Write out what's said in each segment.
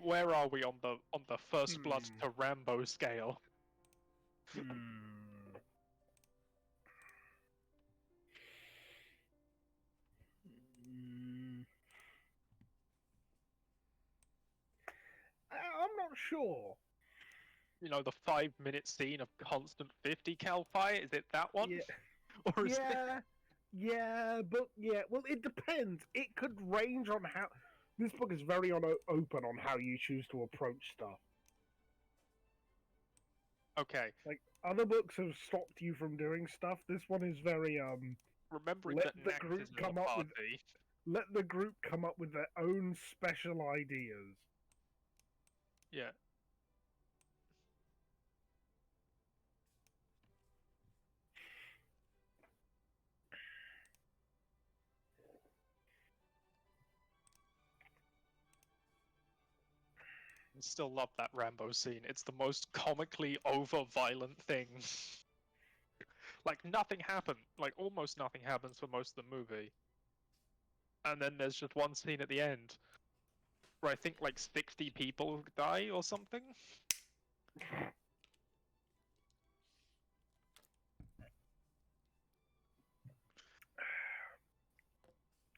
where are we on the First Blood to Rambo scale? I'm not sure. You know, the 5-minute scene of constant 50 cal fire? Is it that one? Yeah. Or is Well, it depends. It could range on how. This book is very open on how you choose to approach stuff. Okay. Like, other books have stopped you from doing stuff. This one is very, Remembering let that the Nact group is in come the up party. with let the group come up with their own special ideas. Yeah. I still love that Rambo scene. It's the most comically over-violent thing. Like, nothing happened. Like, almost nothing happens for most of the movie. And then there's just one scene at the end where I think like 60 people die or something.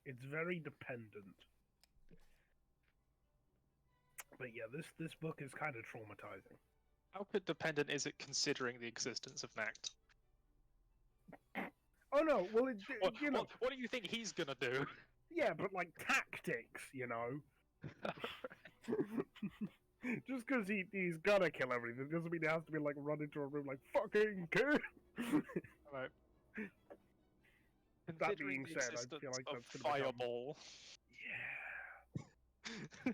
It's very dependent. But yeah, this book is kind of traumatizing. How dependent is it considering the existence of Nact? Oh no, well, what do you think he's gonna do? Yeah, but like tactics, you know. Just because he's gonna kill everything doesn't mean he has to be like run into a room like fucking kill. Right. That being said, I feel like that's gonna Fireball. Yeah.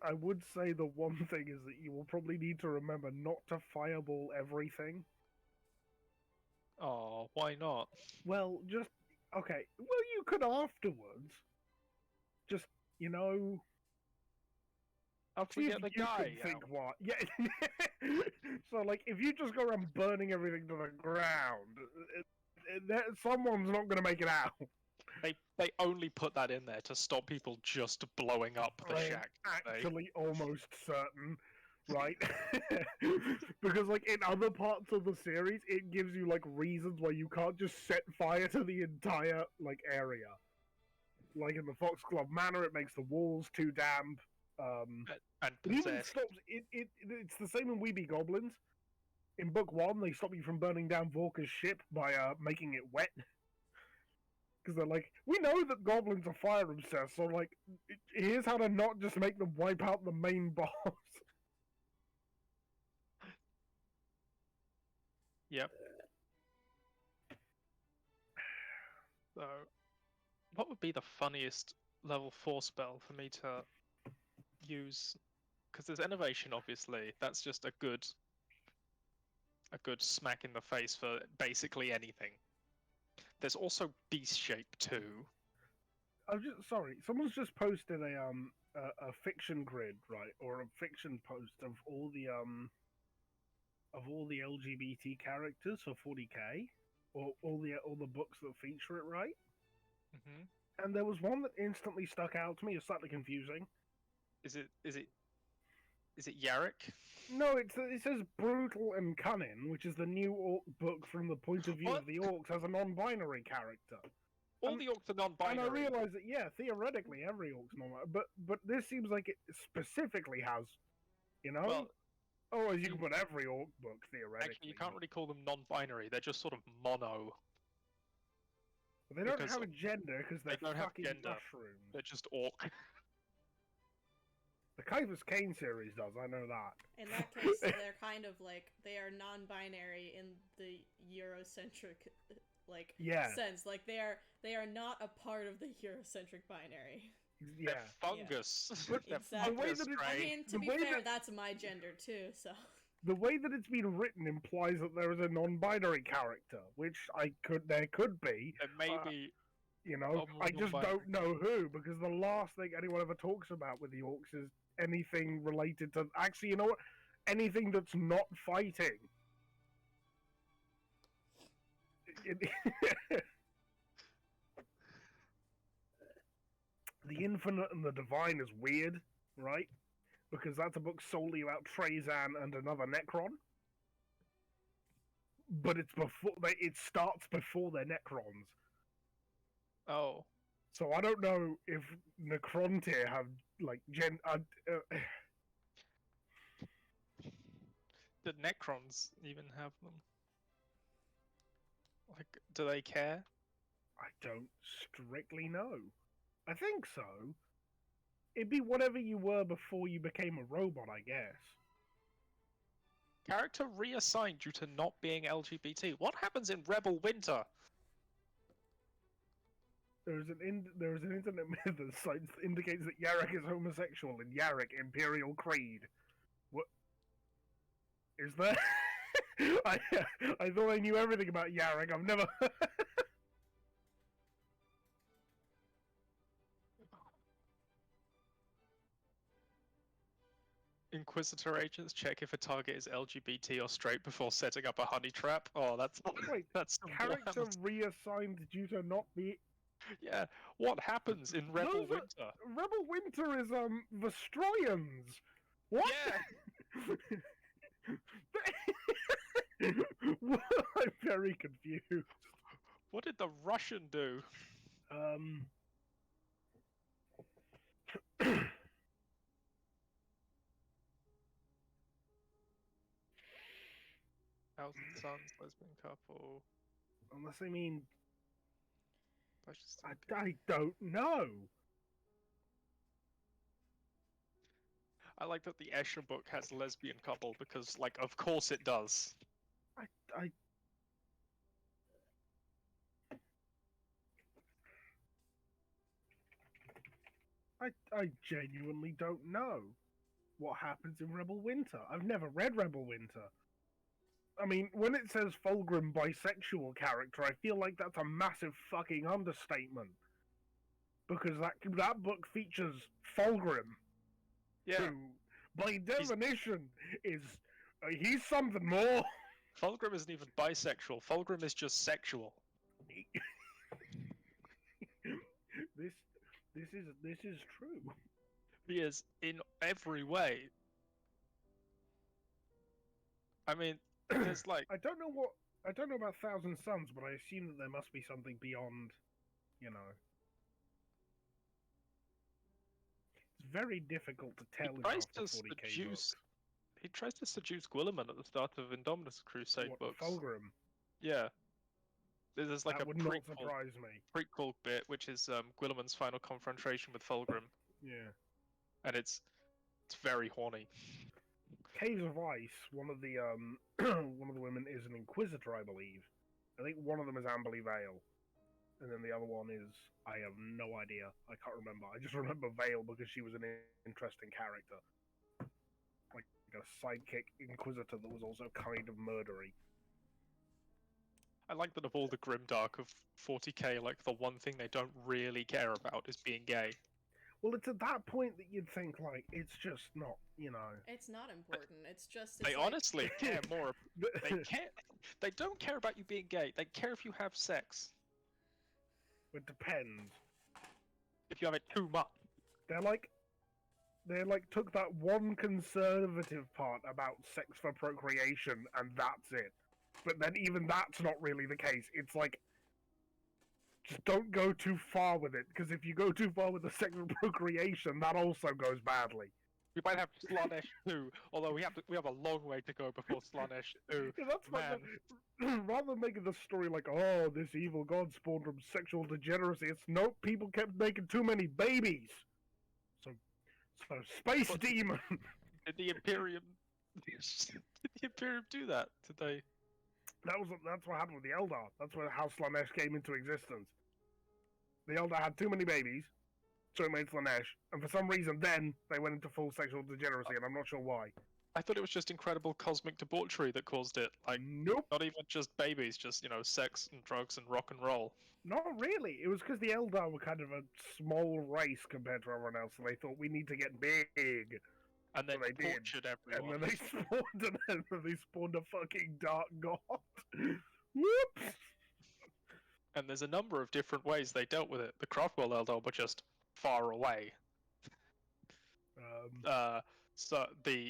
I would say the one thing is that you will probably need to remember not to fireball everything. Oh, why not? Well, just okay. Well, you could afterwards. Just I'll see if forget the you guy. can think what. Yeah. So, like, if you just go around burning everything to the ground, someone's not going to make it out. They only put that in there to stop people just blowing up the shack. Actually, almost certain, right? Because, like, in other parts of the series, it gives you like reasons why you can't just set fire to the entire like area. Like in the Foxglove Manor, it makes the walls too damp. And it even stops. It's the same in Weeby Goblins. In book 1, they stop you from burning down Vorka's ship by making it wet. Because they're like, we know that goblins are fire obsessed, so like, here's how to not just make them wipe out the main boss. Yep. So, what would be the funniest level 4 spell for me to use? Because there's innovation, obviously. That's just a good smack in the face for basically anything. There's also Beast Shape too. I'm just sorry. Someone's just posted a fiction grid, right, or a fiction post of all the LGBT characters for 40k, or all the books that feature it, right? Mm-hmm. And there was one that instantly stuck out to me. It's slightly confusing. Is it Yarrick? No, it says brutal and cunning, which is the new orc book from the point of view of the orcs as a non-binary character. All the orcs are non-binary. And I realise that, yeah, theoretically every orc's non-binary, but this seems like it specifically has, Well, as you can put every orc book theoretically. Actually, you can't really call them non-binary. They're just sort of mono. But they don't have a gender because they're fucking mushrooms. They're just orc. The Kyvus Kane series does, I know that. In that case, they're kind of like, they are non-binary in the Eurocentric, sense. Like, they are not a part of the Eurocentric binary. Yeah. They're fungus. Yeah. Exactly. I mean, to be fair, that's my gender too, so... The way that it's been written implies that there is a non-binary character, which there could be. And maybe... I just don't know who, because the last thing anyone ever talks about with the orcs is anything related to... Actually, you know what? Anything that's not fighting. The Infinite and the Divine is weird, right? Because that's a book solely about Trazan and another Necron. But it starts before they're Necrons. Oh. So I don't know if Necrontyr have like Did Necrons even have them? Like, do they care? I don't strictly know. I think so. It'd be whatever you were before you became a robot, I guess. Character reassigned due to not being LGBT. What happens in Rebel Winter? There is an internet myth that indicates that Yarrick is homosexual in Yarrick Imperial Creed. What is there? I thought I knew everything about Yarrick. I've never. Inquisitor agents check if a target is LGBT or straight before setting up a honey trap. Oh, that's Wait. that's Character reassigned due to not be. Yeah, what happens in Rebel Winter? Rebel Winter is Vestroyans. What? Yeah. I'm very confused. What did the Russian do? Thousand Sons, lesbian couple. Unless I mean, I don't know. I like that the Escher book has lesbian couple because, like, of course it does. I genuinely don't know what happens in Rebel Winter. I've never read Rebel Winter. I mean, when it says Fulgrim bisexual character, I feel like that's a massive fucking understatement. Because that book features Fulgrim, Yeah. who, by definition, he's something more. Fulgrim isn't even bisexual. Fulgrim is just sexual. This is true. He is in every way. I mean, there's like I don't know about Thousand Suns, but I assume that there must be something beyond, you know. It's very difficult to tell in after 40k books. He tries to seduce Guilliman at the start of Indominus Crusade books. Fulgrim? Yeah. There's like that would not surprise me. Prequel bit, which is Guilliman's final confrontation with Fulgrim. Yeah. And it's very horny. Caves of Ice, one of the women is an Inquisitor, I believe. I think one of them is Amberly Vale. And then the other one is, I have no idea. I can't remember. I just remember Vale because she was an interesting character. Like a sidekick Inquisitor that was also kind of murdery. I like that of all the grimdark of 40k, like the one thing they don't really care about is being gay. Well, it's at that point that you'd think, like, it's just not, you know. It's not important. It's just. They honestly care more. They don't care about you being gay. They care if you have sex. It depends. If you have it too much. They took that one conservative part about sex for procreation, and that's it. But then even that's not really the case. It's like, just don't go too far with it, because if you go too far with the sex for procreation, that also goes badly. We might have Slaanesh 2, although we have a long way to go before Slaanesh 2. Yeah, that's like rather than making the story like, oh, this evil god spawned from sexual degeneracy, it's nope, people kept making too many babies. So space demon. Did the Imperium do that? Did they? That's what happened with the Eldar. That's how Slaanesh came into existence. The Eldar had too many babies, so it made Slaanesh, and for some reason then they went into full sexual degeneracy, and I'm not sure why. I thought it was just incredible cosmic debauchery that caused it. Like, nope. Not even just babies, just, you know, sex and drugs and rock and roll. Not really. It was because the Eldar were kind of a small race compared to everyone else, and they thought we need to get big. And then they tortured everyone. And then they spawned a fucking dark god. Whoops! And there's a number of different ways they dealt with it. The Craftwell Eldar were just far away. Um, So the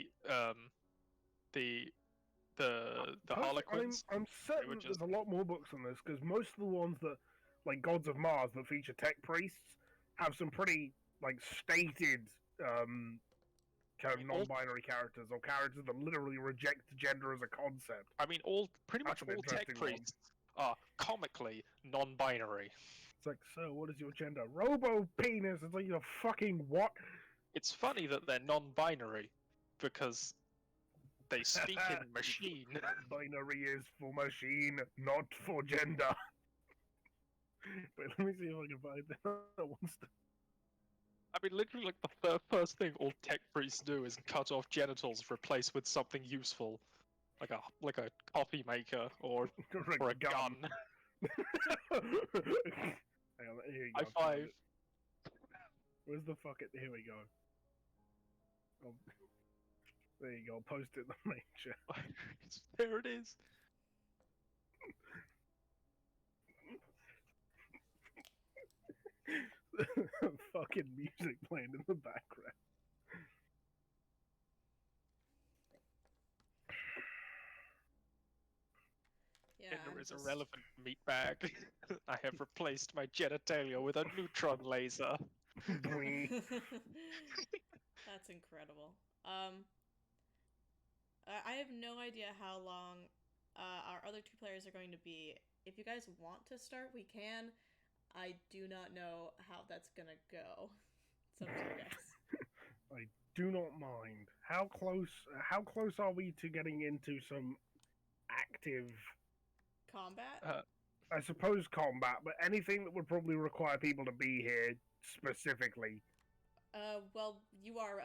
Harlequins. I'm certain were that just there's a lot more books on this because most of the ones that, like Gods of Mars, that feature tech priests, have some pretty like stated kind of I mean, all- non-binary characters or characters that literally reject gender as a concept. I mean, pretty much That's an all tech interesting one. priests are comically non-binary. It's like, so what is your gender? Robo penis. It's like, you fucking what? It's funny that they're non-binary because they speak in machine. Binary is for machine, not for gender. Wait, let me see if I can find that one. I mean, literally, like the first thing all tech priests do is cut off genitals, replace with something useful, like a coffee maker or a gun. Hang on, here you go. High five. Where's the fucking? Here we go. Oh, there you go. Post it in the main chat. There it is. Fucking music playing in the background. Yeah, Gender is irrelevant, meatbag. I have replaced my genitalia with a neutron laser. That's incredible. I have no idea how long our other two players are going to be. If you guys want to start, we can. I do not know how that's gonna go. It's up to you guys. I do not mind. How close are we to getting into some active combat? I suppose combat, but anything that would probably require people to be here specifically. Well, you are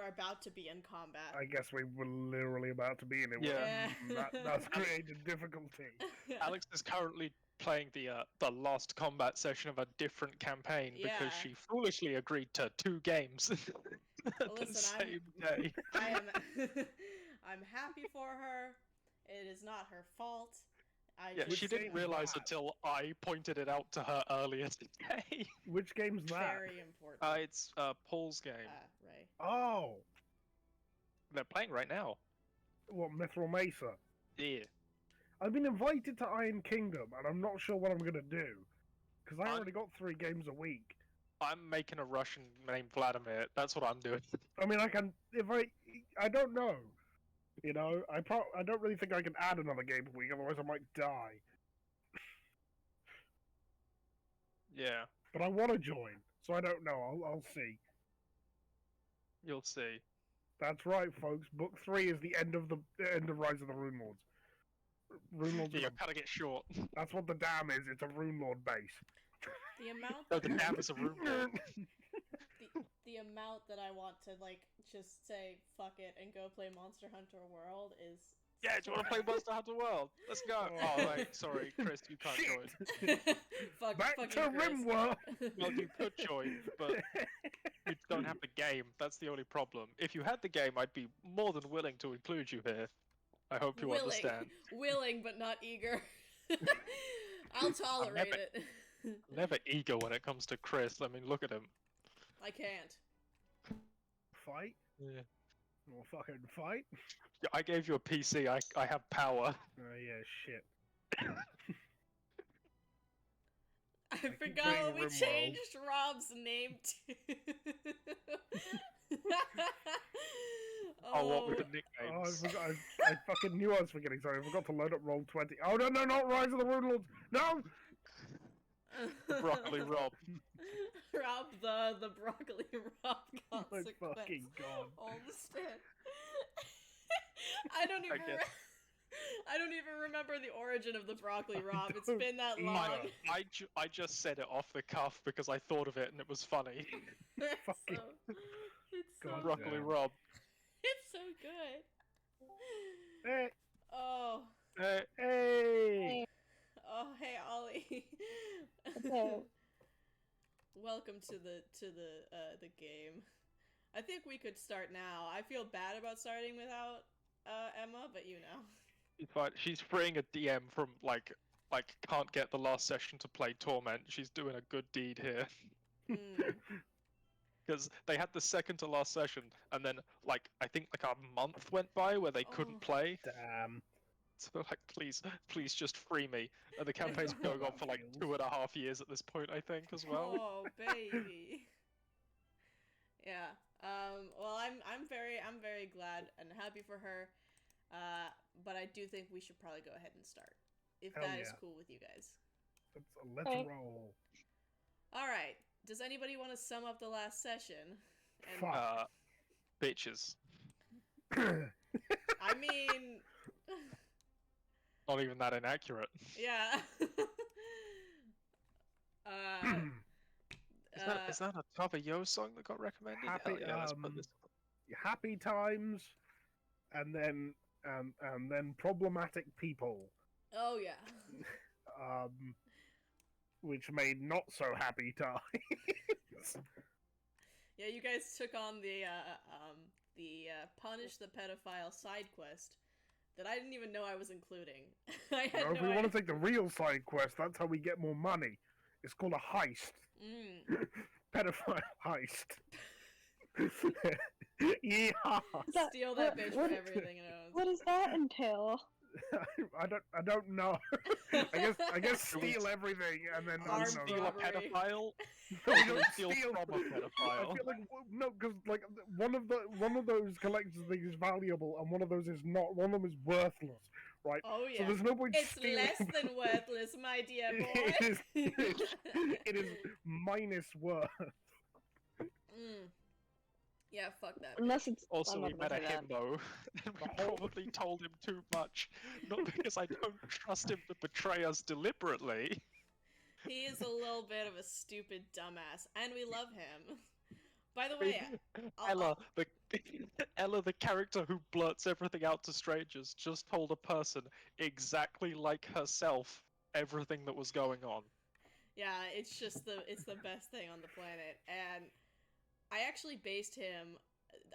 about to be in combat. I guess we were literally about to be in it. Yeah. That's created difficulty. Alex is currently playing the last combat session of a different campaign because she foolishly agreed to 2 games at the same day. I'm happy for her. It is not her fault. She didn't realize until I pointed it out to her earlier today. Which game's that? Very important. It's Paul's game. Right. Oh. They're playing right now. What, Mithril Mesa? Yeah. I've been invited to Iron Kingdom, and I'm not sure what I'm gonna do. Because I already got 3 games a week. I'm making a Russian named Vladimir. That's what I'm doing. I mean, I don't know. You know, I don't really think I can add another game a week, otherwise I might die. Yeah. But I want to join, so I don't know. I'll see. You'll see. That's right, folks. Book 3 is the end of Rise of the Rune Lords. Yeah, you're cutting it short. That's what the dam is. It's a Rune Lord base. The amount. No, the dam is a Rune Lord. The amount that I want to just say fuck it and go play Monster Hunter World is. Yeah, do you want to play Monster Hunter World? Let's go. Oh, wait, sorry, Chris, you can't join. Back to Rimworld. Well, you could join, but you don't have the game. That's the only problem. If you had the game, I'd be more than willing to include you here. I hope you understand. Willing, but not eager. I'll tolerate it. Never eager when it comes to Chris. I mean, look at him. I can't. Fight? Yeah. Well, fucking fight? Yeah, I gave you a PC. I have power. Oh, yeah, shit. I forgot what we changed Rob's name to. What were the nicknames? Oh, I fucking knew I was forgetting. Sorry, I forgot to load up Roll20. Oh, no, not Rise of the Rune Lords! No! Broccoli Rob. Rob the Broccoli Rob consequence. My fucking god. Olmsted. I don't even remember the origin of the Broccoli Rob. It's been that long. I just said it off the cuff because I thought of it and it was funny. Fucking so Broccoli Rob. It's so good. Hey. Oh. Hey. Oh, hey, Ollie. Welcome to the game. I think we could start now. I feel bad about starting without Emma, but you know. It's fine. She's freeing a DM from like can't get the last session to play Torment. She's doing a good deed here. Mm. Because they had the second to last session, and then like I think like a month went by where they Oh. couldn't play. Damn. So they're like, please just free me. And the campaign's been going on for like 2.5 years at this point, I think, as well. Oh, baby. Yeah. Well, I'm very glad and happy for her. But I do think we should probably go ahead and start, if Hell that is yeah. cool with you guys. Let's Okay. roll. All right. Does anybody want to sum up the last session? And Fuck. Bitches. I mean, Not even that inaccurate. yeah. Is that a Tava Yo song that got recommended? Happy, Hell yeah, let's put this. Happy times, and then problematic people, Oh yeah. which made not so happy times. Yeah, you guys took on the punish the pedophile side quest that I didn't even know I was including. I had Well, if no we want idea. to take the real side quest, that's how we get more money. It's called a heist. Mm. Pedophile heist. Yeah. Steal that bitch for everything it owns. What does that entail? I don't know. I guess steal everything and then Do Armed we steal a robbery. pedophile? No, Or we do we don't steal steal. from a I pedophile? feel like no, because like one of those collector's things is valuable and one of those is not. One of them is worthless, right? Oh So yeah. there's no point It's stealing. less than worthless, my dear boy. It is minus worth. Mm. Yeah, fuck that. Unless it's Also, I'm we not met gonna a say that. himbo, and we The whole- probably told him too much. Not because I don't trust him to betray us deliberately. He is a little bit of a stupid dumbass, and we love him. By the way, Ella, the character who blurts everything out to strangers, just told a person exactly like herself everything that was going on. yeah, it's the best thing on the planet, and I actually based him.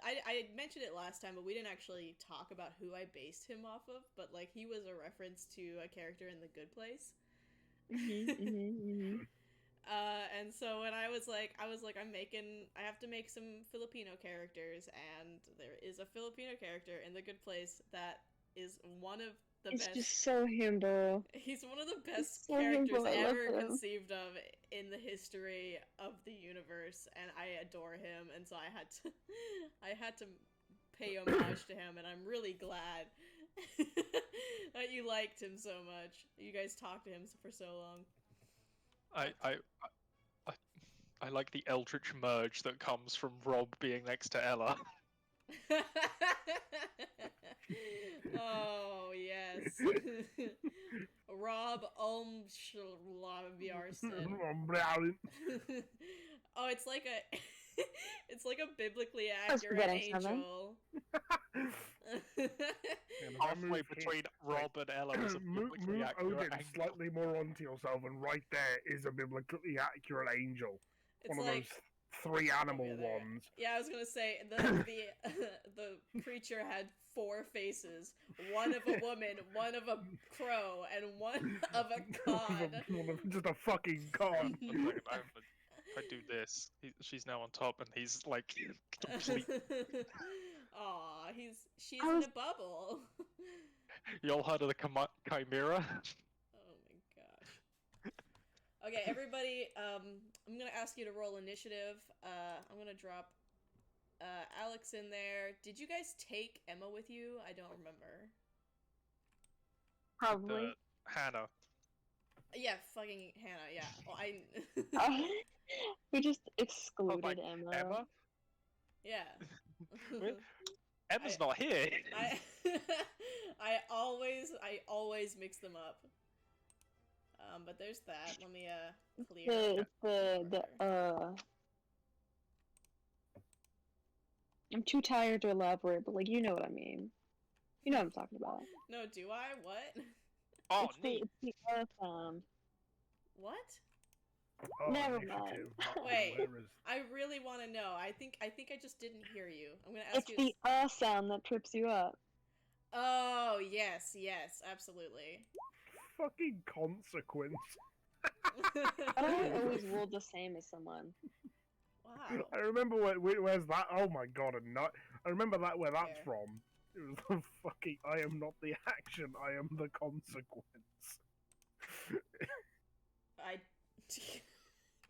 I mentioned it last time, but we didn't actually talk about who I based him off of. But like, he was a reference to a character in The Good Place. And so when I was like, I have to make some Filipino characters, and there is a Filipino character in The Good Place that is one of the It's best. just so himbo. He's one of the best so characters himbo, I love ever him. conceived of in the history of the universe, and I adore him, and so I had to pay homage to him, and I'm really glad that you liked him so much. You guys talked to him for so long. I like the eldritch merge that comes from Rob being next to Ella. Oh yes. Rob Olmslavbjarsen. Oh, it's like a it's like a biblically I was accurate forgetting something. angel. Halfway between Rob and Ella was a biblically Move accurate Odin angle. slightly more onto yourself, and right there is a biblically accurate angel. It's One of like those three animal yeah, there. ones. Yeah, I was gonna say the creature had 4 faces: one of a woman, one of a crow, and one of a god. Just a fucking god. If I do this, she's now on top, and he's like complete. Aw, she's I in was- a bubble. You all heard of the Chimera? Oh my gosh. Okay, everybody, I'm gonna ask you to roll initiative. I'm gonna drop Alex in there. Did you guys take Emma with you? I don't remember. Probably. Hannah. Yeah, fucking Hannah, yeah. Well, We just excluded Emma. Emma? yeah. Wait, Emma's not here. I always mix them up. But there's that. Let me clear. I'm too tired to elaborate, but like you know what I mean. You know what I'm talking about. No, do I? What? Oh, It's the What? Oh, Never initiative. Wait. Where is... I really want to know. I think I just didn't hear you. I'm gonna ask It's you. the sound that trips you up. Oh yes, absolutely. Fucking consequence. I always rolled the same as someone. Wow. I remember where's that? Oh my god, I remember that where that's Fair. from. It was the fucking I am not the action, I am the consequence. I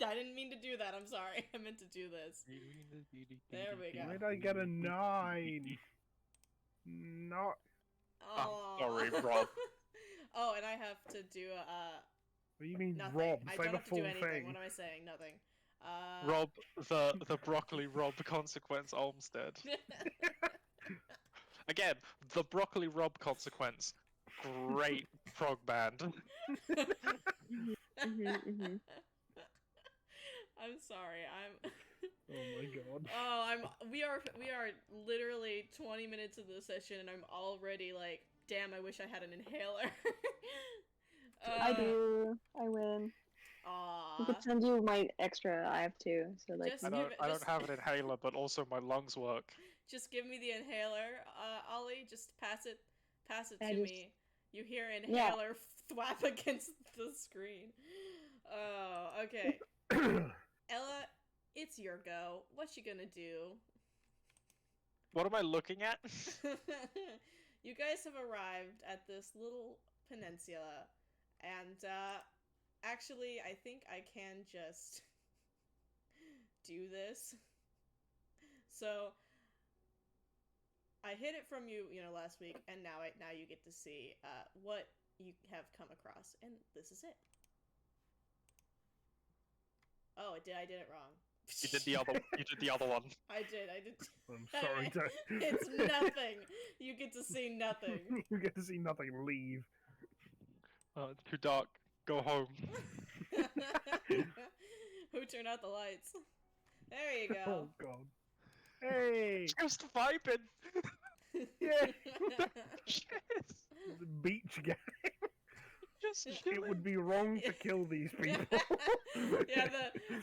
I didn't mean to do that. I'm sorry. I meant to do this. There we go. Where'd I get a 9? Not. Oh, sorry, Rob. Oh, and I have to do What do you mean, nothing. Rob? I Say don't the have to full do anything. thing. What am I saying? Nothing. Rob, the broccoli Rob consequence Olmsted. Again, the broccoli Rob consequence. Great prog band. I'm sorry. Oh my god. Oh, we are literally 20 minutes into the session, and I'm already like, damn, I wish I had an inhaler. I do. I win. I Aw. could send you my extra. I have two. So like, Just I give don't it- I just- don't have an inhaler, but also my lungs work. Just give me the inhaler, Ollie. Just pass it I to just- me. You hear inhaler thwap against the screen. Oh, okay. Ella, it's your go. What you gonna do? What am I looking at? You guys have arrived at this little peninsula, and actually, I think I can just do this. So I hid it from you, last week, and now you get to see what you have come across, and this is it. Oh, I did it wrong. You did the other one. I did. I'm sorry to. It's nothing. You get to see nothing. You get to see nothing. Leave. Oh, it's too dark. Go home. Who turned out the lights? There you Oh go. god. Hey. Just vibing. Yeah. Yes. The beach game. Just It chilling. would be wrong to kill these people. Yeah,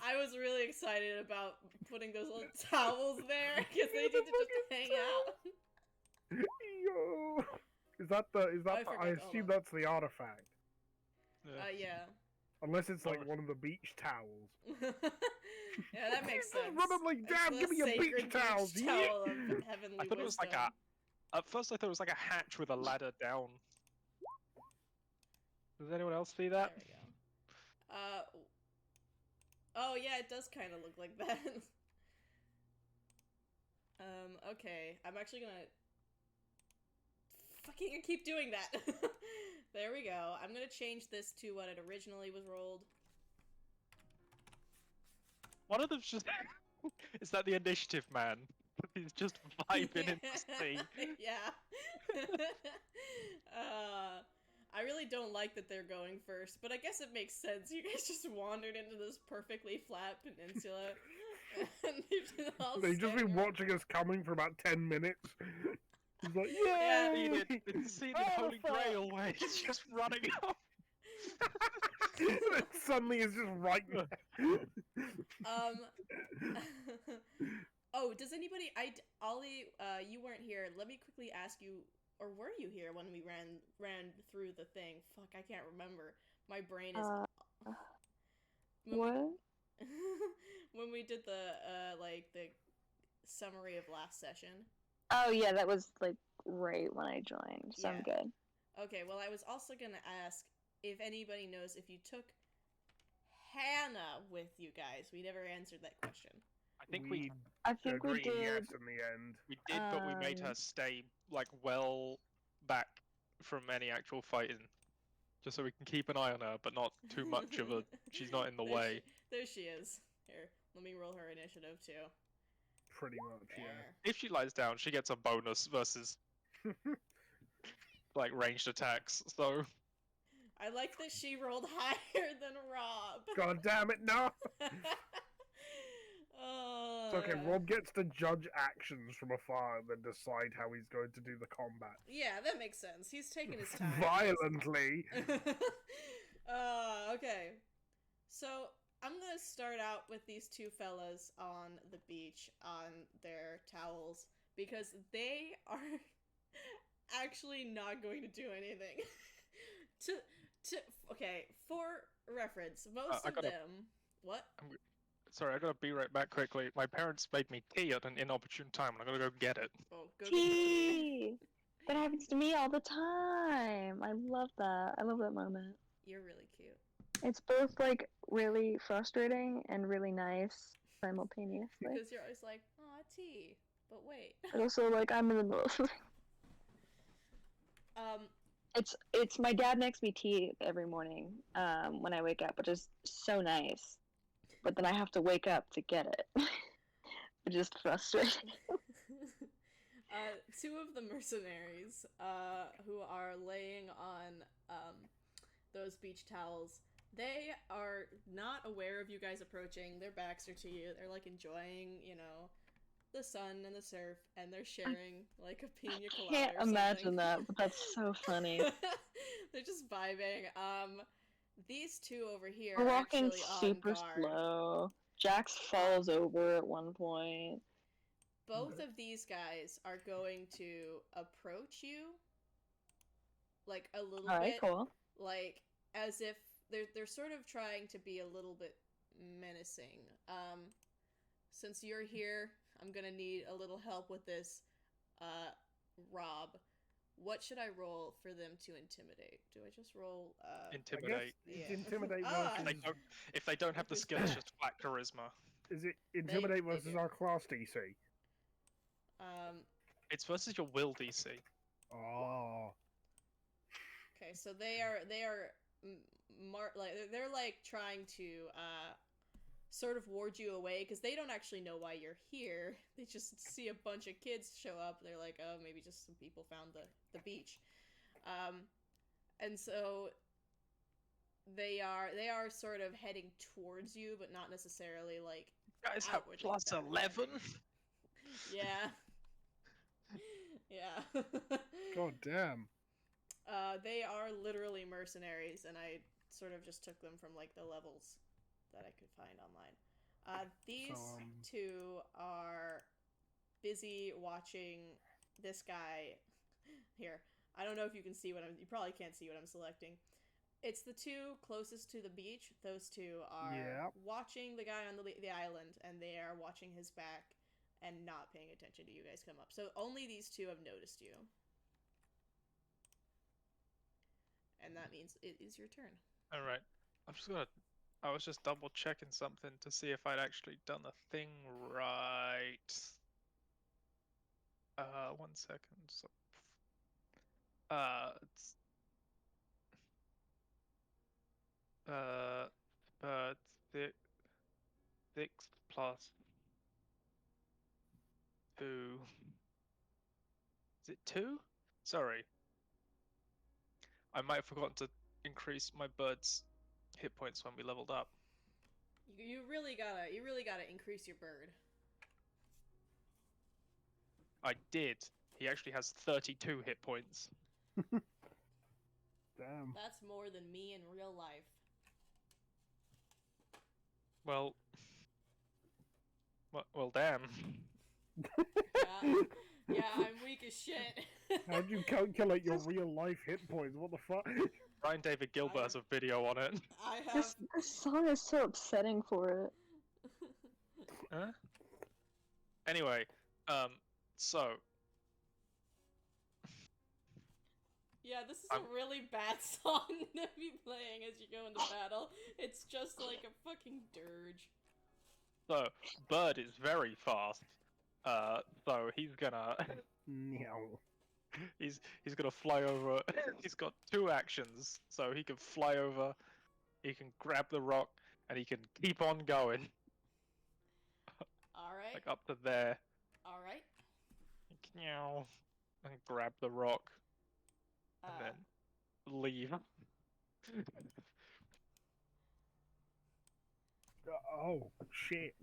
I was really excited about putting those little towels there because they need to just hang out. Yo. Is that I the, forgot- I hold assume on. that's the artifact. Yeah. Unless it's like Oh. one of the beach towels. Yeah, that makes sense. Just run up like, It's damn, the give me your beach sacred towels. beach Yeah. towel of heavenly I thought it was like wisdom. At first, I thought it was like a hatch with a ladder down. Does anyone else see that? There we go. Oh yeah, it does kind of look like that. Okay. I'm actually gonna fucking keep doing that. There we go. I'm gonna change this to what it originally was rolled. One of them's just. Is that the initiative man? He's just vibing in the sea. Yeah. I really don't like that they're going first, but I guess it makes sense. You guys just wandered into this perfectly flat peninsula. And you've just all They've just been staring around. watching us coming for about 10 minutes. He's like, Yeah. yay! It's seen in Oh, Holy fuck. Grail where he's just running up. And suddenly it's just right there. Oh, does anybody? Ollie, you weren't here. Let me quickly ask you, or were you here when we ran through the thing? Fuck, I can't remember. My brain is. When we- what? when we did the the summary of last session. Oh yeah, that was like right when I joined. So I'm Yeah. good. Okay, well, I was also gonna ask if anybody knows if you took Hannah with you guys. We never answered that question. I think we I think we agreed did. yes in the end. did, but we made her stay like well back from any actual fighting, just so we can keep an eye on her, but not too much of a. She's not in the There way. There she is. Here, let me roll her initiative too. Pretty much, yeah. There. If she lies down, she gets a bonus versus like ranged attacks. So I like that she rolled higher than Rob. God damn it, no! It's okay, Uh, Rob gets to judge actions from afar and then decide how he's going to do the combat. Yeah, that makes sense. He's taking his time. Violently! Okay. So, I'm gonna start out with these two fellas on the beach on their towels because they are actually not going to do anything. Okay, for reference, most I of gotta- them. What? Sorry, I gotta be right back quickly. My parents made me tea at an inopportune time, and I gotta go get it. Oh, go get the tea. Tea! That happens to me all the time. I love that. I love that moment. You're really cute. It's both like really frustrating and really nice simultaneously. Because you're always like, aw, tea. But wait. But also like I'm in the middle of something. It's my dad makes me tea every morning when I wake up, which is so nice. But then I have to wake up to get it. It's just frustrating. Two of the mercenaries who are laying on those beach towels, they are not aware of you guys approaching. Their backs are to you. They're like enjoying, you know, the sun and the surf, and they're sharing like a pina colada. Can't or imagine something. that, but that's so funny. They're just vibing. These two over here We're are walking actually super on guard. slow. Jax falls over at one point. Both of these guys are going to approach you, like a little Alright, bit, cool. like as if they're sort of trying to be a little bit menacing. Since you're here, I'm gonna need a little help with this. Rob, what should I roll for them to intimidate? Do I just roll Intimidate. It's Yeah. intimidate Ah. versus. If they don't have the skill, it's just flat charisma. Is it intimidate they versus do. our class DC? It's versus your will DC. Oh. Okay, so they are like they're like trying to sort of ward you away because they don't actually know why you're here. They just see a bunch of kids show up. They're like, oh, maybe just some people found the beach, and so they are sort of heading towards you, but not necessarily like You guys have outwardly plus that way. 11. Yeah. Yeah. God damn. They are literally mercenaries, and I sort of just took them from like the levels that I could find online. These two are busy watching this guy. Here, I don't know if you can see what I'm. You probably can't see what I'm selecting. It's the two closest to the beach. Those two are watching the guy on the island, and they are watching his back and not paying attention to you guys come up. So only these two have noticed you. And that means it is your turn. Alright. I was just double checking something to see if I'd actually done the thing right. 1 second. So, it's six, 6 plus 2. Is it 2? Sorry. I might have forgotten to increase my bird's hit points when we leveled up. You really gotta increase your bird. I did. He actually has 32 hit points. Damn. That's more than me in real life. Well, damn. Yeah, I'm weak as shit. How'd you calculate your real life hit points? What the fuck? Brian David Gilbert has a video on it. I have. This song is so upsetting for it. Huh? Anyway, so Yeah, this is a really bad song to be playing as you go into battle. It's just like a fucking dirge. So Bird is very fast. So he's gonna No. he's gonna fly over. He's got 2 actions, so he can fly over, he can grab the rock, and he can keep on going. Alright. Like up to there. Alright. And grab the rock. And Uh, then leave. Oh, shit.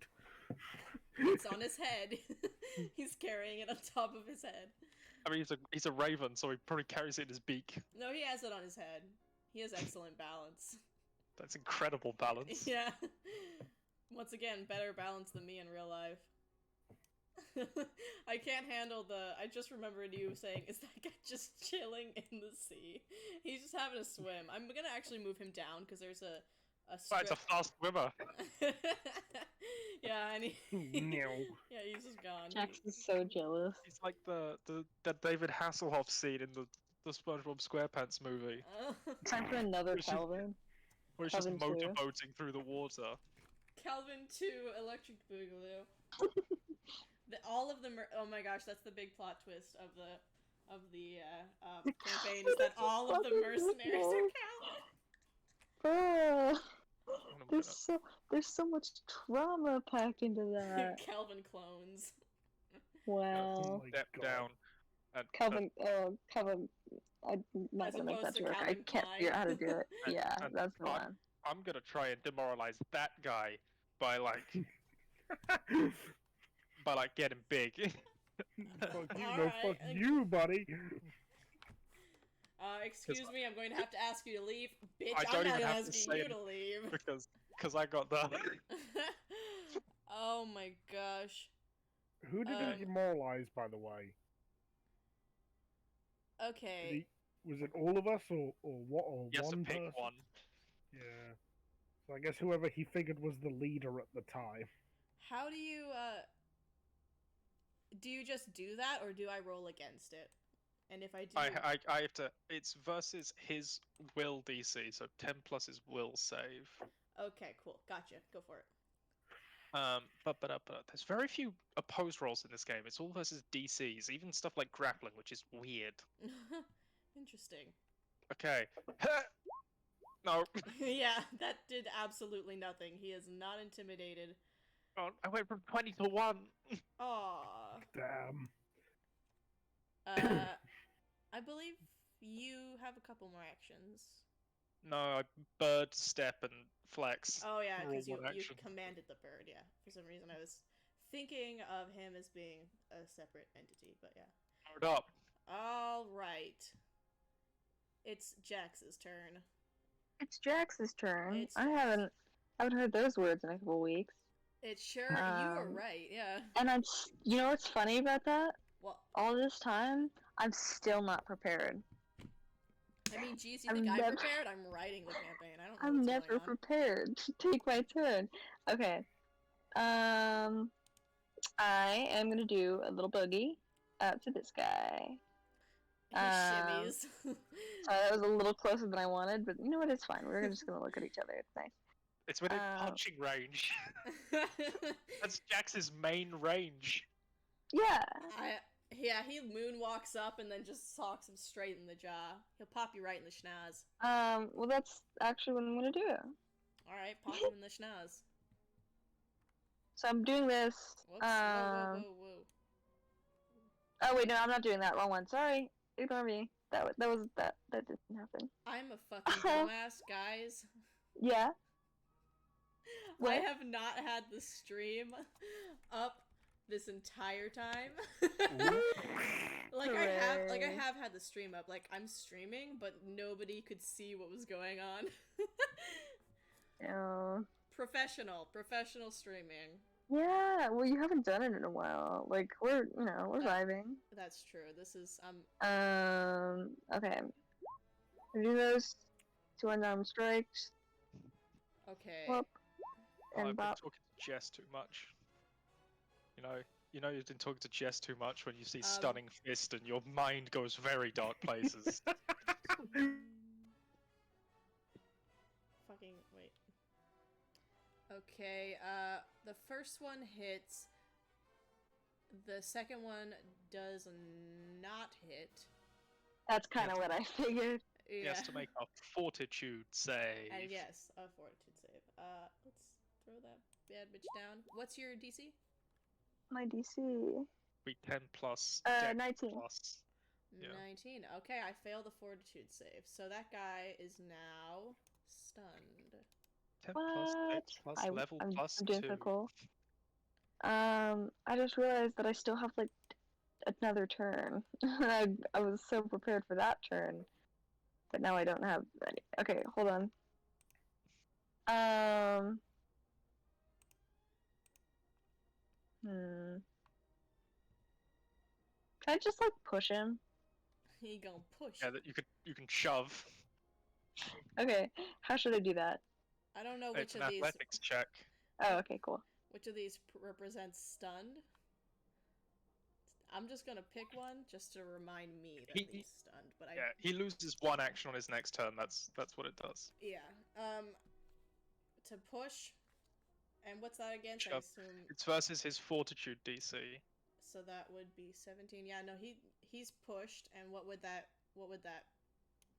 it's on his head. He's carrying it on top of his head. I mean, he's a raven, so he probably carries it in his beak. No, he has it on his head. He has excellent balance. That's incredible balance. Yeah. Once again, better balance than me in real life. I can't handle I just remembered you saying, is that guy just chilling in the sea? He's just having a swim. I'm gonna actually move him down, because there's a a But it's a script. fast swimmer. Yeah, and he... No. Yeah, he's just gone. Jax is so jealous. He's like the David Hasselhoff scene in the SpongeBob SquarePants movie, Time for another Which is- Calvin. where he's just Calvin 2. motorboating through the water. Calvin 2 Electric Boogaloo. All of them are, oh my gosh, that's the big plot twist of the campaign, is that all of the mercenaries are Calvin. Oh, And I'm gonna- there's so much trauma packed into that. Calvin clones. Wow. my step God. down. And, Calvin, Calvin, I'm not As gonna make opposed that to joke. I Calvin can't figure out how to do it. And- Yeah, and that's the I'm- one. I'm gonna try and demoralize that guy by like getting big. Fuck you, no, Alright, fuck and- you, buddy. Excuse me, I'm going to have to ask you to leave. Bitch, I I'm don't not even gonna have to ask say you it. to leave. because I got the Oh my gosh. Who did he demoralize, by the way? Did Okay. was it all of us, or what? Or yes to one pick person? one. Yeah. So I guess whoever he figured was the leader at the time. How do you just do that, or do I roll against it? And if I do... I have to. It's versus his will DC, so 10 plus his will save. Okay, cool. Gotcha. Go for it. But there's very few opposed rolls in this game. It's all versus DCs, even stuff like grappling, which is weird. Interesting. Okay. No. Yeah, that did absolutely nothing. He is not intimidated. Oh, I went from 20 to 1. Aww. Damn. I believe you have a couple more actions. No, I bird, step, and flex. Oh yeah, Roll because you one action. commanded the bird, yeah. For some reason I was thinking of him as being a separate entity, but yeah. Powered up. Alright. It's Jax's turn. It's Jax's turn. It's I haven't heard those words in a couple weeks. It's sure, you were Um, right, yeah. And you know what's funny about that? Well, All this time, I'm still not prepared. I mean, geez, you I'm think I'm never- prepared? I'm writing the campaign. I don't know I'm what's never going on. prepared to take my turn. Okay. I am gonna do a little boogie out to this guy. He shimmies. Sorry, that was a little closer than I wanted, but you know what? It's fine. We're just gonna look at each other. It's nice. It's within punching range. That's Jax's main range. Yeah. Yeah, he moonwalks up and then just socks him straight in the jaw. He'll pop you right in the schnoz. Well, that's actually what I'm gonna do. Alright, pop him in the schnoz. So I'm doing this. Whoops. Whoa. Oh wait, no, I'm not doing that. Wrong one. Sorry. Ignore me. That didn't happen. I'm a fucking dumbass, guys. Yeah. I What? have not had the stream up this entire time. I have had the stream up. Like, I'm streaming, but nobody could see what was going on. Oh. Professional streaming. Yeah. Well, you haven't done it in a while. Like we're vibing. That's true. This is Okay. I do those 2 unarmed strikes. okay. Whoop. I've And been bop. talking to Jess too much. You know you've been talking to Jess too much when you see Stunning Fist and your mind goes very dark places. Fucking wait. Okay, the first one hits. The second one does not hit. That's kind of what I figured. He Yeah. has to make a fortitude save. And yes, a fortitude save. Let's throw that bad bitch down. What's your DC? My DC. Be 10 plus. 19. Plus. Yeah. 19. Okay, I failed the fortitude save. So that guy is now stunned. 10 plus dex plus level plus I'm doing 2. so cool. I just realized that I still have like another turn. I was so prepared for that turn, but now I don't have any. Okay, hold on. Can I just like push him? He gonna push. Yeah, that you can shove. Okay, how should I do that? I don't know It's an athletics check. Oh, okay, cool. which of these represents stunned. I'm just gonna pick one just to remind me that He- he's stunned. But Yeah, he loses one action on his next turn. That's what it does. yeah. To push, and what's that again? So I Shove. assume It's versus his Fortitude DC. so that would be 17. Yeah, no, he's pushed, and what would that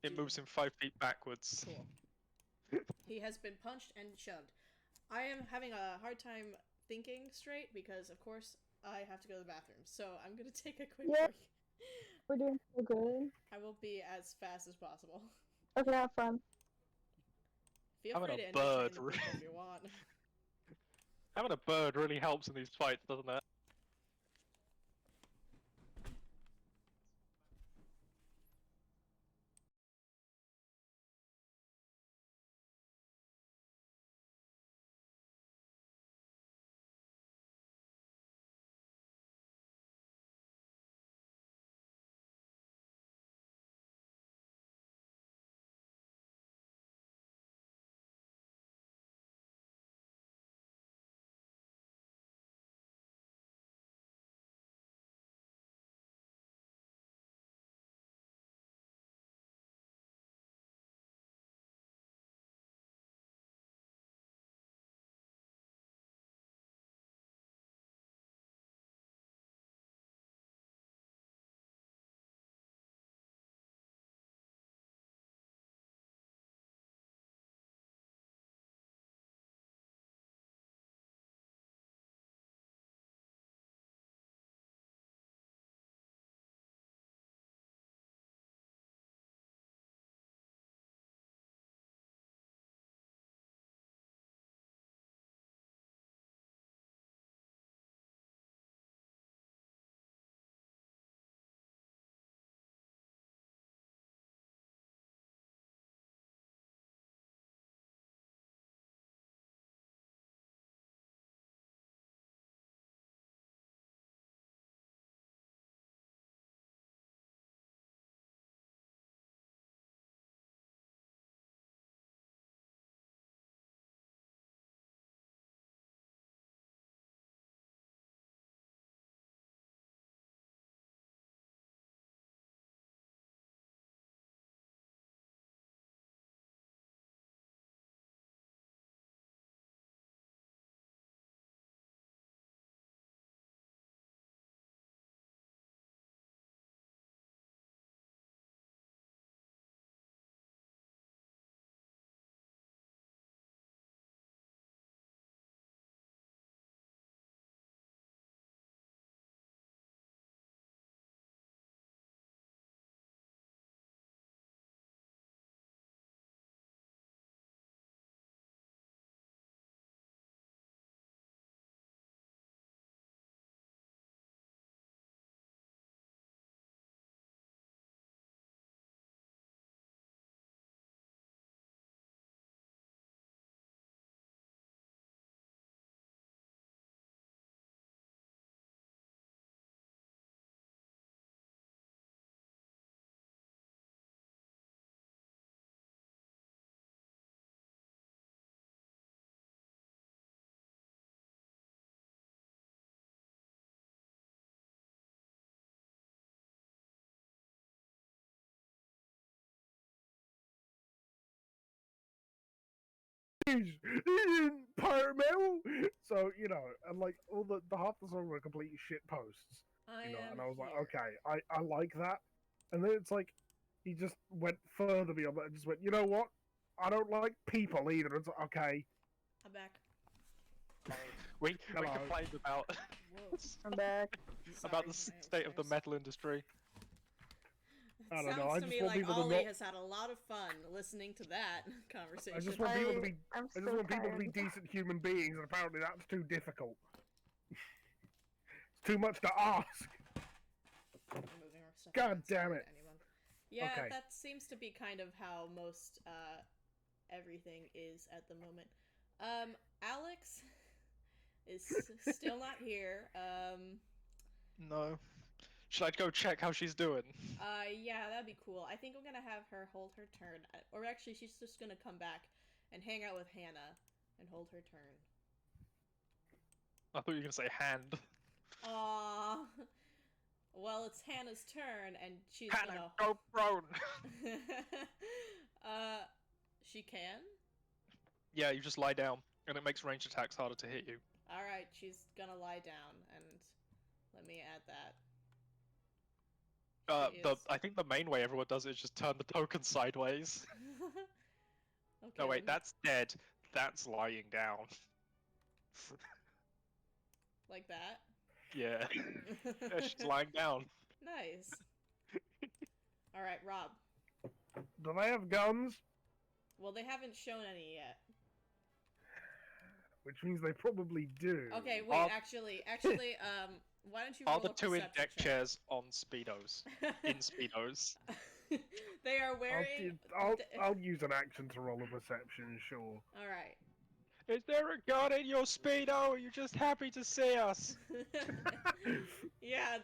It do? moves him 5 feet backwards. Cool. He has been punched and shoved. I am having a hard time thinking straight because, of course, I have to go to the bathroom. So I'm gonna take a quick Yep. break. We're doing so good. I will be as fast as possible. Okay, have fun. Feel Having free a to entertain bird the people if you want. Having a bird really helps in these fights, doesn't it? He's in Pirate Metal. So, and like all the half the song were complete shit posts. I And am I was like, here. okay, I like that. And then it's like he just went further beyond that and just went, you know what? I don't like people either. It's like, okay. I'm back. We Hello. complained about Whoa. I'm back. about the Sorry, my state of the upstairs. metal industry. I don't Sounds know, I to just me want like people to Ollie not- has had a lot of fun listening to that conversation. I just want people to be. I'm I just so want people to be tired. decent human beings, and apparently that's too difficult. It's too much to ask. Removing our stuff God and damn sending it. to anyone. Yeah, Okay. that seems to be kind of how most everything is at the moment. Alex is still not here. No. Should I go check how she's doing? Yeah, that'd be cool. I think I'm gonna have her hold her turn, or actually, she's just gonna come back and hang out with Hannah and hold her turn. I thought you were gonna say hand. Aww. Well, it's Hannah's turn, and she's Hannah, go prone! She can? Yeah, you just lie down, and it makes ranged attacks harder to hit you. Alright, she's gonna lie down, and let me add that. She is- I think the main way everyone does it is just turn the token sideways. Okay, No, let wait, me- that's dead. That's lying down. like that? Yeah. Yeah, she's lying down. Nice. Alright, Rob. Do they have guns? Well, they haven't shown any yet. Which means they probably do. Okay, wait, Are- actually, why don't you Are roll the a two in perception deck check? chairs on speedos? In speedos. They are wearing... I'll use an action to roll a perception, sure. Alright. Is there a gun in your speedo? Or are you just happy to see us? Yeah,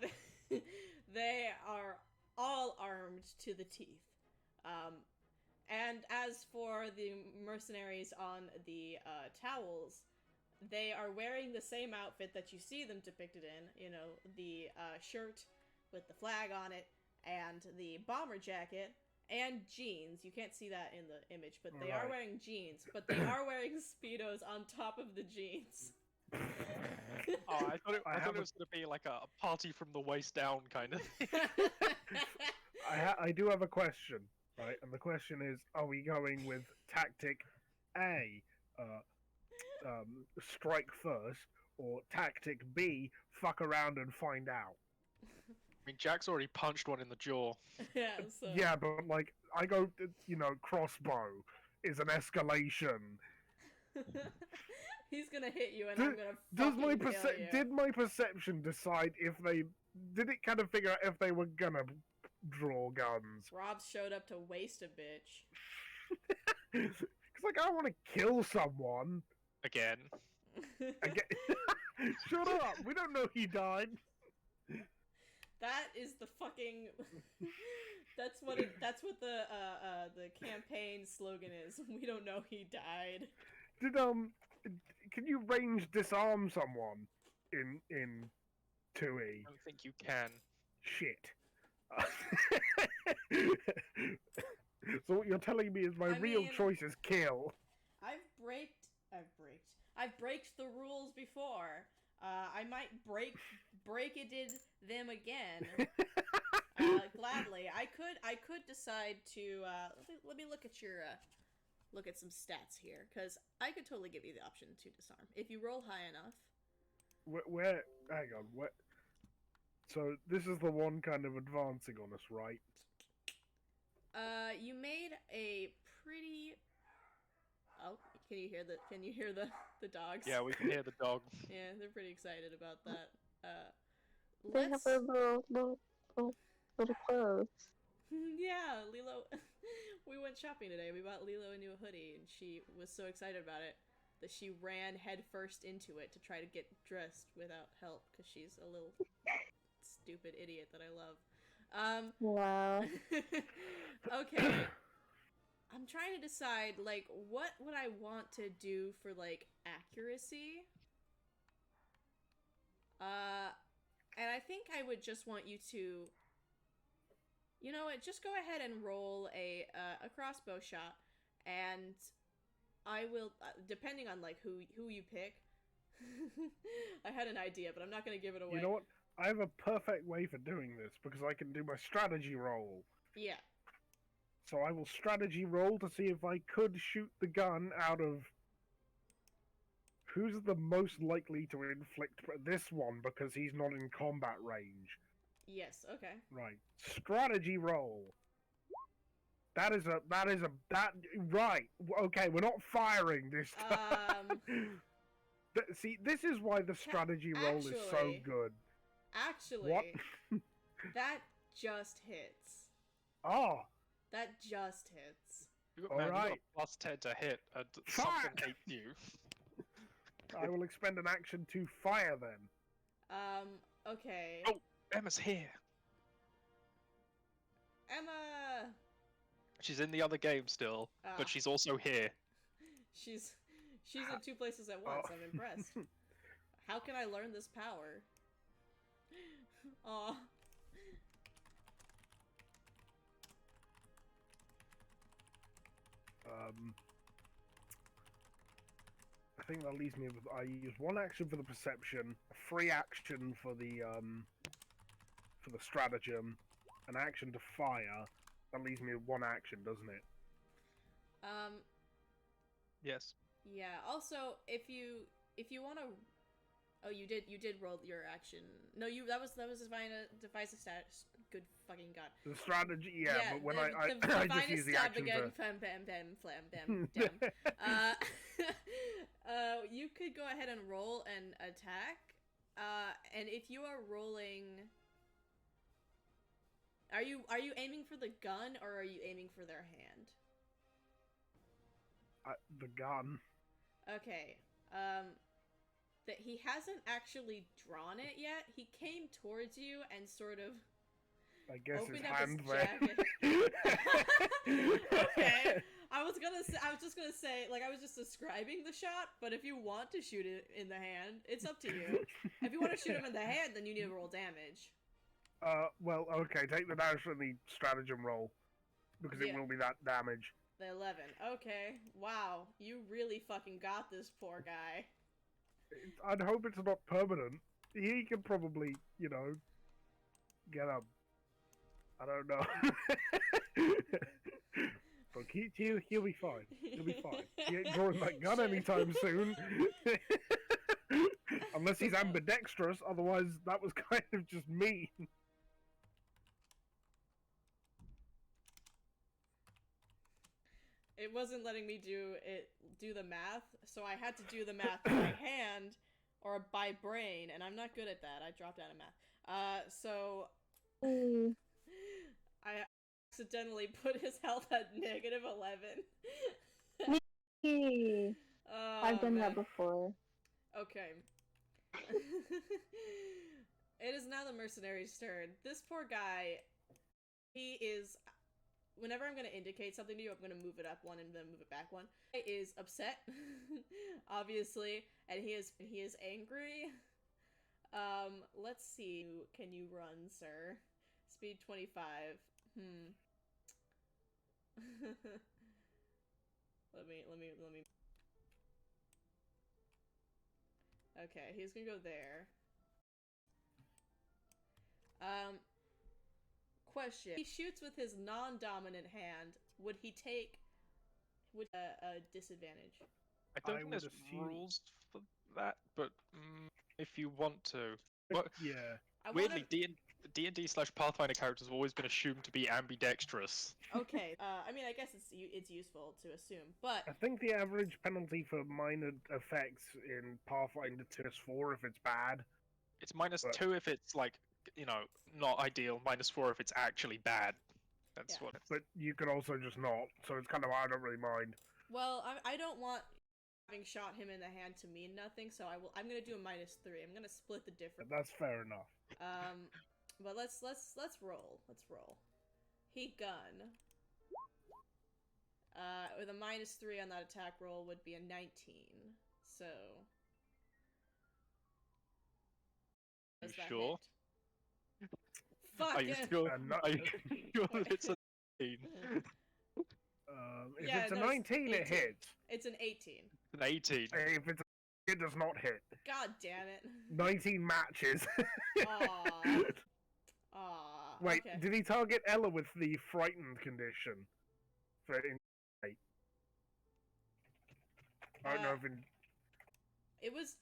they are all armed to the teeth. And as for the mercenaries on the towels, they are wearing the same outfit that you see them depicted in. You know, the shirt with the flag on it, and the bomber jacket, and jeans. You can't see that in the image, but they are Right. wearing jeans. But they are wearing Speedos on top of the jeans. Oh, I thought it I have was gonna be like a party from the waist down kind of thing. I do have a question, right? And the question is, are we going with tactic A, strike first, or tactic B, fuck around and find out? I mean, Jack's already punched one in the jaw. Yeah, so... Yeah, but like, I go, crossbow is an escalation. He's gonna hit you, and Do- I'm gonna fucking kill you. Did my perception decide if they... Did it kind of figure out if they were gonna draw guns? Rob showed up to waste a bitch. Because, like, I want to kill someone. Again. I get... Shut up! We don't know he died. That is the fucking... That's what the campaign slogan is. We don't know he died. Can you range disarm someone in 2E? I don't think you can. Shit. So what you're telling me is my I real mean- choice is kill. I've braked the rules before. I might break it them again. Gladly. I could decide to let me look at your look at some stats here, because I could totally give you the option to disarm if you roll high enough. Where? Hang on. What? So this is the one kind of advancing on us, right? You made a pretty. Oh, can you hear the dogs? Yeah, we can hear the dog. Yeah, they're pretty excited about that. They have Let's. their little clothes. Yeah, Lilo. We went shopping today. We bought Lilo a new hoodie, and she was so excited about it that she ran headfirst into it to try to get dressed without help because she's a little stupid idiot that I love. Wow. Okay. I'm trying to decide, like, what would I want to do for, like, accuracy? And I think I would just want you to... You know what? Just go ahead and roll a crossbow shot, and I will, depending on like who you pick. I had an idea, but I'm not gonna give it away. You know what? I have a perfect way for doing this because I can do my strategy roll. Yeah. So I will strategy roll to see if I could shoot the gun out of... Who's the most likely to inflict... This one, because he's not in combat range. Yes. Okay. Right. Strategy roll. Right. Okay, we're not firing this time. See, this is why the strategy roll is so actually- good. Actually, What? that just hits. Oh, That just hits. You All man, you got right. a +10 to hit, and Fuck! something hates you. I will expend an action to fire then. Okay. Oh. Emma's here. Emma. She's in the other game still, Ah. but she's also here. She's in two places at once. I'm impressed. How can I learn this power? Aw. I think that leaves me with I use one action for the perception, a free action for the stratagem, an action to fire. That leaves me with one action, doesn't it? Yes. Yeah. Also, if you want to, oh, you did roll your action. No, that was devise a status. Good fucking god. The strategy, yeah, but when I just use the stab action again, to... fam, bam, bam, flam, bam, dam. You could go ahead and roll an attack. And if you are rolling, are you aiming for the gun or are you aiming for their hand? The gun. Okay. That he hasn't actually drawn it yet. He came towards you and sort of I guess opened his up hand his there. jacket. Okay. I was just gonna say, like, I was just describing the shot, but if you want to shoot it in the hand, it's up to you. If you want to shoot him in the hand, then you need to roll damage. Well, okay, take the damage from the stratagem roll. Because it will be that damage. The 11. Okay. Wow. You really fucking got this poor guy. I'd hope it's not permanent. He can probably, you know, get up. I don't know. But he'll be fine. He'll be fine. He ain't drawing that gun anytime soon. Unless he's ambidextrous, otherwise that was kind of just mean. It wasn't letting me do the math, so I had to do the math by hand or by brain, and I'm not good at that. I dropped out of math. So I accidentally put his health at -11. Oh, I've done man. that before. Okay. It is now the mercenary's turn. This poor guy, he is... Whenever I'm going to indicate something to you, I'm going to move it up one and then move it back one. He is upset, obviously, and he is angry. Let's see. Can you run, sir? Speed 25. Let me. Okay, he's gonna go there. Question. He shoots with his non-dominant hand. Would he take a disadvantage? I don't think there's rules for that, but if you want to. But yeah. Weirdly, D&D/Pathfinder characters have always been assumed to be ambidextrous. Okay. I mean, I guess it's useful to assume, but I think the average penalty for minor effects in Pathfinder 2 is 4 if it's bad. It's -2 if it's, like, you know, not ideal, -4 if it's actually bad. That's what it's... But you could also just not, so it's kind of, I don't really mind. Well, I don't want having shot him in the hand to mean nothing, so I'm gonna do a -3. I'm gonna split the difference. That's fair enough. But let's roll. Let's roll. He gun. With a -3 on that attack roll would be a 19. So. You sure? Fuck Are you it. sure? Are you sure it's a 19? If it's a 19, it hits. It's an 18. An 18. If it's it does not hit. God damn it. 19 matches. Aww. Wait, okay. Did he target Ella with the frightened condition? For in I don't know if it was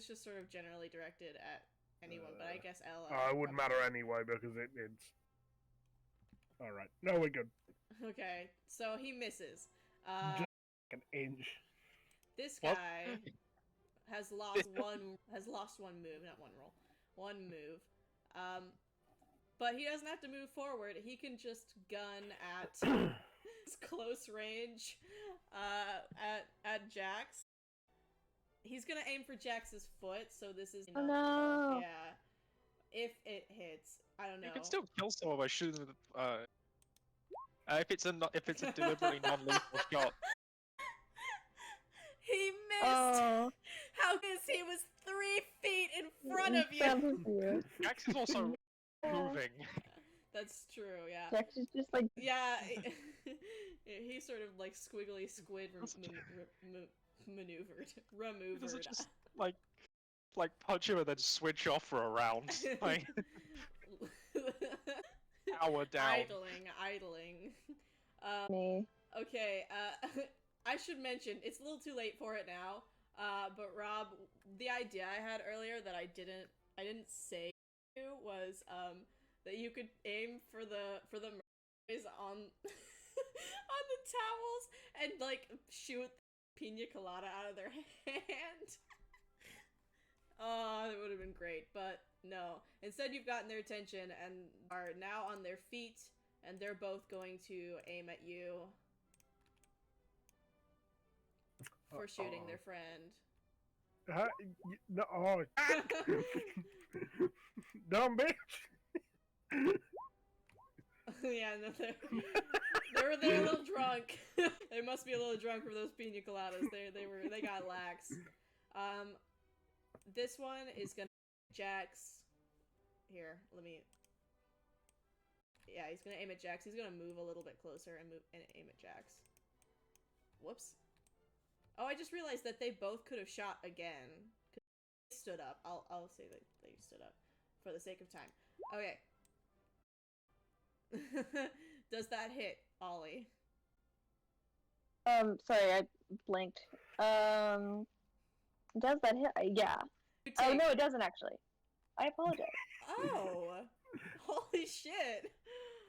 just sort of generally directed at anyone, but I guess Ella. It wouldn't matter anyway because it's. Alright. No, we're good. Okay, so he misses. Just an inch. This guy has lost one move, not one roll. One move. But he doesn't have to move forward. He can just gun at close range at Jax. He's gonna aim for Jax's foot, so this is no. Yeah. If it hits, I don't know. You can still kill someone by shooting with if it's a deliberately non-lethal shot. He missed! Oh, How is he was 3 feet in front in of you? front of you. Jax is also moving. That's true, yeah. Jax is just like, Yeah, he sort of like squiggly squid maneuvered. Does it Removered. just like punch him and then switch off for a round? Like power down. Idling. me. Okay, I should mention, it's a little too late for it now, but Rob, the idea I had earlier that I didn't say to you was, that you could aim for the mermaids on, on the towels and, like, shoot pina colada out of their hand. Oh, that would have been great, but no. Instead, you've gotten their attention and are now on their feet, and they're both going to aim at you for shooting their friend. No, oh. Dumb bitch. Yeah, no, they're a little drunk. They must be a little drunk for those pina coladas. They got lax. This one is gonna Jax. Here, let me. Yeah, he's gonna aim at Jax. He's gonna move a little bit closer and aim at Jax. Whoops. Oh, I just realized that they both could have shot again. They stood up. I'll say that they stood up for the sake of time. Okay. Does that hit, Ollie? Sorry, I blinked. Does that hit? Yeah. Oh, no, it doesn't actually. I apologize. Oh! Holy shit!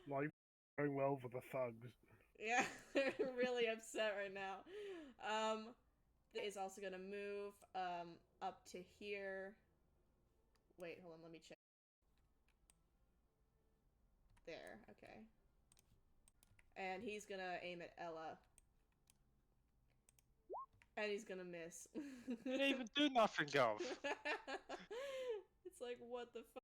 Life going well for the thugs. Yeah, they're really upset right now. Is also gonna move, up to here. Wait, hold on, let me check. There, okay. And he's gonna aim at Ella. And he's gonna miss. You didn't even do nothing, Gov. It's like, what the fuck?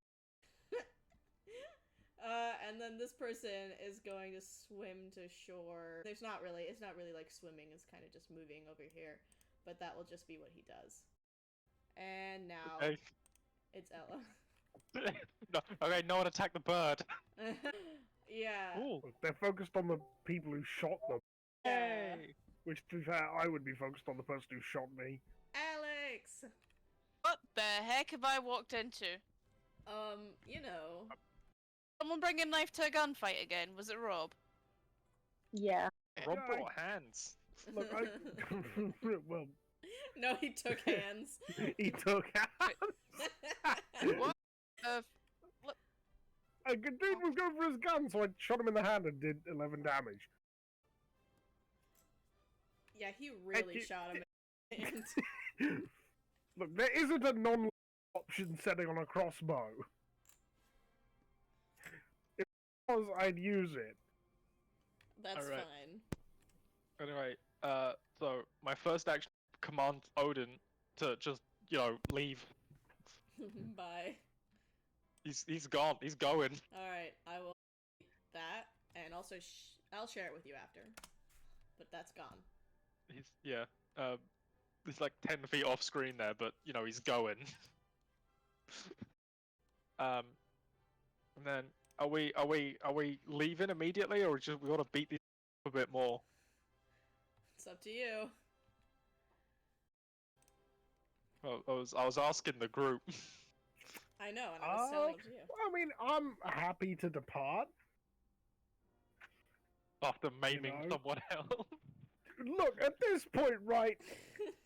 And then this person is going to swim to shore. It's not really like swimming, it's kind of just moving over here. But that will just be what he does. And now, Okay. it's Ella. No, okay, no one attack the bird. Yeah. Ooh. Look, they're focused on the people who shot them. Yeah. Which, to be fair, I would be focused on the person who shot me. Alex! What the heck have I walked into? You know. Someone bring a knife to a gunfight again? Was it Rob? Yeah. Rob Yeah, brought hands. Look, well, No, he took hands. he took hands. What? A good dude was going for his gun, so I shot him in the hand and did 11 damage. Yeah, he really shot him in the hand. Look, there isn't a non-option setting on a crossbow. If it was, I'd use it. That's Alright. fine. Anyway, so my first action command Odin to just, leave. Bye. He's gone. He's going. Alright, I will that, and also I'll share it with you after. But that's gone. He's like 10 feet off screen there, but he's going. And then are we leaving immediately, or just we want to beat these a bit more? It's up to you. Well, I was asking the group. I know, and I was telling it to you. I mean, I'm happy to depart. After maiming someone else. Look, at this point, right,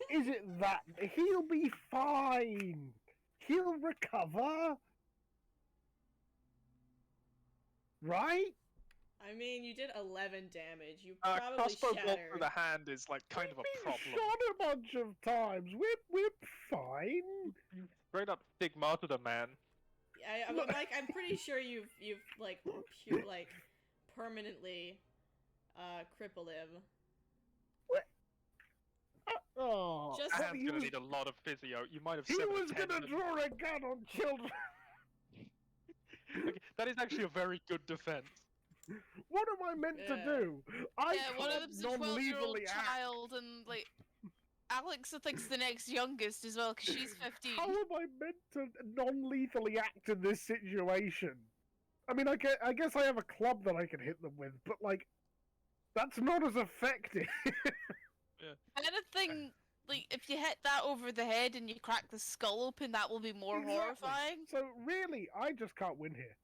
is it that? He'll be fine. He'll recover. Right? I mean, you did 11 damage. You probably Crossbow bolt shattered. through the hand is like kind of a We've problem. been shot a bunch of times. We're fine. Straight up stigmata the man. I'm pretty sure you've permanently crippled him. Oh, Just- That But hand's he gonna was, need a lot of physio. You might have he severed was a gonna tendon. draw a gun on children. Okay, that is actually a very good defense. What am I meant to Yeah. do? I Yeah, one of can't them's a 12-year-old non-lethally act. child and, like, Alex, I think's the next youngest as well, because she's 15. How am I meant to non-lethally act in this situation? I mean, I guess I have a club that I can hit them with, but like, that's not as effective. Anything, like, if you hit that over the head and you crack the skull open, that will be more Exactly. horrifying. So really, I just can't win here.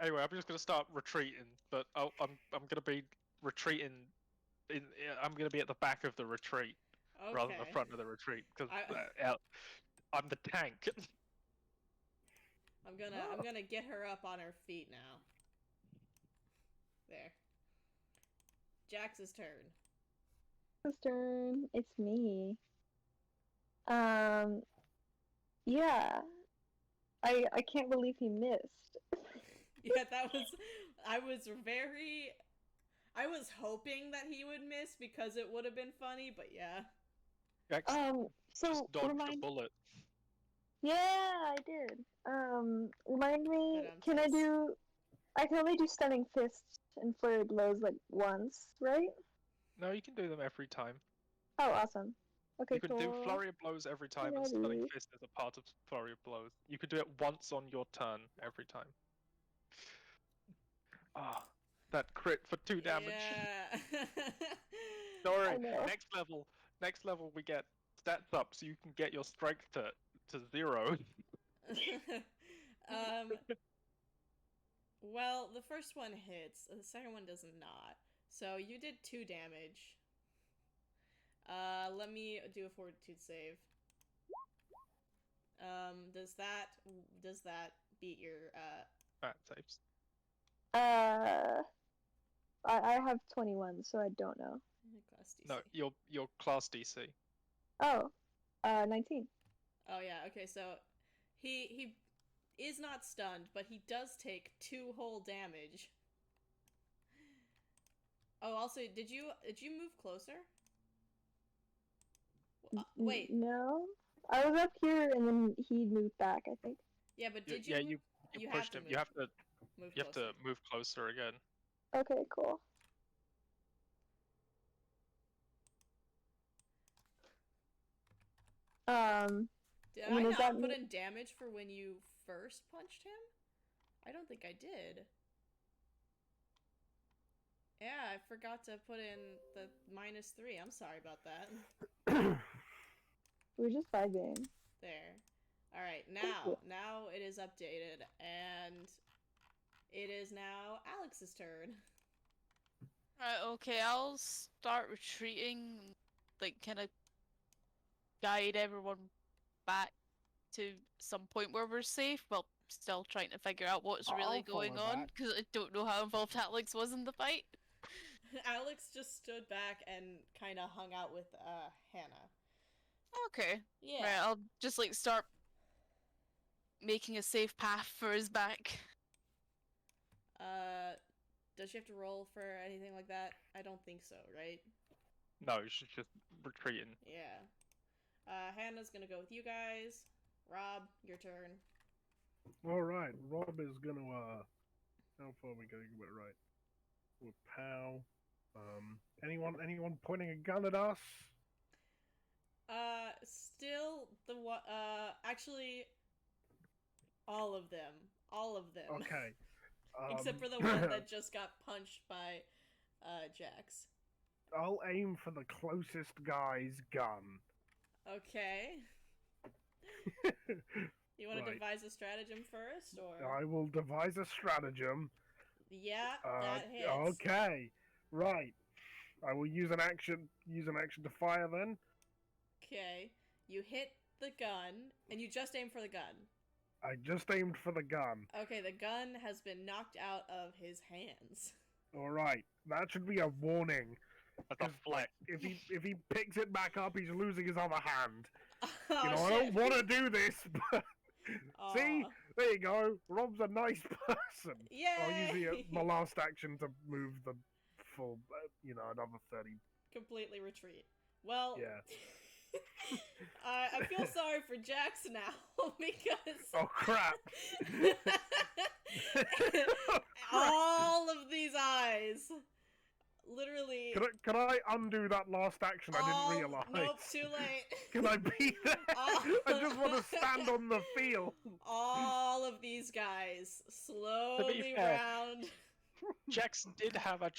Anyway, I'm just gonna start retreating, but I'm gonna be retreating. I'm gonna be at the back of the retreat rather than the Okay. front of the retreat because I- I'm the tank. I'm gonna get her up on her feet now. There. Jax's turn. It's turn. It's me. Yeah. I can't believe he missed. Yeah, that was. I was hoping that he would miss because it would have been funny, but yeah. Jax So just dodged a remind. bullet. Yeah, I did. Remind me. But, Can I sis. do? I can only do stunning fists and flurry blows like once, right? No, you can do them every time. Oh, awesome. Okay, You can cool. do flurry of blows every time, and stunning Ready. fist is a part of flurry of blows. You could do it once on your turn every time. Ah, that crit for 2 damage. Yeah. Don't worry. I know. Next level, we get stats up, so you can get your strength to 0. Well, the first one hits, the second one does not. So you did 2 damage. Let me do a fortitude save. Does that beat your That saves. I have 21, so I don't know. class DC? No, your class DC. Oh, 19. Oh yeah, okay, so he is not stunned, but he does take 2 whole damage. Oh, also, did you move closer? Wait. No, I was up here and then he moved back. I think. Yeah, but did Yeah, you? you have pushed to him. move. You have to Move move closer again. Okay, cool. Did I mean, I is not that put me- in damage for when you first punched him? I don't think I did. Yeah, I forgot to put in the -3. I'm sorry about that. We're just vibing. There. Alright, you. now it is updated, and it is now Alex's turn. Right, okay, I'll start retreating, like, kind of guide everyone back to some point where we're safe, while still trying to figure out what's really I'll going follow on, back. because I don't know how involved Alex was in the fight. Alex just stood back and kind of hung out with Hannah. Okay. Yeah. Right, I'll just, like, start making a safe path for his back. Does she have to roll for anything like that? I don't think so, right? No, she's just retreating. Yeah. Hannah's gonna go with you guys. Rob, your turn. All right, Rob is gonna. How far are we going to get it right? With POW. Anyone pointing a gun at us? Still the one. Actually, all of them. All of them. Okay. Except for the one that just got punched by, Jax. I'll aim for the closest guy's gun. Okay. You want to Right. devise a stratagem first, or? I will devise a stratagem. Yeah, that hits. Okay. Right. I will use an action. To fire then. Okay. You hit the gun, and you just aim for the gun. I just aimed for the gun. Okay, the gun has been knocked out of his hands. All right. That should be a warning. That's a 'Cause, flex. If he picks it back up, he's losing his other hand. Oh, You know, I don't want to do this, but see, Aw. there you go. Rob's a nice person. Yay! I'll use my last action to move the full, another 30. Completely retreat. Well, Yeah. I feel sorry for Jax now because Oh crap! all of these eyes literally. Can I undo that last action? I didn't realize. Nope, too late. Can I be there? I just want to stand on the field. All of these guys slowly fair, round. Jax did have a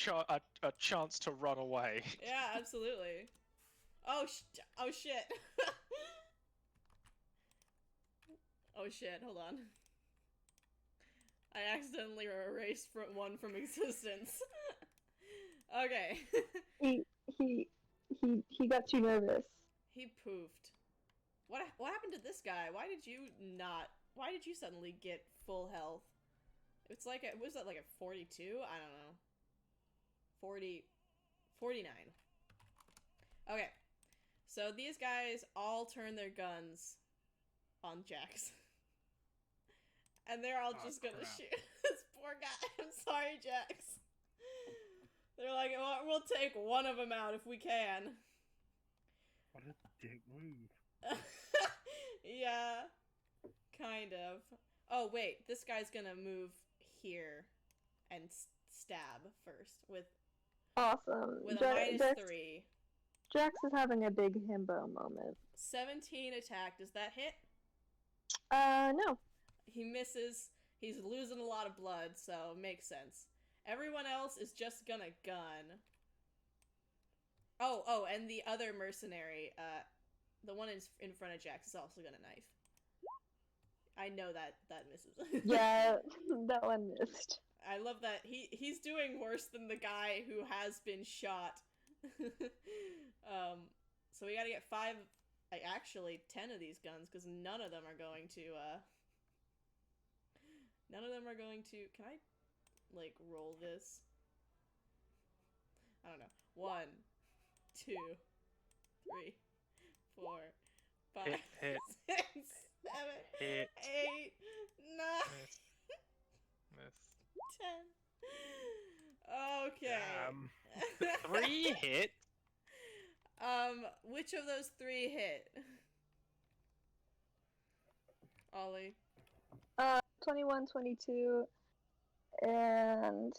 chance to run away. Yeah, absolutely. Oh shit. Oh shit, hold on. I accidentally erased one from existence. Okay. He got too nervous. He poofed. What happened to this guy? Why did you suddenly get full health? It's like was that like a 42? I don't know. 49. Okay. So these guys all turn their guns on Jax. And they're all just gonna shoot this poor guy. I'm sorry, Jax. They're like, well, we'll take one of them out if we can. What a dick move. Yeah. Kind of. Oh, wait. This guy's gonna move here and stab first with Awesome. a -3. Jax is having a big himbo moment. 17 attack. Does that hit? No. He misses. He's losing a lot of blood, so makes sense. Everyone else is just gonna gun. Oh, and the other mercenary, the one in front of Jax is also gonna knife. I know that misses. Yeah, that one missed. I love that he's doing worse than the guy who has been shot. So we gotta get 5, actually 10 of these guns, because none of them are going to, can I, like, roll this? I don't know. 1, 2, 3, 4, 5, Hit. 6, 7, Hit. 8, 9, Miss. 10. Okay. Damn. 3 hit. Which of those 3 hit? Ollie. 21, 22, and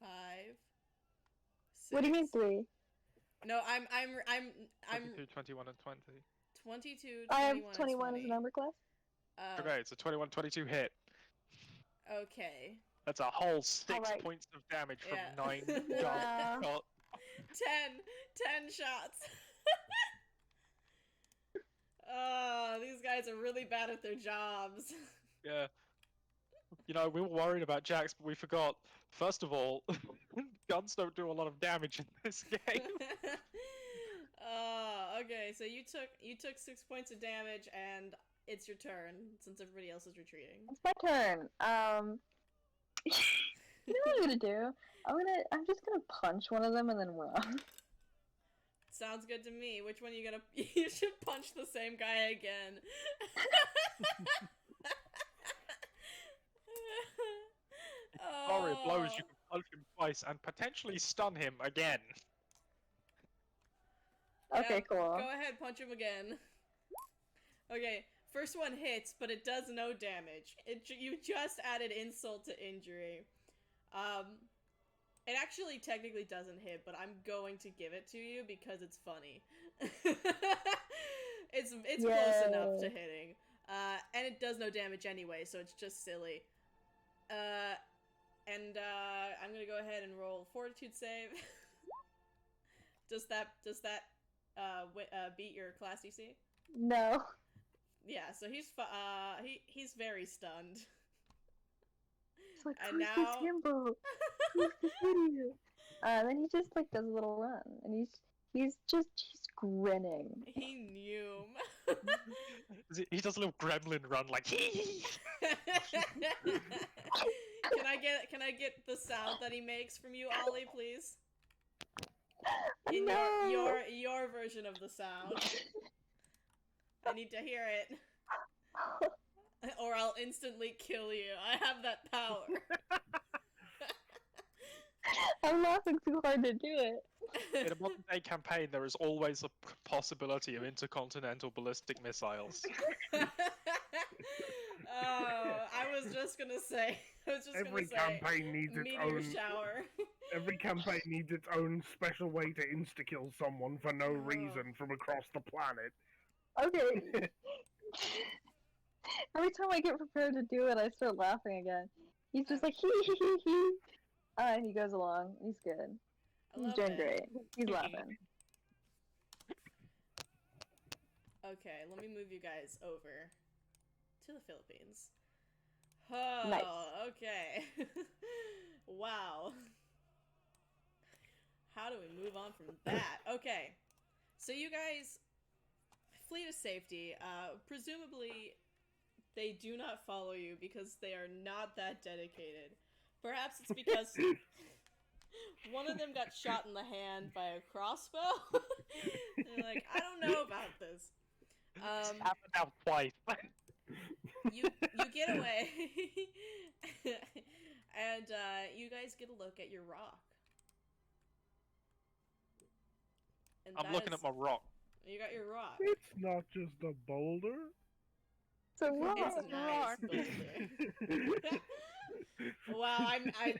5. 6. what do you mean 3? No, I'm 22, 21, and 20. 22, 21, I have and 21 as 20. a number class. Okay, it's a 21, 22 hit. Okay. That's a whole 6 Alright. points of damage from Yeah. 9 Yeah. shots. 10 shots. Oh, these guys are really bad at their jobs. Yeah. You know, we were worried about Jax, but we forgot. First of all, guns don't do a lot of damage in this game. Okay, so you took 6 points of damage, and it's your turn since everybody else is retreating. It's my turn. You know what I'm gonna do? I'm just gonna punch one of them and then run. Sounds good to me. Which one are you gonna? You should punch the same guy again. Sorry, blows, you can punch him twice and potentially stun him again. Okay, Yeah, cool. Go ahead, punch him again. Okay, first one hits, but it does no damage. You just added insult to injury. It actually technically doesn't hit, but I'm going to give it to you because it's funny. It's close enough to hitting. And it does no damage anyway, so it's just silly. I'm gonna go ahead and roll Fortitude save. Does that beat your class DC? No. Yeah, so he's very stunned. It's like, And who's now- this himbo? Who's this idiot? Then he just like does a little run, and he's grinning. He knew. He does a little gremlin run like hee. Can I get the sound that he makes from you, Ollie, please? In No. your version of the sound. I need to hear it. Or I'll instantly kill you. I have that power. I'm laughing too hard to do it. In a modern day campaign, there is always a possibility of intercontinental ballistic missiles. I was just gonna say. Every campaign needs its meteor own. shower. Every campaign needs its own special way to insta-kill someone for no reason from across the planet. Okay. Every time I get prepared to do it, I start laughing again. He's just like, hee hee hee hee. He goes along. He's good. I He's love doing it. great. He's laughing. Okay, let me move you guys over to the Philippines. Oh, Nice. okay. Wow. How do we move on from that? Okay. So you guys flee to safety. Presumably, they do not follow you because they are not that dedicated. Perhaps it's because one of them got shot in the hand by a crossbow. They're like, I don't know about this. It's happened now twice. You get away, and you guys get a look at your rock. And I'm looking at my rock. You got your rock. It's not just a boulder. So what? It's a nice boulder. Wow,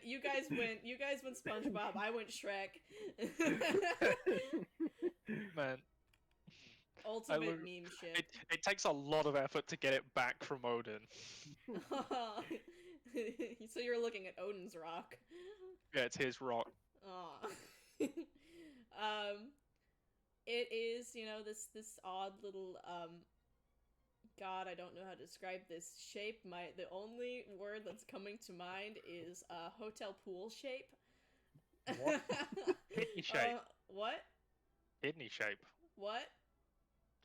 you guys went SpongeBob. I went Shrek. Man, Ultimate meme shit. it takes a lot of effort to get it back from Odin. So you're looking at Odin's rock. Yeah, it's his rock. Aw. It is, this odd little God, I don't know how to describe this shape. The only word that's coming to mind is hotel pool shape. What? Kidney shape. What? Kidney shape. What?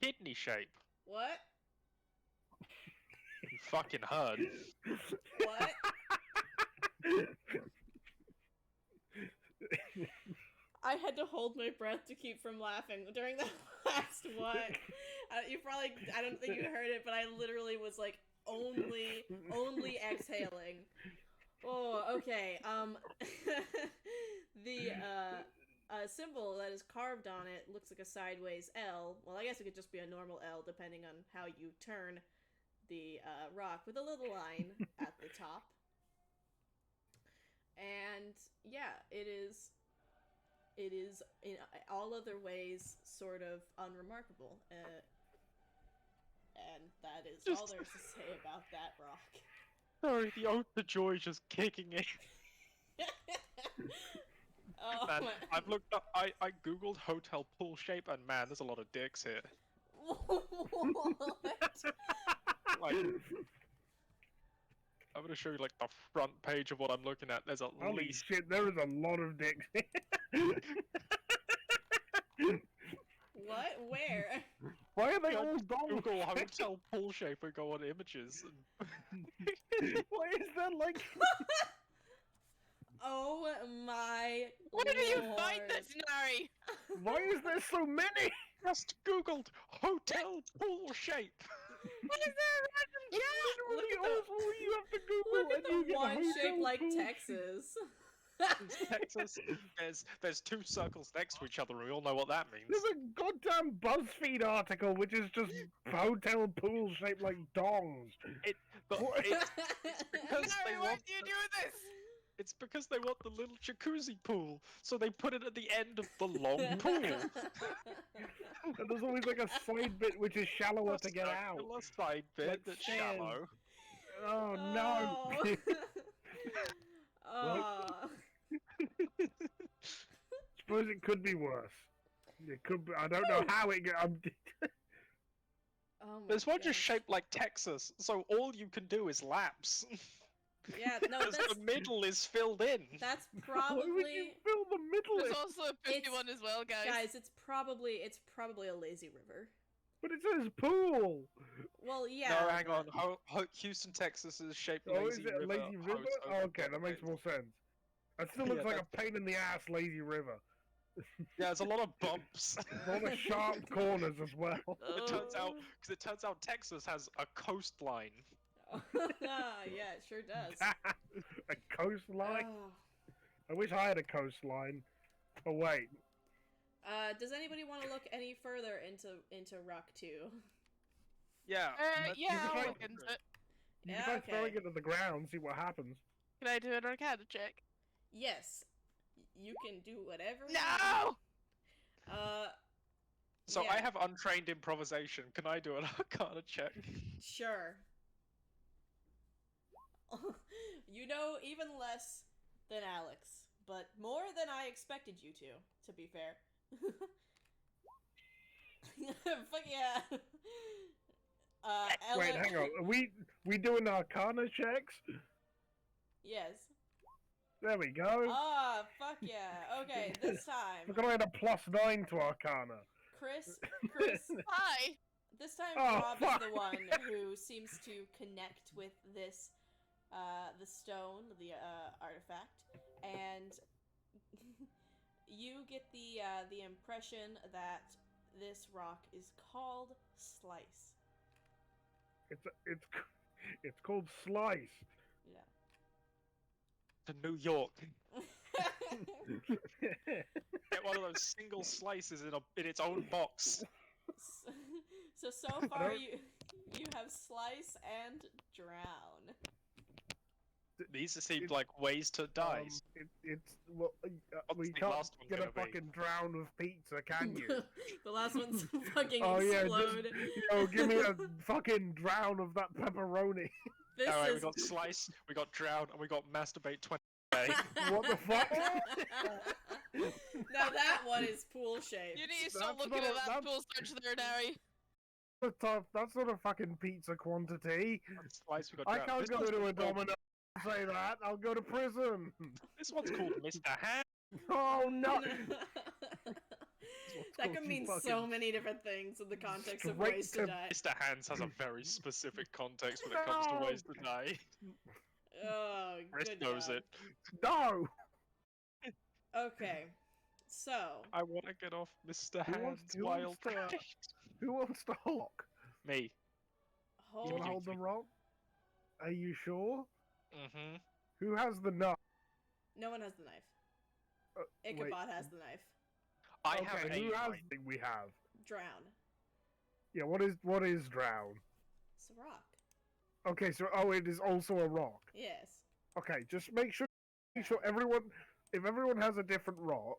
Kidney shape. What? You fucking heard. What? I had to hold my breath to keep from laughing during the last one. I don't think you heard it, but I literally was like only exhaling. Oh, okay. The symbol that is carved on it looks like a sideways L. Well, I guess it could just be a normal L depending on how you turn the rock, with a little line at the top. And yeah, it is in all other ways sort of unremarkable. And that is all there's to say about that rock. Sorry, the oath of joy is just kicking in. Oh, Man, I've looked up, I googled hotel pool shape, and man, there's a lot of dicks here. What? Like, I'm gonna show you like the front page of what I'm looking at. There's at Holy least shit, there is a lot of dicks. What? Where? Why are they Yeah, all Google dong? hotel pool shape and go on images. Why is that like? Oh my Where do you Lord. find this, Nari? Why is there so many? Just googled hotel pool shape. What is there a random chat? Literally, all you have to Google Look at and you the get one hotel shaped like pool. Texas. Texas. There's two circles next to each other. We all know what that means. There's a goddamn BuzzFeed article which is just hotel pool shaped like dongs. But What? it's because they Nari, why want do you do this? it's because they want the little jacuzzi pool, so they put it at the end of the long pool. And there's always like a side bit which is shallower A to get out. circular side bit Like that's stairs. shallow. Oh no! Oh. Suppose it could be worse. It could be. I don't know how it. Oh my There's one just gosh. shaped like Texas, so all you can do is laps. Yeah, no, Because that's the middle is filled in. that's Why would you probably fill the middle There's in? also a pussy one as well, guys. it's probably a lazy river. But it says pool. Well, yeah. No, hang on. but- Houston, Texas is shaped Oh, lazy is it a river. lazy river? host Oh, okay, that makes open more sense. That still looks Yeah, like a pain in the ass lazy river. Yeah, there's a lot of bumps. All the sharp corners as well. It turns out Texas has a coastline. Yeah, it sure does. A coastline? Oh. I wish I had a coastline. Oh wait. Does anybody want to look any further into Rock 2? Yeah. Yeah, can I'll try- look into it. You Yeah, can try okay. throwing it to the ground, see what happens. Can I do an Arcana check? Yes. you can do whatever. No! So Yeah. I have untrained improvisation. Can I do an Arcana check? Sure. You know even less than Alex, but more than I expected you to be fair. Fuck yeah. Ella... Wait, hang on. Are we doing Arcana checks? Yes. There we go. Ah, fuck yeah. Okay, this time. We're gonna get a +9 to Arcana. Chris, Hi! this time Oh, Rob fuck. is the one who seems to connect with this, the stone, the, artifact, and you get the impression that this rock is called Slice. It's called Slice. Yeah. To New York. Get one of those single slices in its own box. So far you have Slice and Drown. These seemed like ways to die. Well, What's we the can't last one get a gonna be? fucking drown of pizza, can you? The last one's fucking Oh yeah, explode. give me a fucking drown of that pepperoni. This Alright, is... we got slice, we got drown, and we got masturbate 20 day. What the fuck? Now that one is pool shaped. You need to stop That's looking not at a- that that's- pool search there, Nary. That's not a fucking pizza quantity. Slice, we got I drown. can't This go one's to a called- Domino and say that. I'll go to prison. This one's called Mr. Hand. Oh no! That could mean so many different things in the context of Straight ways to to- die. Mr. Hands has a very specific context when it comes to ways to die. Oh, Chris good knows God. it. No! Okay, so I want to get off Mr. Who Hands' wants- who wild wants to- ride. Who wants to rock? Me. You hold. want to hold the rock? Are you sure? Mm-hmm. Who has the knife? No one has the knife. Wait. Ichabod has the knife. I Okay, have a who has knife. the we have? Drown. Yeah, what is drown? It's a rock. Okay, so it is also a rock. Yes. Okay, just make sure everyone, if everyone has a different rock,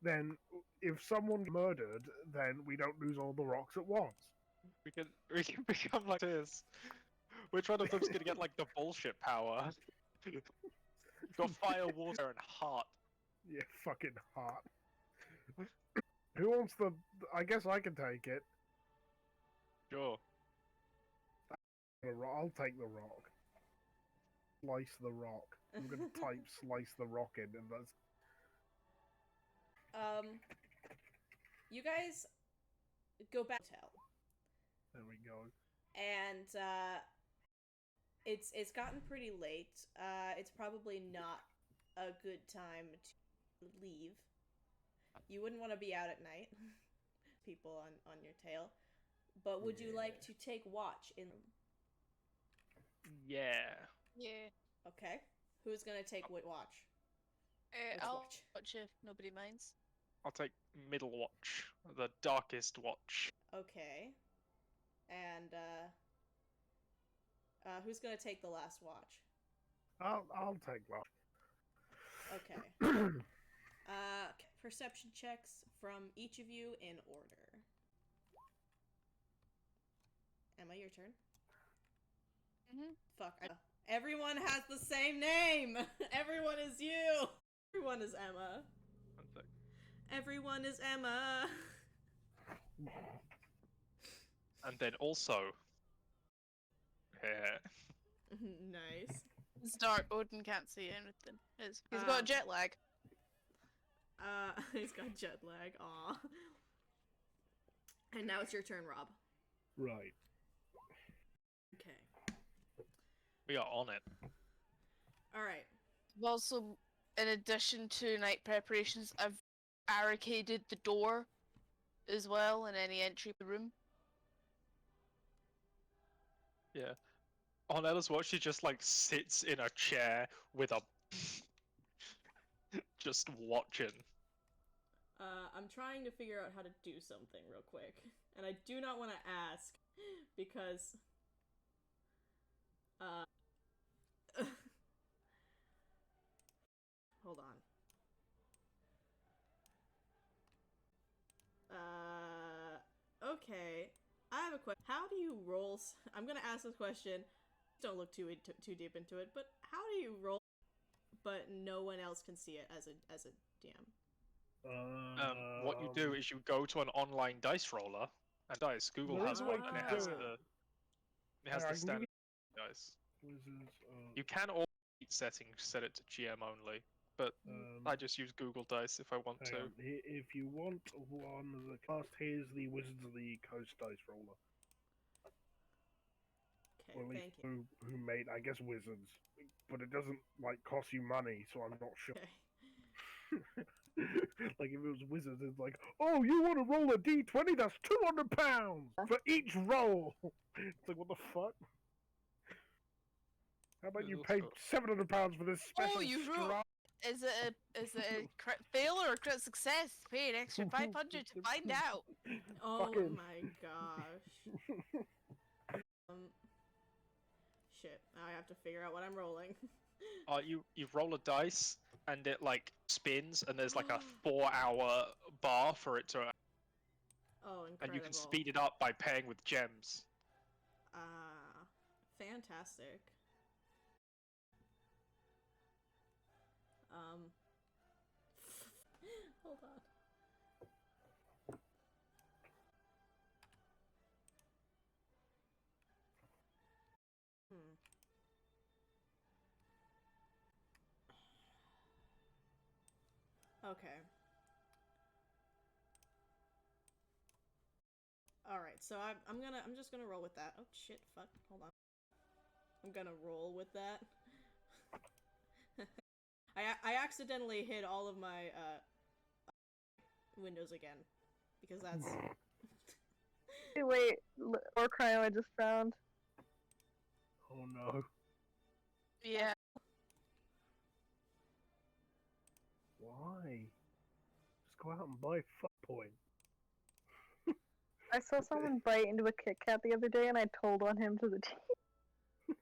then if someone's murdered, then we don't lose all the rocks at once. We can become like this. Which one of them's gonna get like the bullshit power? Got fire, water, and heart. Yeah, fucking hot. Who wants the? I guess I can take it. Sure. I'll take the rock. Slice the rock. I'm gonna type slice the rock in, and that's You guys go back to hotel, there we go. and it's gotten pretty late. It's probably not a good time to leave. You wouldn't want to be out at night. People on your tail. But would you like to take watch in? Yeah. Yeah. Okay. Who's gonna take watch? Let's I'll watch. watch if nobody minds. I'll take middle watch. The darkest watch. Okay. And who's gonna take the last watch? I'll take that. Okay. Perception checks from each of you in order. Emma, your turn. Mhm. Fuck. Everyone has the same name! Everyone is you! Everyone is Emma. One sec. Everyone is Emma! And then also. Yeah. Nice. It's dark. Odin can't see anything. He's got a jet lag. He's got jet lag. Aw. And now it's your turn, Rob. Right. Okay. We are on it. Alright. Also, in addition to night preparations, I've barricaded the door as well and any entry to the room. Yeah. On Ella's watch, she just like sits in a chair with a. just watching. I'm trying to figure out how to do something real quick. And I do not want to ask, because... Hold on. have a question. How do you roll? I'm gonna ask this question. Don't look too deep into it. But how do you roll? But no one else can see it as a DM. What you do is you go to an online dice roller and dice. Google There has is a one, way and to it has do it. the I can give standard dice. Wizards, You can all settings set it to GM only, but I just use Google Dice if I want hang to. on. If you want one of the cast, here's the Wizards of the Coast dice roller. Okay, Or at least thank you. who made, I guess, Wizards. But it doesn't, like, cost you money, so I'm not sure. Okay. Like, if it was Wizards, it's like, oh, you want to roll a d20? That's £200 for each roll! It's like, what the fuck? How about you pay £700 for this special Oh, you wrote. Is it a crit fail or a crit success? Pay an extra 500 to find out. Oh Fucking- my gosh. Shit. Now I have to figure out what I'm rolling. You roll a dice and it like spins and there's like a 4-hour bar for it to, Oh, incredible. and you can speed it up by paying with gems. Fantastic. Hold on. Okay. Alright, so I'm just gonna roll with that. Oh shit, fuck, hold on. I'm gonna roll with that. I accidentally hit all of my windows again. Because that's Hey, wait, or cryo I just found. Oh no. Yeah. Why? Just go out and buy fuck point. I saw someone bite into a Kit Kat the other day, and I told on him to the team.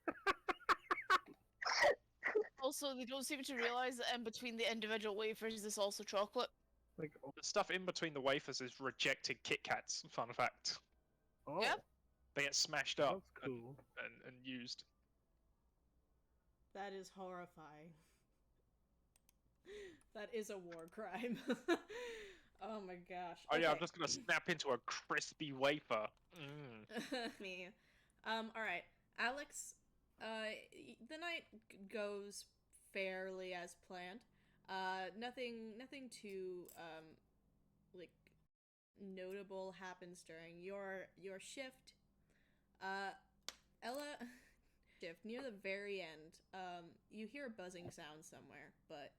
Also, they don't seem to realize that in between the individual wafers, there's also chocolate. Like, The stuff in between the wafers is rejected Kit Kats. Fun fact. oh, Yep. They get smashed up that's cool. and used. that is horrifying. That is a war crime. Oh my gosh. Oh yeah, I'm Okay. just gonna snap into a crispy wafer. Mm. Me. Alright. Alex, the night goes fairly as planned. Nothing too, like, notable happens during your shift. Ella, shift, near the very end, you hear a buzzing sound somewhere, but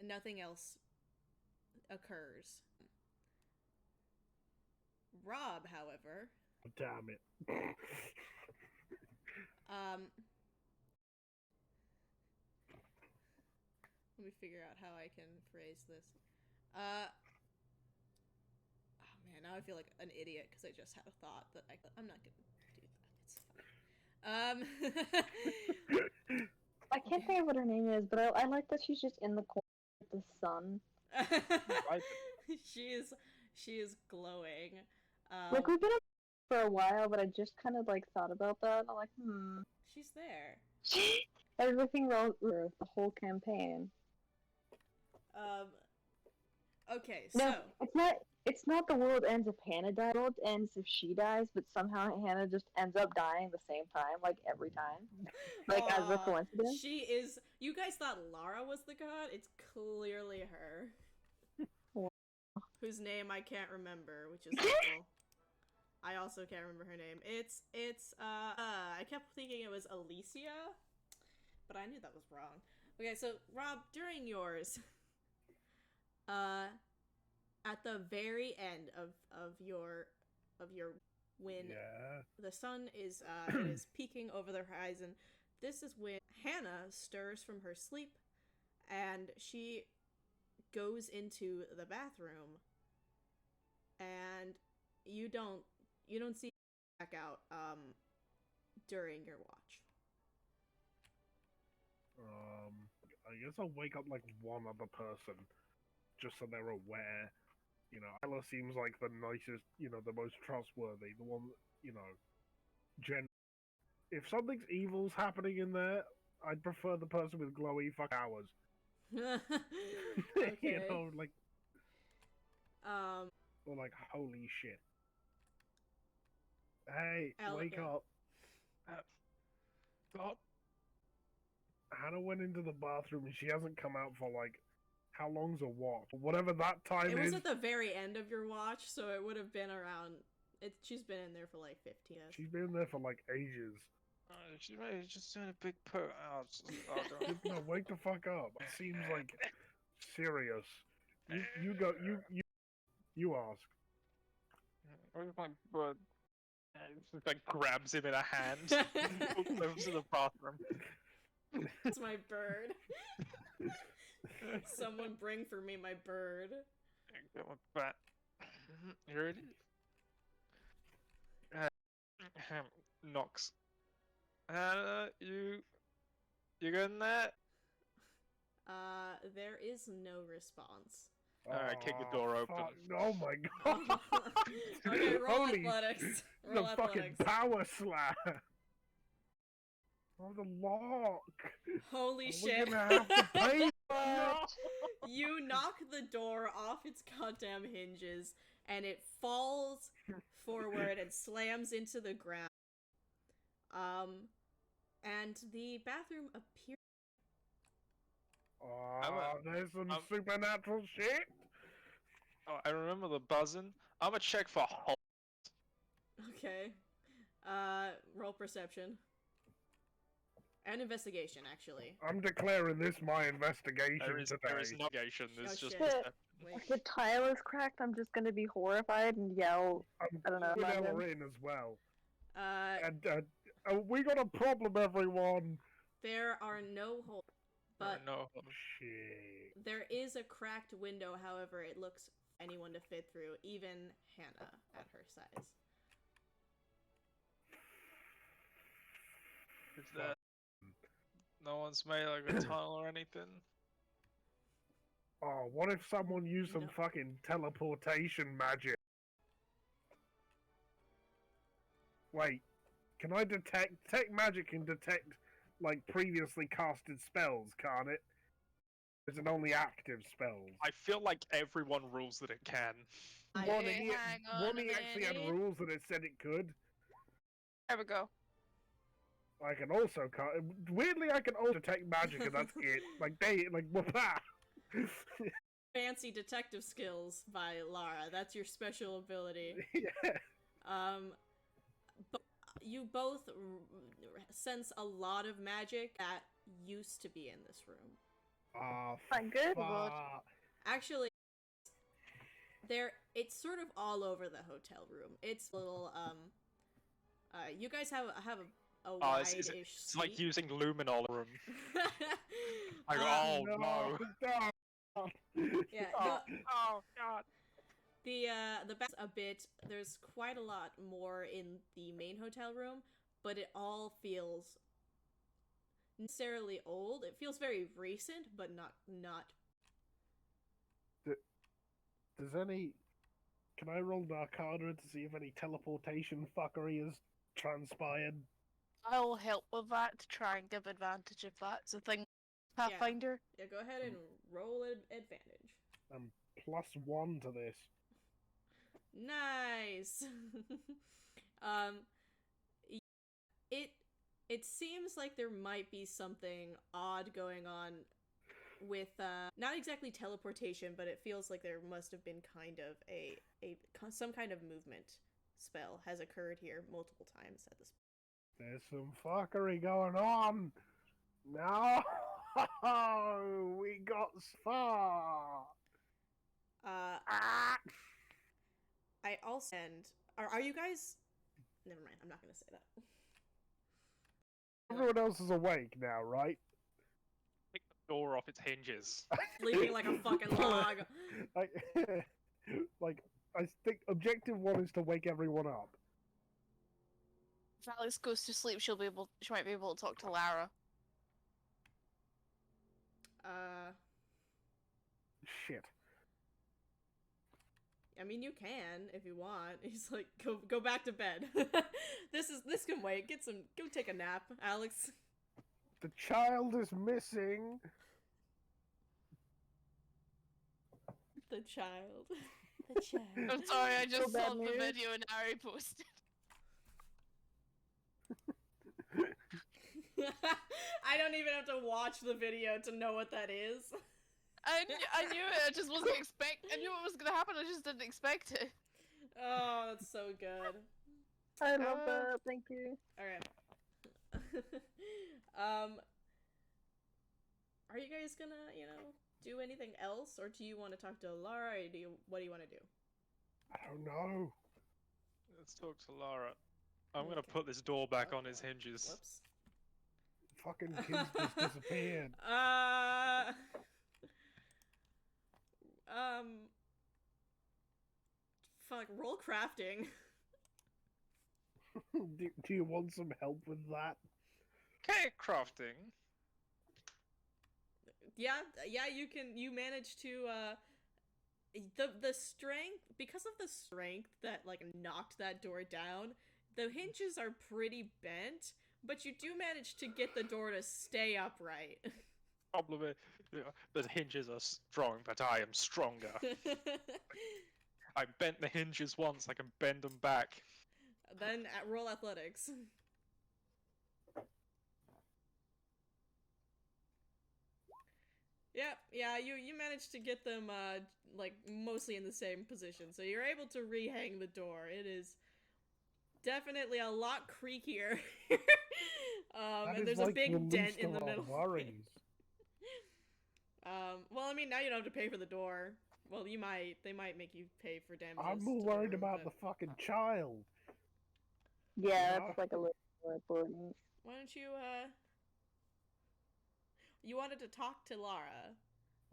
nothing else occurs. Rob, however, Damn it. let me figure out how I can phrase this. Oh man, now I feel like an idiot because I just had a thought that I'm not gonna do that. It's fine. I can't think of what her name is, but I like that she's just in the corner with the sun. She is glowing. Like, we've been up for a while, but I just kind of, like, thought about that. I'm like, she's there. Everything wrong with the whole campaign. Okay, so No, it's not the world ends if Hannah dies. The world ends if she dies, but somehow Hannah just ends up dying at the same time, like every time. Like, as a coincidence. she is. You guys thought Lara was the god? It's clearly her. Whose name I can't remember, which is awful. I also can't remember her name. I kept thinking it was Alicia, but I knew that was wrong. Okay, so Rob, during yours, at the very end of your when the sun is it is peeking over the horizon, this is when Hannah stirs from her sleep, and she goes into the bathroom, and you don't see her back out during your watch. I guess I'll wake up like one other person, just so they're aware You know, Ella seems like the nicest, the most trustworthy, the one, gen. If something's evil's happening in there, I'd prefer the person with glowy fuck hours. Okay. Like, or like, holy shit. Hey, wake yeah. up. God. Hannah went into the bathroom and she hasn't come out for like, how long's a watch? Whatever that time It is. was at the very end of your watch, so it would have been around. She's been in there for like 15 minutes. She's been there for like ages. She's just doing a big poo out. No, wake the fuck up. It seems like serious. You go. You ask. Where's my bird? Just like grabs him in a hand, moves to the bathroom. It's my bird. Someone bring for me my bird. Get my bat. Here it is. Knocks. You good in there? There is no response. Alright, kick the door open. Fuck. Oh my god. Okay, roll Holy, athletics. the Roll fucking athletics. power slam. Oh, the lock. Holy We're shit. gonna have to pay for You knock the door off its goddamn hinges, and it falls forward and slams into the ground. And the bathroom appears. Oh, there's some supernatural shit. Oh, I remember the buzzing. I'm gonna check for holes. Okay. Roll perception. And investigation, actually. I'm declaring this my investigation There is today. negation. There's Oh, just shit. perception. Wait. If the tile is cracked, I'm just gonna be horrified and yell. I'm I don't know, with random. Ella in as well. Uh, And we got a problem, everyone. there are no holes. But no. Shit. there is a cracked window, however, it looks anyone to fit through, even Hannah at her size. Is that no one's made like a tunnel or anything? Oh, what if someone used some No. fucking teleportation magic? Wait, can I detect magic can detect like previously casted spells, can't it? Is it only active spells? I feel like everyone rules that it can. One Hey, idiot, hang on one a actually had minute. rules that it said it could. There we go. I can also weirdly I can also detect magic and that's it. Like whoop-ah. Fancy detective skills by Lara. That's your special ability. Yeah. But you both sense a lot of magic that used to be in this room. Ah, My good fuck. lord. Actually, it's sort of all over the hotel room. It's a little you guys have a wide-ish It's like suite. using luminol room. Like, Um, oh no. Yeah, Oh god. the bath's a bit. There's quite a lot more in the main hotel room, but it all feels necessarily old. It feels very recent, but not. Does any? Can I roll Arcana to see if any teleportation fuckery has transpired? I'll help with that to try and give advantage if that's a thing. Pathfinder. Yeah, go ahead and roll advantage. I'm +1 to this. Nice. It seems like there might be something odd going on with not exactly teleportation, but it feels like there must have been kind of some kind of movement spell has occurred here multiple times at this point. There's some fuckery going on. No, we got far. I also are you guys? Never mind. I'm not gonna say that. Everyone else is awake now, right? Take the door off its hinges. Sleeping like a fucking log. Like, I think objective 1 is to wake everyone up. If Alex goes to sleep, she might be able to talk to Lara. Shit. I mean, you can if you want. He's like, go back to bed. This can wait. Go take a nap, Alex. The child is missing. The child. The child. I'm sorry, I just bad saw the news. video and Ari posted. I don't even have to watch the video to know what that is. I knew it. I just wasn't I knew what was gonna happen. I just didn't expect it. Oh, that's so good. I love that. Thank you. Okay. Are you guys gonna, do anything else, or do you want to talk to Lara, or what do you want to do? I don't know. Let's talk to Lara. I'm gonna Okay. put this door back on his hinges. Whoops. Fucking kids just disappeared. Fuck, roll crafting. Do you want some help with that? Okay, crafting. Yeah, you manage to, the strength, because of the strength that, knocked that door down, the hinges are pretty bent, but you do manage to get the door to stay upright. Problem is, the hinges are strong, but I am stronger. I bent the hinges once, I can bend them back. Then roll athletics. Yep, yeah, you managed to get them, mostly in the same position, so you're able to rehang the door. It is definitely a lot creakier. That and is there's like a big the dent least in of the our middle. worries. Well, I mean, now you don't have to pay for the door. Well, they might make you pay for damages. I'm to more the worried room, about but the fucking child. Yeah, Yeah. that's like a little more important. why don't you, you wanted to talk to Lara.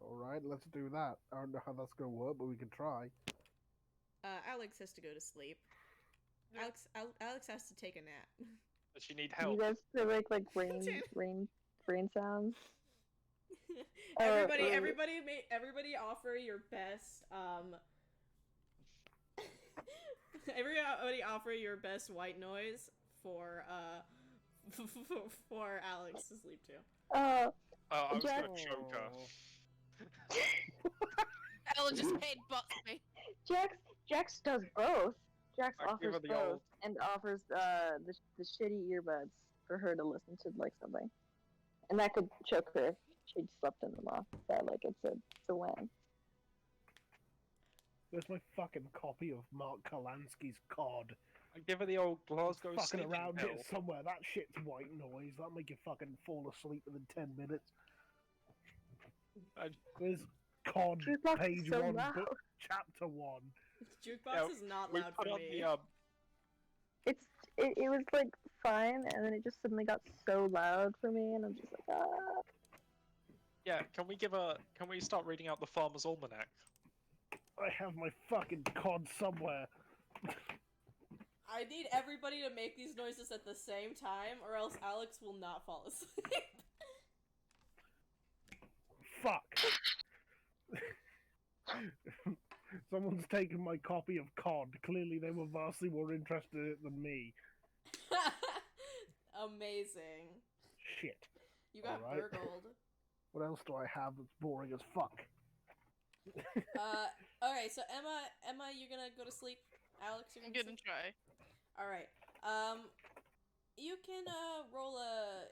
Alright, let's do that. I don't know how that's gonna work, but we can try. Alex has to go to sleep. Yeah. Alex has to take a nap. Does she need You help? guys feel like rain sounds? Everybody, or- everybody offer your best, everybody offer your best white noise for, for Alex to sleep to. I was Jack- gonna choke her. Ella just headbutts me. Jax does both. Jax I give offers her the both old- and offers the shitty earbuds for her to listen to something, and that could choke her if she slept in them off. But it's a win. Where's my fucking copy of Mark Kalansky's COD? I give her the old Glasgow Fucking sleeping around pill. it somewhere. That shit's white noise. That'll make you fucking fall asleep within 10 minutes. I- There's COD Jukebox is page so 1, loud. book chapter 1. Jukebox Yeah, is not We loud put for on me. the It was fine, and then it just suddenly got so loud for me, and I'm just like, ah. yeah. Can we start reading out the Farmer's Almanac? I have my fucking COD somewhere. I need everybody to make these noises at the same time, or else Alex will not fall asleep. Fuck. Someone's taken my copy of COD. Clearly they were vastly more interested in it than me. Amazing. Shit. You got Alright. burgled. What else do I have that's boring as fuck? Okay, so Emma, you're gonna go to sleep. Alex, you're I'm gonna gonna sleep. try. Alright. You can roll a.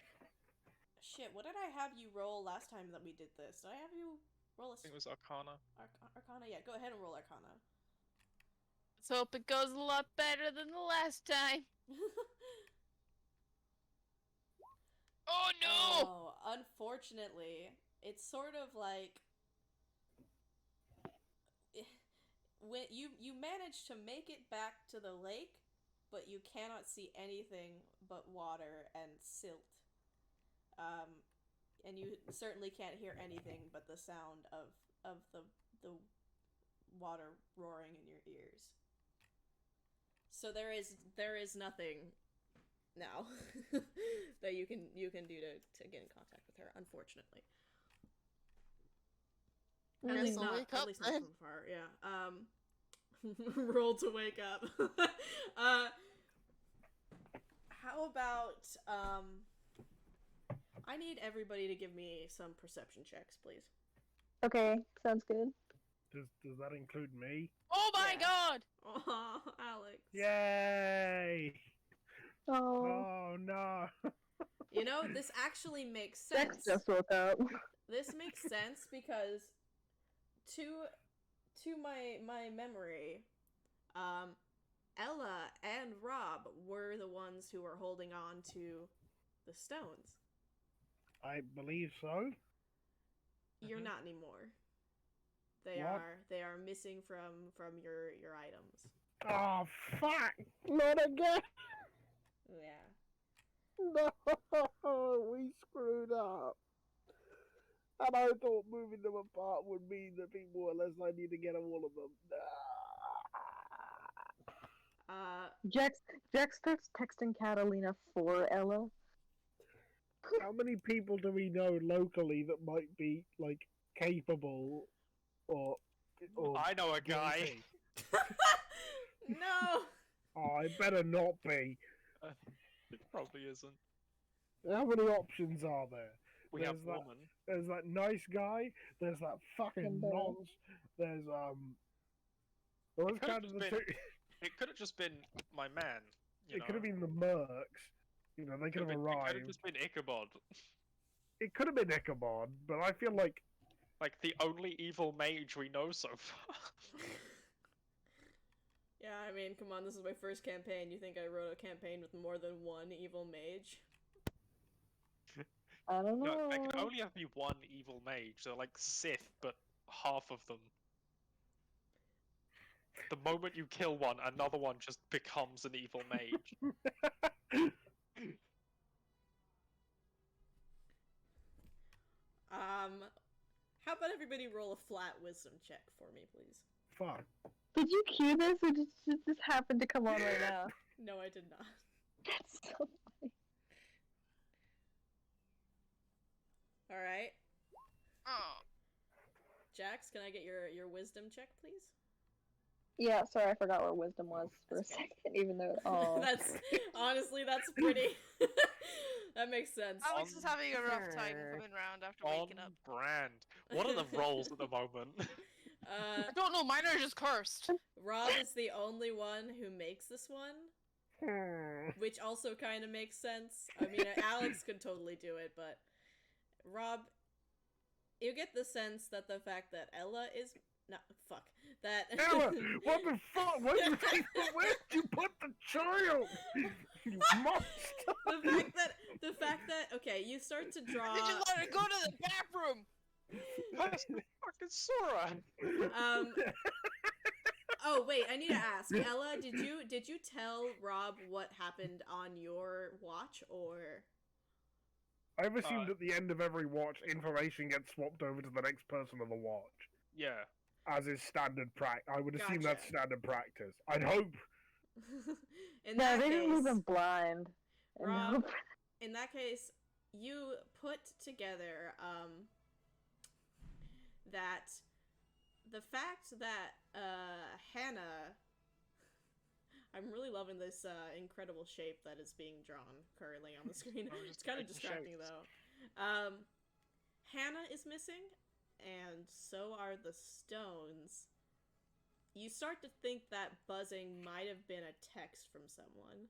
Shit, what did I have you roll last time that we did this? Did I have you roll a I think it was Arcana. Arcana? Yeah, go ahead and roll Arcana. Let's hope it goes a lot better than the last time. Oh no! Oh, unfortunately, it's sort of like when you manage to make it back to the lake, but you cannot see anything but water and silt. And you certainly can't hear anything but the sound of the water roaring in your ears. So there is nothing now that you can do to get in contact with her, unfortunately. At Guess least I'll not wake up at least not then. from far, yeah. Roll to wake up. How about I need everybody to give me some perception checks, please. Okay, sounds good. Does that include me? Oh my Yeah. god! Oh, Alex. Yay! Oh, Oh no! You know, this actually makes Dex sense. just woke up. This makes sense because to my memory, Ella and Rob were the ones who were holding on to the stones. I believe so. You're Mhm. not anymore. They What? are missing from your items. Oh fuck! Not again! Yeah. No, we screwed up. And I thought moving them apart would mean that people were less likely to get all of them. Jex starts texting Catalina for Ella. How many people do we know locally that might be like capable or I know a guy. guilty? No. Oh, it better not be. It probably isn't. How many options are there? We have There's that- woman. There's that nice guy. There's that fucking And, nonce. There's Well, It that's could have kind of just the been. two. It could have just been my man. You It know? could have been the mercs. You know, they could have It could have arrived. just been Ichabod. It could have been Ichabod, but I feel like Like the only evil mage we know so far. Yeah, I mean, come on, this is my first campaign. You think I wrote a campaign with more than one evil mage? I don't know. No, there can only have be one evil mage. They're like Sith, but half of them. The moment you kill one, another one just becomes an evil mage. How about everybody roll a flat wisdom check for me, please? fuck. Did you cue this, or did this happen to come on right now? No, I did not. That's so funny. All right, Oh. Jax, can I get your wisdom check, please? Yeah, sorry, I forgot where wisdom was for a That's okay. second, even though. Oh. That's honestly, that's pretty. That makes sense. Alex is having a rough time coming round after On waking up. brand. What are the rolls at the moment? I don't know, mine are just cursed. Rob is the only one who makes this one, which also kind of makes sense. I mean, Alex could totally do it, but Rob, you get the sense that the fact that Ella is that Ella, what the fuck? Where did you put the child? You monster! the fact that okay, you start to draw. Did you let her go to the bathroom? That's fucking Sora. Oh wait, I need to ask Ella. Did you tell Rob what happened on your watch, or? I've assumed at the end of every watch, information gets swapped over to the next person on the watch, Yeah. as is standard practice. I would assume that's Gotcha. standard practice. I'd hope. In No, that they didn't leave case, him blind. Rob, Nope. in that case, you put together that the fact that Hannah, I'm really loving this incredible shape that is being drawn currently on the screen. I was It's just kind of making distracting shapes. though. Hannah is missing, and so are the stones. You start to think that buzzing might have been a text from someone.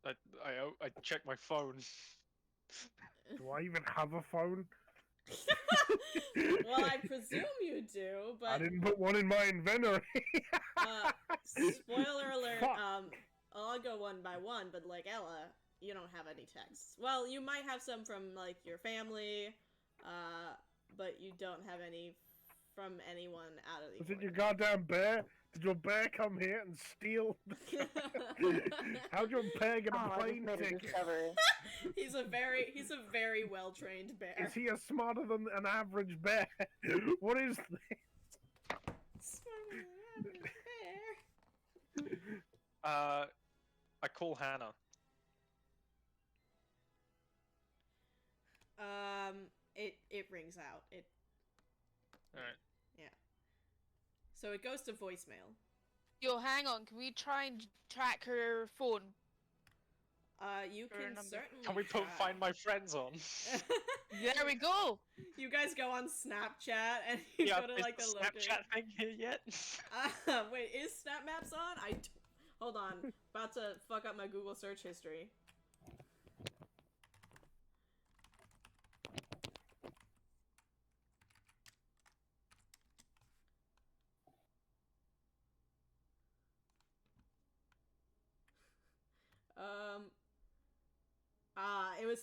I checked my phone. Do I even have a phone? Well, I presume you do, but I didn't put one in my inventory. spoiler alert. Fuck. I'll go one by one, but like Ella, you don't have any texts. Well, you might have some from like your family, but you don't have any from anyone out of the. Was it your goddamn bear? Did your bear come here and steal? How'd your bear get Oh, a I just plane made a ticket? discovery. He's a very well trained bear. Is he a smarter than an average bear? What is this? Smarter than an average bear. I call Hannah. It rings out. It Alright. Yeah. So it goes to voicemail. Yo, hang on. Can we try and track her phone? You Her can number. certainly Can we put try. Find My Friends on? There we go. You guys go on Snapchat and you Yeah, go to is like the the location. Snapchat thing here yet? Wait, is Snap Maps on? Hold on. About to fuck up my Google search history.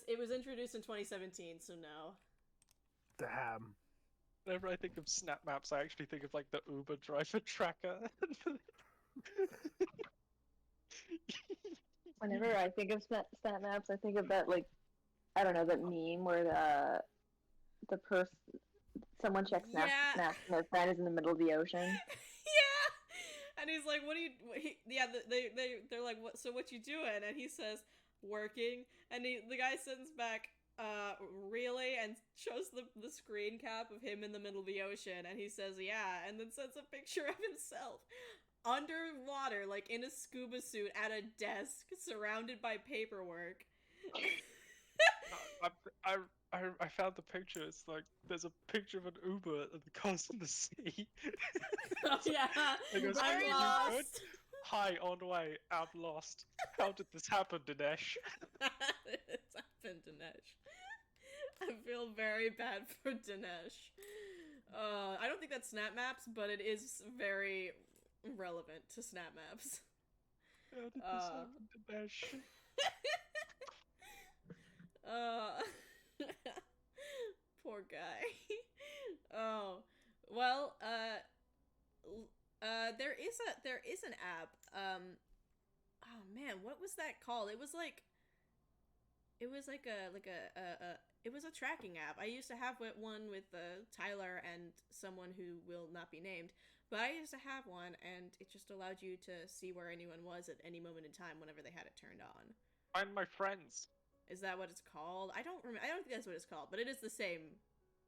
It was introduced in 2017, so no. Damn. Whenever I think of Snap Maps, I actually think of like the Uber driver tracker. Whenever I think of stat maps, I think of that like I don't know that meme where the person someone checks Yeah. snaps and their friend is in the middle of the ocean. Yeah. And he's like, "What do you?" They're like, "What? So what you doing?" And he says, "Working." And the guy sends back, "Really?" And shows the screen cap of him in the middle of the ocean, and he says, "Yeah," and then sends a picture of himself underwater, like in a scuba suit at a desk, surrounded by paperwork. I found the picture. It's like there's a picture of an Uber and the car's in the sea. Oh yeah, It goes, I'm "Are you lost. good? Hi, on way. I'm lost. How did this happen, Dinesh?" It's happened, Dinesh. I feel very bad for Dinesh. I don't think that's Snap Maps, but it is very relevant to Snap Maps. How did this happen, Dinesh? Poor guy. Oh, well, there is an app. Oh man, what was that called? It was like a it was a tracking app. I used to have one with Tyler and someone who will not be named, but I used to have one, and it just allowed you to see where anyone was at any moment in time whenever they had it turned on. Find My Friends. Is that what it's called? I don't remember. I don't think that's what it's called, but it is the same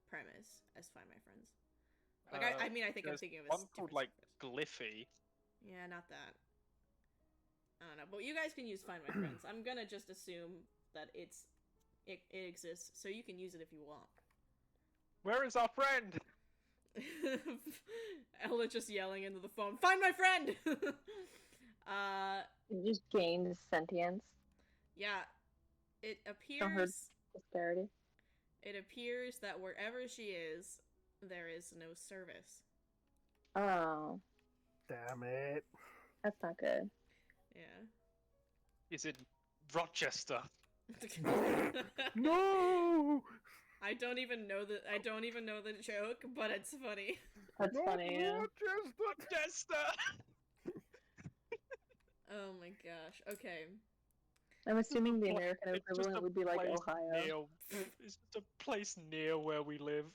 premise as Find My Friends. Like I mean, I think I'm There's thinking of one called different like stuff. Gliffy. Yeah, not that. I don't know, but you guys can use Find My Friends. I'm gonna just assume that it exists, so you can use it if you want. Where is our friend? Ella just yelling into the phone, "Find my friend!" It just gains sentience. Yeah, it Her appears. disparity. It appears that wherever she is, there is no service. Oh, Damn it. that's not good. Yeah. Is in Rochester. No! I don't even know the joke, but it's funny. That's Not funny. Yeah. Rochester. Oh my gosh. Okay. I'm assuming the Pla- American it's just equivalent a would be like place Ohio. It's just a place near where we live.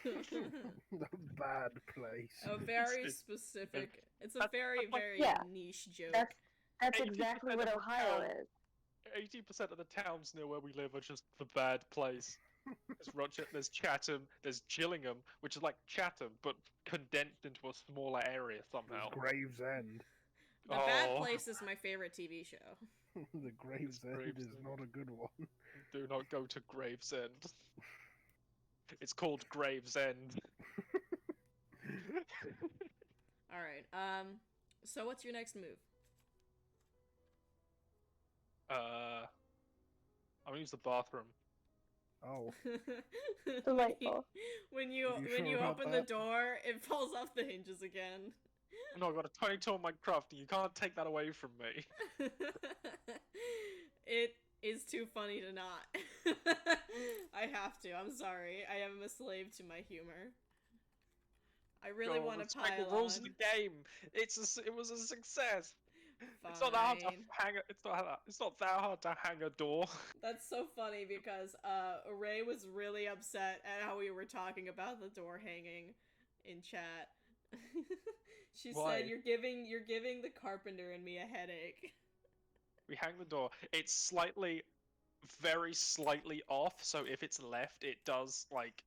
The bad place. A very It's- specific. It's a that's very, like- very Yeah. niche joke. That's 80% exactly of what the Ohio town- is. 80% of the towns near where we live are just the bad place. There's Rochester, there's Chatham, there's Gillingham, which is like Chatham, but condensed into a smaller area somehow. There's Gravesend. The Bad Oh. Place is my favorite TV show. The Gravesend is Gravesend. not a good one. Do not go to Gravesend. It's called Gravesend. Alright, so what's your next move? I'm gonna use the bathroom. Oh. Delightful. When you You sure about open the that? door, it falls off the hinges again. No, I've got a tiny tool in my craft, and you can't take that away from me. It is too funny to not. I have to. I'm sorry. I am a slave to my humor. I really Go, want to respect pile the rules on. of the game. It was a success. It's not that hard to Fine. hang. It's not that hard to hang a door. That's so funny because Ray was really upset at how we were talking about the door hanging in chat. She Why? said you're giving the carpenter and me a headache. We hang the door. It's slightly, very slightly off. So if it's left, it does like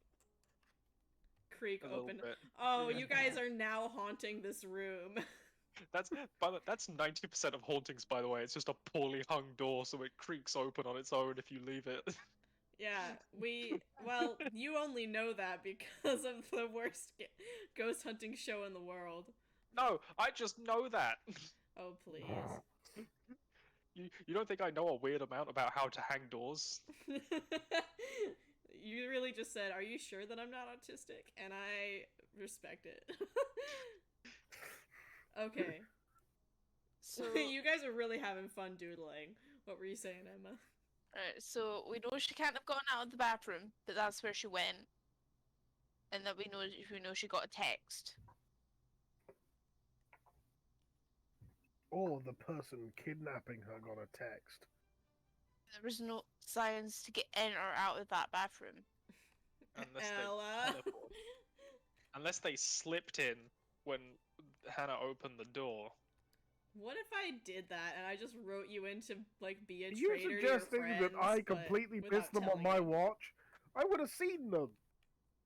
creak A little open. bit. Oh, Yeah. you guys are now haunting this room. That's 90% of hauntings, by the way. It's just a poorly hung door, so it creaks open on its own if you leave it. Yeah, well, you only know that because of the worst ghost hunting show in the world. No, I just know that. Oh, please. You don't think I know a weird amount about how to hang doors? You really just said, "Are you sure that I'm not autistic?" And I respect it. Okay. So, You guys are really having fun doodling. What were you saying, Emma? right, so we know she can't have gotten out of the bathroom, but that's where she went, and that we know she got a text. Or the person kidnapping her got a text. There was no signs to get in or out of that bathroom. Unless Ella. Unless they slipped in when Hannah opened the door. What if I did that and I just wrote you in to like be a Are you traitor to your suggesting friends? that I but completely without missed them on telling my you? watch? I would have seen them.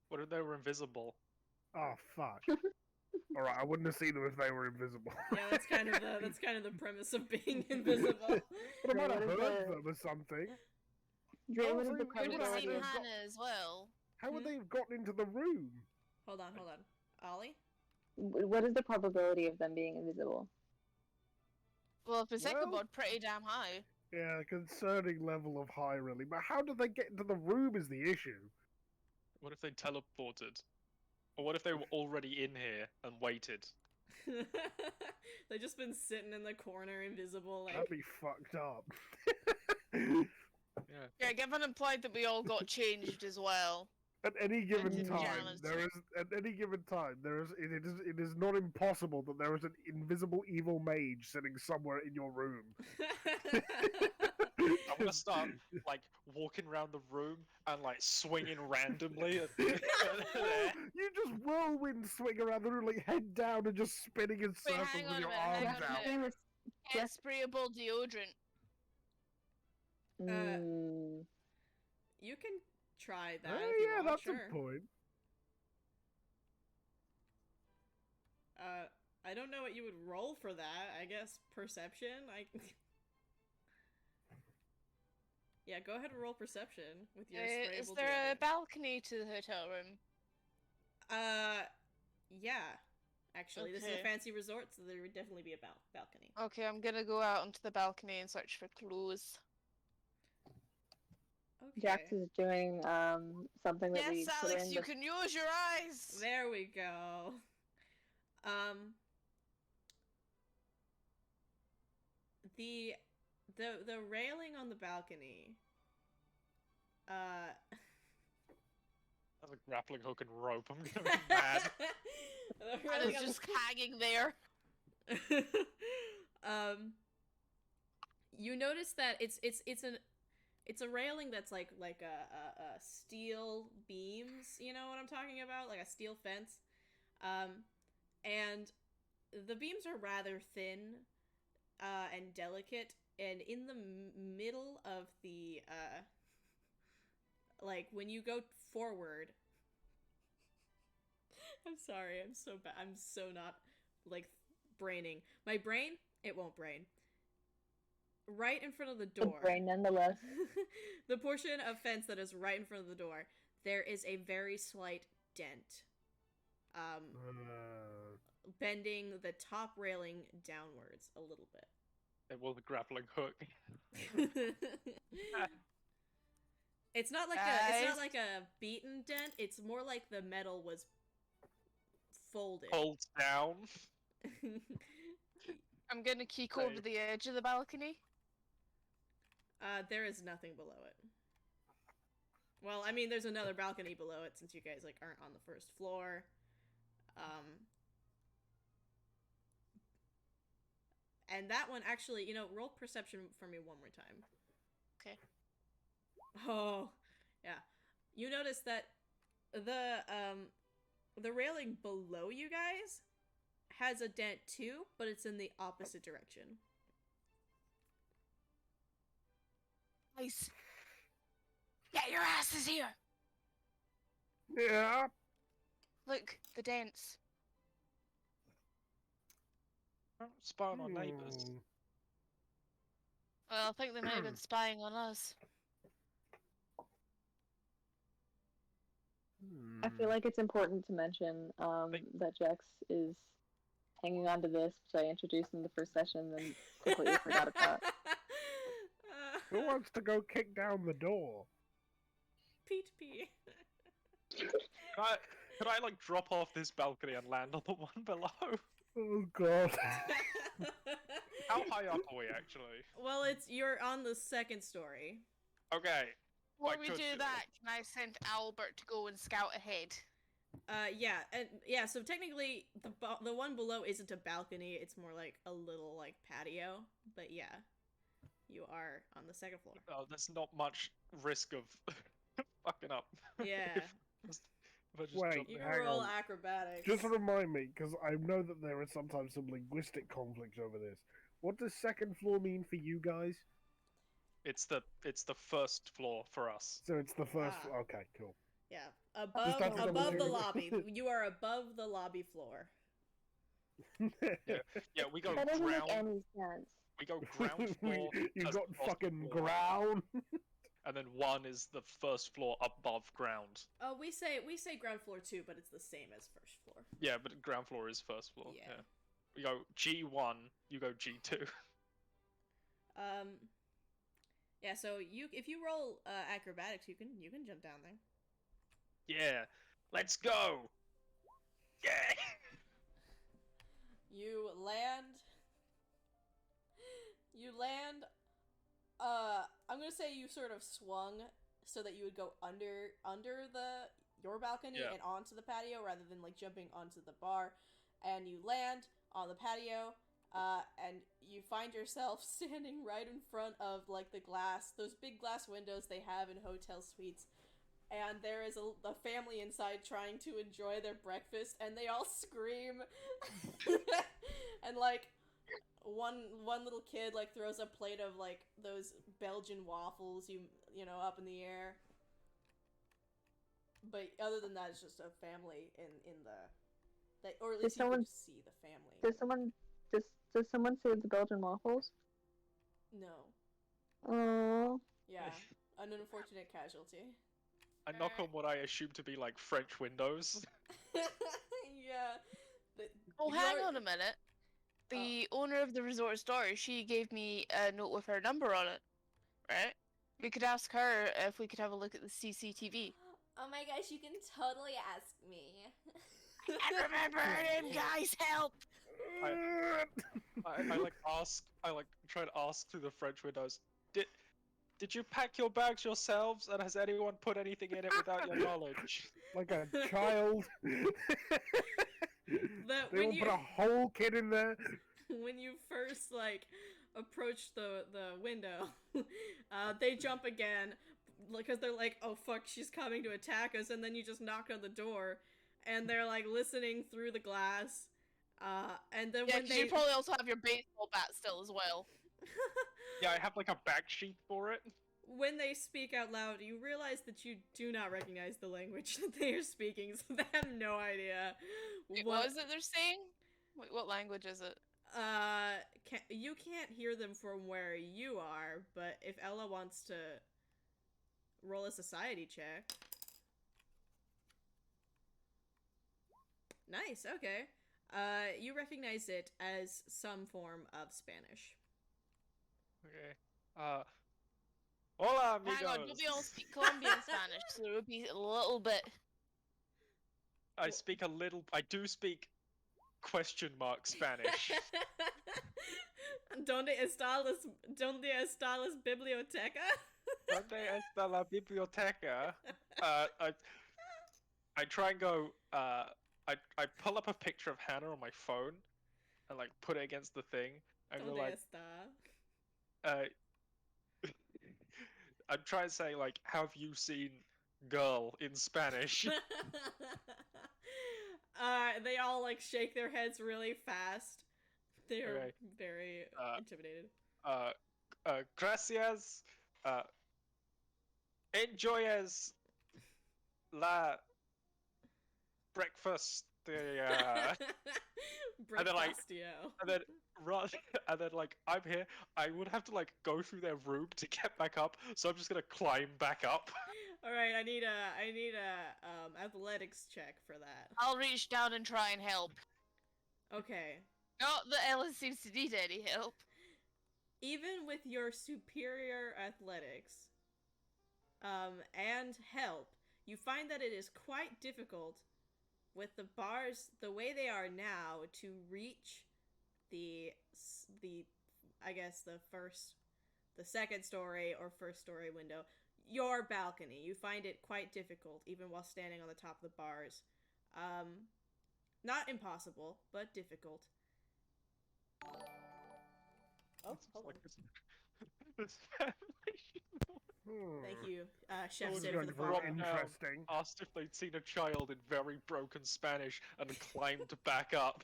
What if they were invisible? Oh fuck. Alright, I wouldn't have seen them if they were invisible. Yeah, that's kind of the premise of being invisible. But I might have What is heard the- them or something. Dre, what Also, is the it Could would have have seen had probability? to have Hannah as well. How would they have gotten into the room? Hold on. Ollie? What is the probability of them being invisible? Well, if it's Well- Ichabod, pretty damn high. Yeah, concerning level of high, really. But how did they get into the room is the issue. What if they teleported? Or what if they were already in here and waited? They've just been sitting in the corner, invisible. Like, That'd be fucked up. Yeah. Yeah, given implied that we all got changed as well. At any given in time, pajamas. it is not impossible that there is an invisible evil mage sitting somewhere in your room. I'm gonna start like walking around the room and like swinging randomly. You just whirlwind swing around the room, like head down and just spinning in Wait, circles hang with on a your minute, hang arms on a out. minute. Get sprayable deodorant. Mm. You can try that Oh if you yeah, want. that's Sure. a point. I don't know what you would roll for that. I guess perception. Yeah, go ahead and roll perception with your sprayable Is there a deodorant. balcony to the hotel room? Yeah. Actually, this is a Okay. fancy resort, so there would definitely be a balcony. Okay, I'm gonna go out onto the balcony and search for clues. Okay. Jax is doing something that we Yes, put Alex, in you the can use your eyes! There we go. The railing on the balcony. That's a grappling hook and rope. I'm gonna be mad. The And railing it's on just hanging there. you notice that it's a railing that's like a steel beams, you know what I'm talking about, like a steel fence, and the beams are rather thin and delicate, and in the middle of the like when you go forward. I'm sorry, I'm so bad. I'm so not like braining. My brain, it won't brain. Right in front of the door. brain nonetheless. The portion of fence that is right in front of the door, there is a very slight dent. Bending the top railing downwards a little bit. It was a grappling hook. It's not like a beaten dent. It's more like the metal was folded. Pulled down. I'm gonna keek Right. over the edge of the balcony. There is nothing below it. Well, I mean, there's another balcony below it since you guys like aren't on the first floor. And that one actually, roll perception for me one more time. Okay. Oh, yeah. You notice that the railing below you guys has a dent too, but it's in the opposite direction. Nice. Get your asses here! Yeah. Look, the dents. Don't spy on our neighbours. Hmm. Well, I think they might have been spying on us. I feel like it's important to mention that Jax is hanging on to this, which I introduced in the first session and completely forgot about. Who wants to go kick down the door? Pete P. Could I like drop off this balcony and land on the one below? Oh god. How high up are we actually? Well, you're on the second story. Okay. Before I we could do do that, can I send Albert to go and scout ahead? Yeah. So technically, the one below isn't a balcony; it's more like a little like patio. But yeah, you are on the second floor. Oh, there's not much risk of fucking up. Yeah. if I just Wait, jump You there. can hang roll on. acrobatics. Just remind me, because I know that there are sometimes some linguistic conflicts over this. What does second floor mean for you guys? It's the first floor for us. So it's the first. Ah. Okay, cool. Yeah, Just have to double above the check. lobby. You are above the lobby floor. Yeah, we go That doesn't make ground. any sense. We go ground floor. You as got the first fucking floor, ground. and then one is the first floor above ground. Oh, we say ground floor too, but it's the same as first floor. Yeah, but ground floor is first floor. Yeah. Yeah. We go G1. You go G2. Yeah. So if you roll acrobatics, you can jump down there. Yeah. Let's go. Yeah. You land. I'm gonna say you sort of swung so that you would go under your balcony Yeah. and onto the patio rather than like jumping onto the bar, and you land on the patio. And you find yourself standing right in front of like those big glass windows they have in hotel suites. And there is a family inside trying to enjoy their breakfast, and they all scream. And like one little kid like throws a plate of like those Belgian waffles, you know, up in the air. But other than that, it's just a family in the or at least you can just see the family. Does someone save the Belgian waffles? No. Oh. Yeah, an unfortunate casualty. I knock on what I assume to be like French windows. Yeah. Oh, hang on a minute. The owner of the resort store, she gave me a note with her number on it, right? We could ask her if we could have a look at the CCTV. Oh my gosh, you can totally ask me. I remember her name, guys, help! I like ask. I like try to ask through the French windows. Did you pack your bags yourselves? And has anyone put anything in it without your knowledge? Like a child. They will put a whole kid in there. When you first like approach the window, they jump again because they're like, "Oh fuck, she's coming to attack us!" And then you just knock on the door, and they're like listening through the glass. And then when you probably also have your baseball bat still as well. Yeah, I have like a back sheet for it. When they speak out loud, you realize that you do not recognize the language that they are speaking, so they have no idea. Wait, what is it they're saying? Wait, what language is it? You can't hear them from where you are, but if Ella wants to roll a society check. Nice, okay. You recognize it as some form of Spanish. Okay. Hola, amigos. Hang on, we all speak Colombian Spanish, so there would be a little bit. I do speak question mark Spanish. ¿Dónde está la biblioteca? ¿Dónde está la biblioteca? I try and go. I pull up a picture of Hannah on my phone, and like put it against the thing, and go ¿Dónde like, está? I'm trying to say like, have you seen girl in Spanish? They all like shake their heads really fast. They're Okay. very intimidated. Gracias. Enjoyes la breakfast. And then, like, Breakfastio. and then run, and then like I'm here. I would have to like go through their room to get back up, so I'm just gonna climb back up. All right, I need a athletics check for that. I'll reach down and try and help. Okay. Not that Ella seems to need any help. Even with your superior athletics, and help, you find that it is quite difficult with the bars the way they are now to reach the I guess the second story or first story window, your balcony. You find it quite difficult even while standing on the top of the bars. Not impossible, but difficult. Oh, hold on. This family Thank you, Chef This is Sid, for going the to prove follow. interesting. asked if they'd seen a child in very broken Spanish and climbed back up.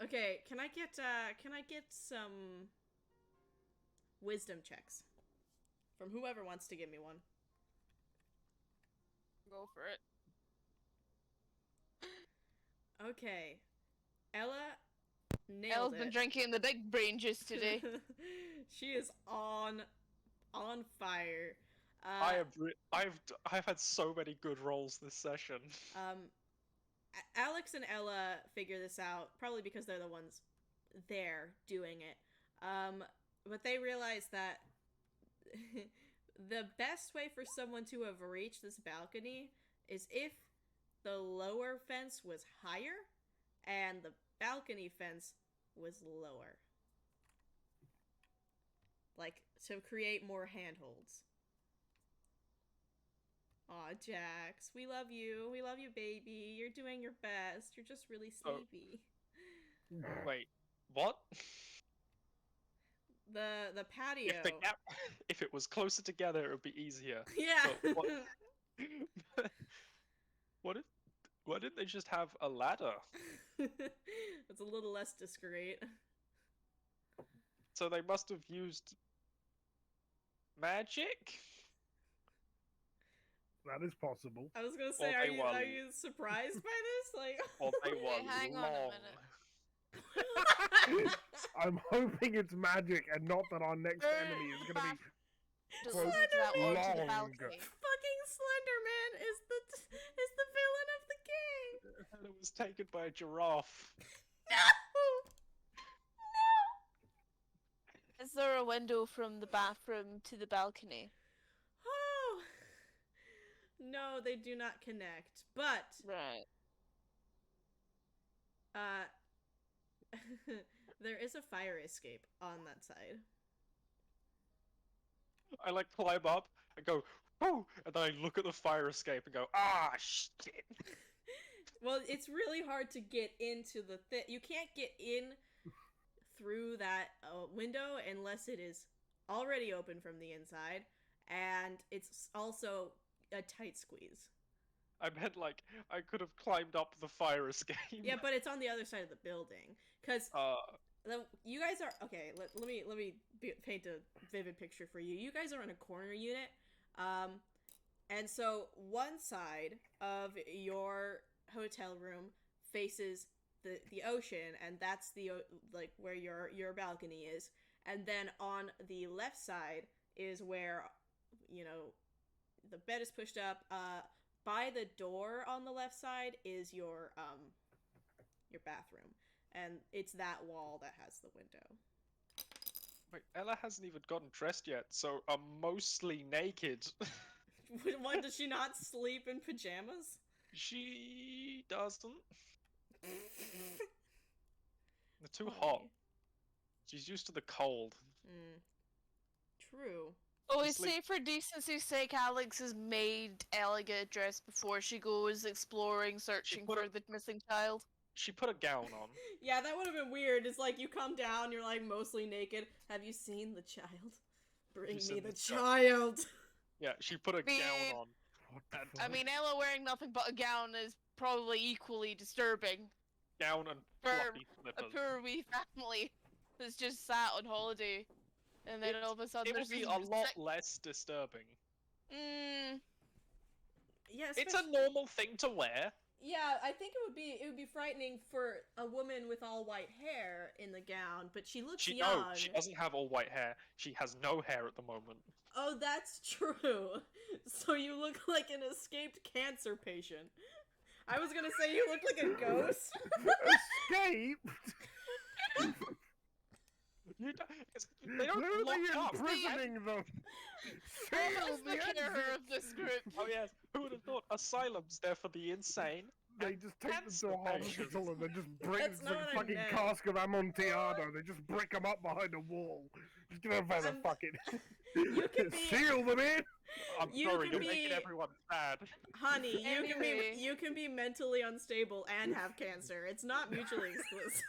Okay, can I get some wisdom checks from whoever wants to give me one? Go for it. Okay, Ella nailed Ella's it. been drinking the big brain juice today. She is on fire. I've had so many good rolls this session. Alex and Ella figure this out probably because they're the ones there doing it. But they realize that the best way for someone to have reached this balcony is if the lower fence was higher and the balcony fence was lower. Like, to create more handholds. Aw, Jax, we love you. We love you, baby. You're doing your best. You're just really sleepy. Wait, what? The patio. If the gap, if it was closer together, it would be easier. Yeah. But why didn't they just have a ladder? It's a little less discreet. So they must have used magic? That is possible. I was gonna say, Or they are you surprised by this? Like, Or they were hang on a long. minute. I'm hoping it's magic and not that our next enemy is going to be. Just Quote, leave that one to the long. balcony. fucking Slenderman is the villain of the game. And it was taken by a giraffe. No. Is there a window from the bathroom to the balcony? Oh. No, they do not connect. But Right. there is a fire escape on that side. I like climb up and go, whoo! And then I look at the fire escape and go, ah, shit! Well, it's really hard to get into the you can't get in through that window unless it is already open from the inside, and it's also a tight squeeze. I meant like I could have climbed up the fire escape. Yeah, but it's on the other side of the building. Cause you guys are okay. Let me paint a vivid picture for you. You guys are in a corner unit, and so one side of your hotel room faces the ocean, and that's the like where your balcony is, and then on the left side is where, you know, the bed is pushed up. By the door on the left side is your bathroom, and it's that wall that has the window. Wait, Ella hasn't even gotten dressed yet, so I'm mostly naked. What, does she not sleep in pajamas? She doesn't. They're too Funny. hot. She's used to the cold. True. Always Just like- say for decency's sake, Alex has made Ella get dressed before she goes exploring, searching put for a- the missing child. She put a gown on. Yeah, that would have been weird. It's like you come down, you're like mostly naked. Have you seen the child? Bring me seen the the child. Yeah, she put a Beep. gown on. What the And- fuck? I mean, Ella wearing nothing but a gown is probably equally disturbing. Gown and For floppy A slippers. poor wee family that's just sat on holiday, and then all of a sudden It would there's be this a lot sick- less disturbing. Yeah, It's a normal thing to wear. Yeah, I think it would be frightening for a woman with all white hair in the gown, but she looks young. No, she doesn't have all white hair. She has no hair at the moment. Oh, that's true. So you look like an escaped cancer patient. I was gonna say you look like a ghost. Escape? You don't, they don't Who are lock they up. imprisoning them? Seal Almost the the carer exit. of this group. Oh yes, who would have thought asylums there for the insane? They just take them to a hospital and they just break That's it's not like what a I fucking meant. cask of Amontillado. They just break them up behind a wall. Just give them a I'm- fucking You can be, seal them in. I'm You sorry, can you're making be- everyone sad. honey. Anyway. You can be mentally unstable and have cancer. It's not mutually exclusive.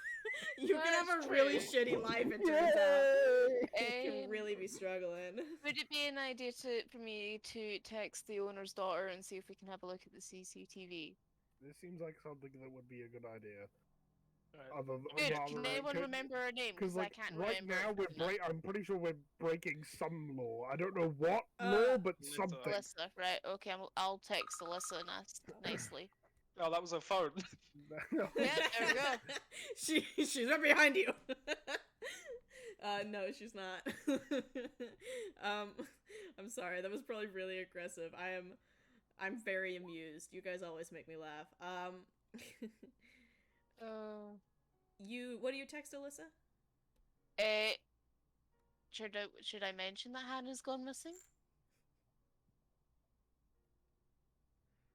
You can have That's a really true. shitty life. It turns out. You can Um, really be struggling. Would it be an idea for me to text the owner's daughter and see if we can have a look at the CCTV? This seems like something that would be a good idea. Right. Other Good. rather Can than- anyone remember her name? Because Because like I can't right remember. now I'm pretty sure we're breaking some law. I don't know what Uh, law, but Alyssa. something. Alyssa, right? Okay, I'll text Alyssa nicely. Oh, that was a phone. Yeah, there we go. She's right behind you. No, she's not. I'm sorry. That was probably really aggressive. I'm very amused. You guys always make me laugh. What do you text Alyssa? Should I mention that Hannah's gone missing?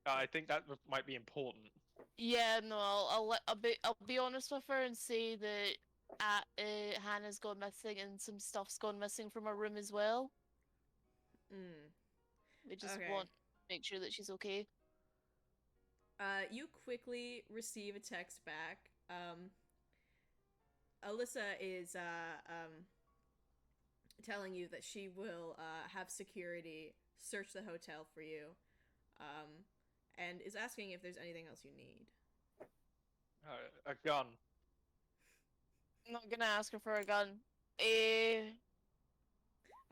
I think that might be important. Yeah, no, I'll be honest with her and say that Hannah's gone missing and some stuff's gone missing from her room as well. Mm. We just Okay. want to make sure that she's okay. You quickly receive a text back. Alyssa is telling you that she will have security search the hotel for you, and is asking if there's anything else you need. A gun. I'm not gonna ask her for a gun. I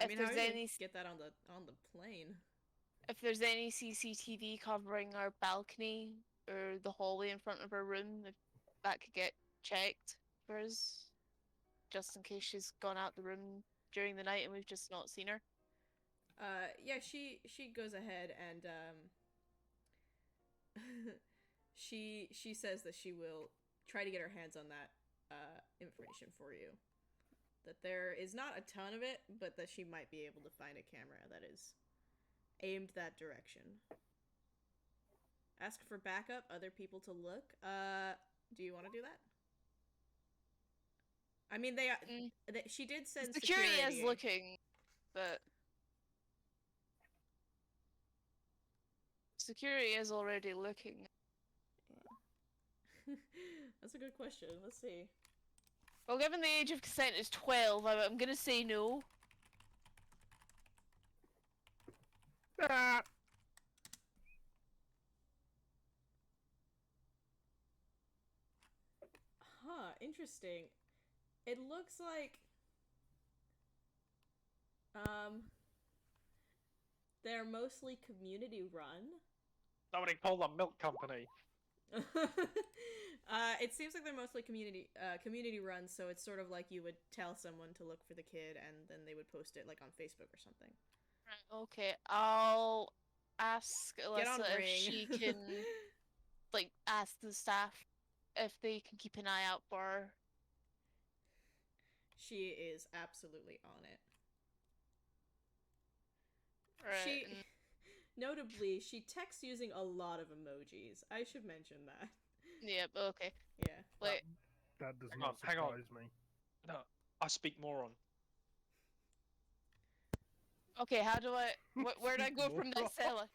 If mean, how there's are you any gonna get that on the plane? If there's any CCTV covering our balcony or the hallway in front of her room, if that could get checked for us, just in case she's gone out the room during the night and we've just not seen her. Yeah, she goes ahead and she says that she will try to get her hands on that information for you. That there is not a ton of it, but that she might be able to find a camera that is aimed that direction. Ask for backup, other people to look. Do you want to do that? I mean, she did send Security security. is looking, but security is already looking. That's a good question. Let's see. Well, given the age of consent is 12, I'm gonna say no. Ah, Huh, interesting. It looks like they're mostly community run. Somebody call the milk company. It seems like they're mostly community run, so it's sort of like you would tell someone to look for the kid and then they would post it like on Facebook or something. Right, okay, I'll ask Get on Alyssa if Ring. she can, like, ask the staff if they can keep an eye out for her. She is absolutely on it. Right, Notably, she texts using a lot of emojis. I should mention that. Yep, okay. Yeah. Wait, that does Hang not on, hang on. surprise me. No, I speak moron. okay, how do I... where do I go from this, Ella?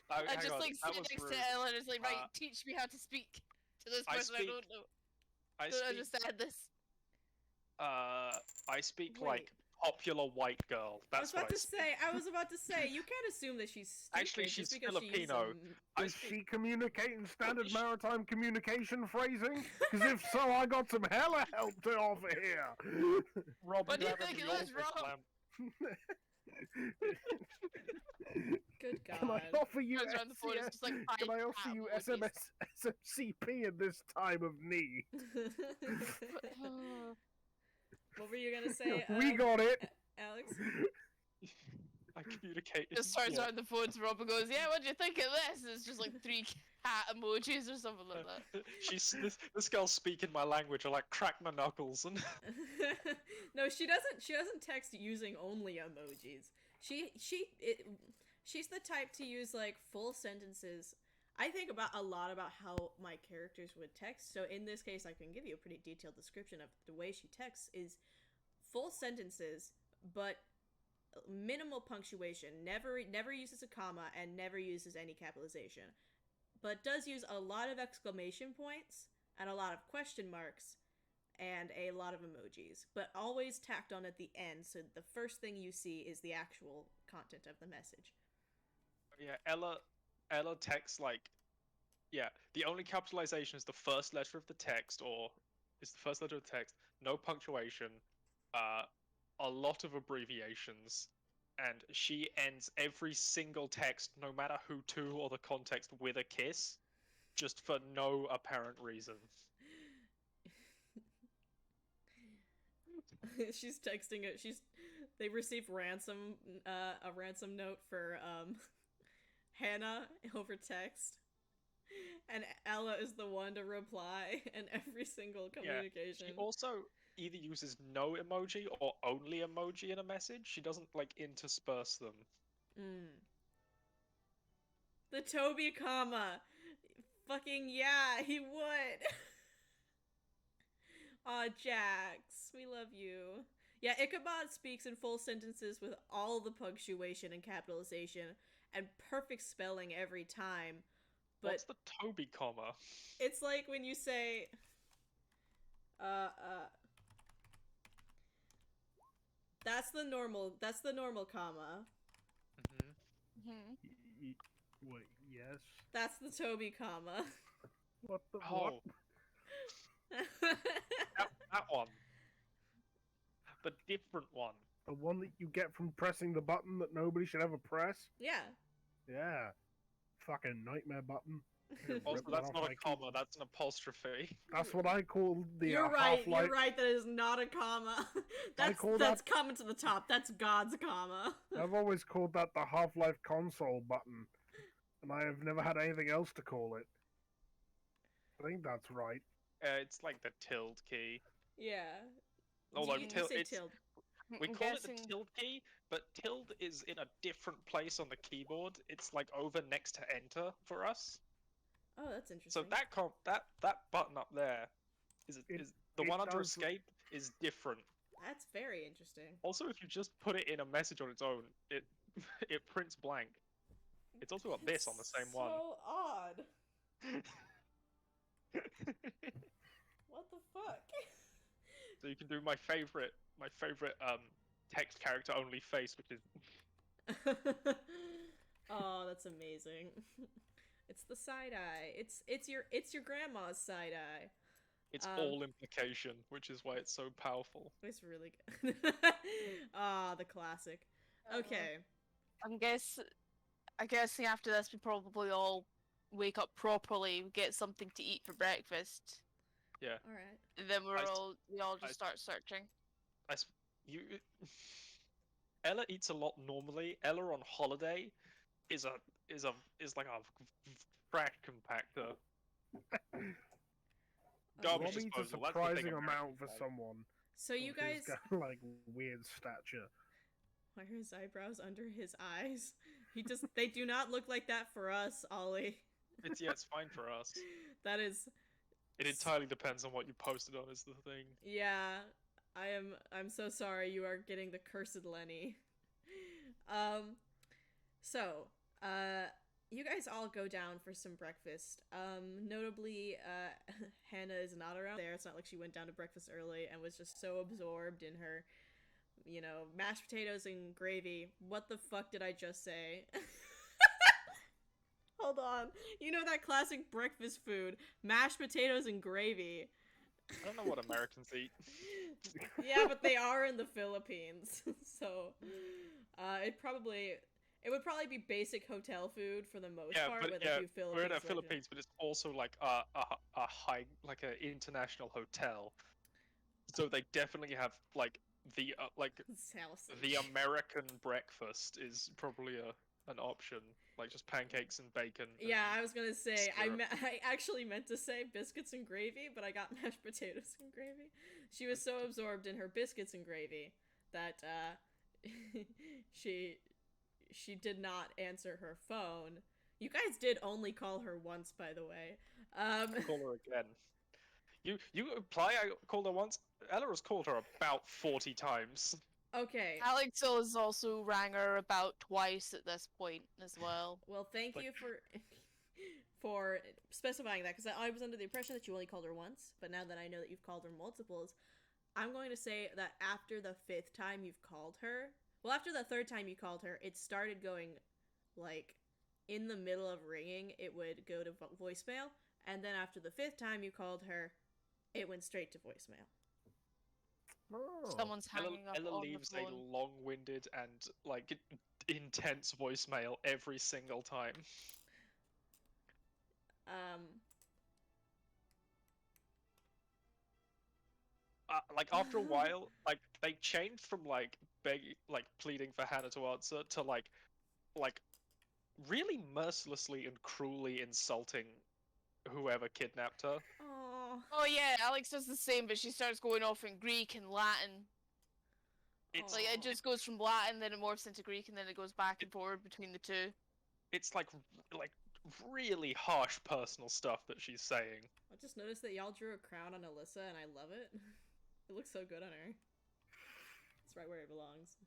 I Hang just, on, like, that sit was next rude. to Ella and it's like, right, Uh, teach me how to speak to this I person I speak- don't know. I Don't speak. understand this. I speak Wait. like popular white girl. That's what I speak. I was about to say, you can't assume that she's stupid Actually, just she's because she uses Filipino. I Does speak. she communicate in standard Sh- maritime communication phrasing? Because if so, I got some hella help to offer here. Rob, What do you have think the it was, Aldrich Rob? lamp. Good Can I God. offer you Turns around the phone, it's just like five Can I offer cat you emojis. SMCP in this time of need? What were you gonna say? We got it. Alex? I communicate. Just turns yeah. around the phone to Rob and goes, "Yeah, what do you think of this?" And it's just like 3 cat emojis or something like that. This girl's speaking my language. I like crack my knuckles and No, she doesn't. She doesn't text using only emojis. She's the type to use like full sentences. I think about a lot about how my characters would text. So in this case, I can give you a pretty detailed description of the way she texts is full sentences, but minimal punctuation. Never uses a comma and never uses any capitalization, but does use a lot of exclamation points and a lot of question marks and a lot of emojis, but always tacked on at the end, so the first thing you see is the actual content of the message. yeah, Ella texts like, yeah, the only capitalization is the first letter of the text, or is the first letter of the text. No punctuation, a lot of abbreviations, and she ends every single text, no matter who to or the context, with a kiss, just for no apparent reason. She's texting it. They receive a ransom note for Hannah over text, and Ella is the one to reply in every single communication. She also either uses no emoji or only emoji in a message. She doesn't like intersperse them. The Toby comma. Fucking yeah, he would. Aw, Jax, we love you. Yeah, Ichabod speaks in full sentences with all the punctuation and capitalization and perfect spelling every time. But What's the Toby comma? it's like when you say that's the normal comma. Wait, yes. That's the Toby comma. What the Oh, that one. The different one. The one that you get from pressing the button that nobody should ever press? Yeah. Yeah. Fucking nightmare button. Also, Rip that that's off not my a comma, keyboard. that's an apostrophe. That's what I call the You're right. Half-Life. You're right. That is not a comma. That's call that's that- coming to the top. That's God's comma. I've always called that the Half-Life console button, and I have never had anything else to call it. I think that's right. It's like the tilde key. Yeah. Although you say it's tilde. we I'm call guessing... it the tilde key, but tilde is in a different place on the keyboard. It's like over next to enter for us. Oh, that's interesting. So that button up there is the one under escape is different. That's very interesting. Also, if you just put it in a message on its own, it it prints blank. It's also got this on the same one. So odd. What the fuck? So you can do my favorite text character only face, which is Oh, that's amazing. It's the side eye. It's your grandma's side eye. it's all implication, which is why it's so powerful. It's really good. Ah, the classic. Okay. I'm guessing after this we probably all wake up properly, get something to eat for breakfast, Yeah. All right. and then we all just start searching. Ella eats a lot normally. Ella on holiday is like a trash compactor. Rob Garbage eats a disposal. That's the thing surprising Americans amount for say. someone. So you who's guys, got, like, weird stature. why are his eyebrows under his eyes? They do not look like that for us, Ollie. It's fine for us. That is, It entirely depends on what you posted on. Is the thing. yeah. I'm so sorry you are getting the cursed Lenny. So, you guys all go down for some breakfast. Notably, Hannah is not around there. It's not like she went down to breakfast early and was just so absorbed in her, mashed potatoes and gravy. What the fuck did I just say? Hold on. You know that classic breakfast food, mashed potatoes and gravy. I don't know what Americans eat. Yeah, but they are in the Philippines, so it It would probably be basic hotel food for the most Yeah, part, but with yeah, a few Philippines. we're in the like Philippines, but it's also like a high, like an international hotel. So they definitely have like the sausage. the American breakfast is probably an option, like just pancakes and bacon. Yeah, and I was gonna say syrup. I actually meant to say biscuits and gravy, but I got mashed potatoes and gravy. She was so absorbed in her biscuits and gravy that she she did not answer her phone. You guys did only call her once, by the way. Call her again. You imply I called her once? Ella has called her about 40 times. Okay. Alex has also rang her about twice at this point as well. Well, thank Like- you for for specifying that, because I was under the impression that you only called her once, but now that I know that you've called her multiples, I'm going to say that after the 5th time you've called her, well, after the 3rd time you called her, it started going, like, in the middle of ringing, it would go to voicemail, and then after the 5th time you called her, it went straight to voicemail. Oh. Someone's hanging up Ella on leaves the a phone. long-winded and like intense voicemail every single time. Like after a while, like they changed from like pleading for Hannah to answer to like really mercilessly and cruelly insulting whoever kidnapped her. Oh, Oh yeah, Alex does the same, but she starts going off in Greek and Latin. It's Like it just goes from Latin, then it morphs into Greek, and then it goes back and forward between the two. it's like really harsh personal stuff that she's saying. I just noticed that y'all drew a crown on Alyssa, and I love it. It looks so good on her. It's right where it belongs.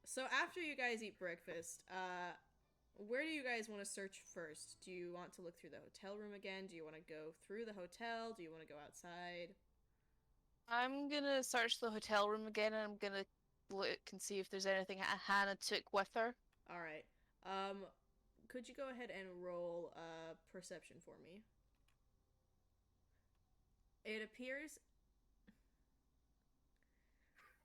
So after you guys eat breakfast, where do you guys want to search first? Do you want to look through the hotel room again? Do you want to go through the hotel? Do you want to go outside? I'm gonna search the hotel room again, and I'm gonna look and see if there's anything Hannah took with her. All right. Could you go ahead and roll perception for me? It appears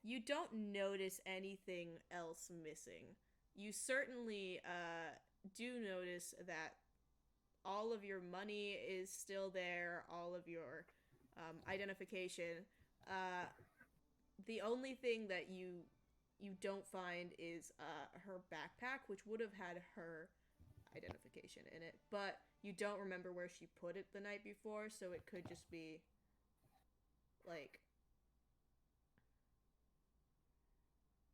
you don't notice anything else missing. You certainly do notice that all of your money is still there, all of your identification. The only thing that you don't find is her backpack, which would have had her identification in it, but you don't remember where she put it the night before, so it could just be like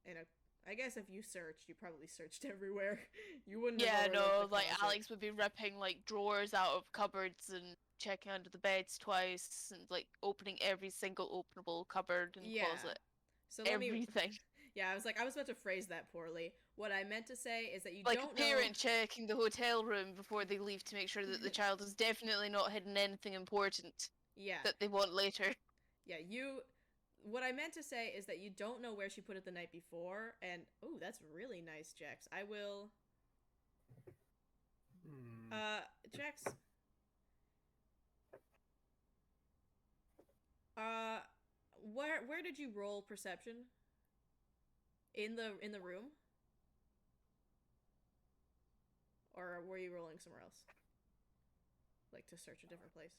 in a. I guess if you searched, you probably searched everywhere. You wouldn't. Yeah, have no, overlooked the like closet. Alex would be ripping like drawers out of cupboards and checking under the beds twice, and like opening every single openable cupboard and Yeah. closet. So let me. Everything. Yeah, I was about to phrase that poorly. What I meant to say is that you Like don't a parent know. checking the hotel room before they leave to make sure that the child has definitely not hidden anything important Yeah. that they want later. Yeah, what I meant to say is that you don't know where she put it the night before, and oh, that's really nice, Jax. I will. Jax. Where did you roll perception? In the room? Or were you rolling somewhere else? Like to search a different place?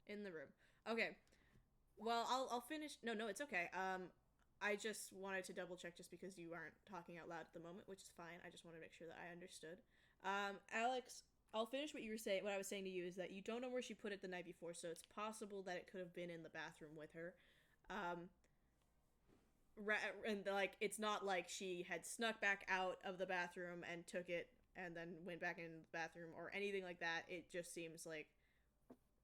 In the room. Okay. Well, I'll finish. No, it's okay. I just wanted to double check just because you aren't talking out loud at the moment, which is fine. I just want to make sure that I understood. Alex, I'll finish what you were saying. What I was saying to you is that you don't know where she put it the night before, so it's possible that it could have been in the bathroom with her. And like it's not like she had snuck back out of the bathroom and took it and then went back in the bathroom or anything like that. It just seems like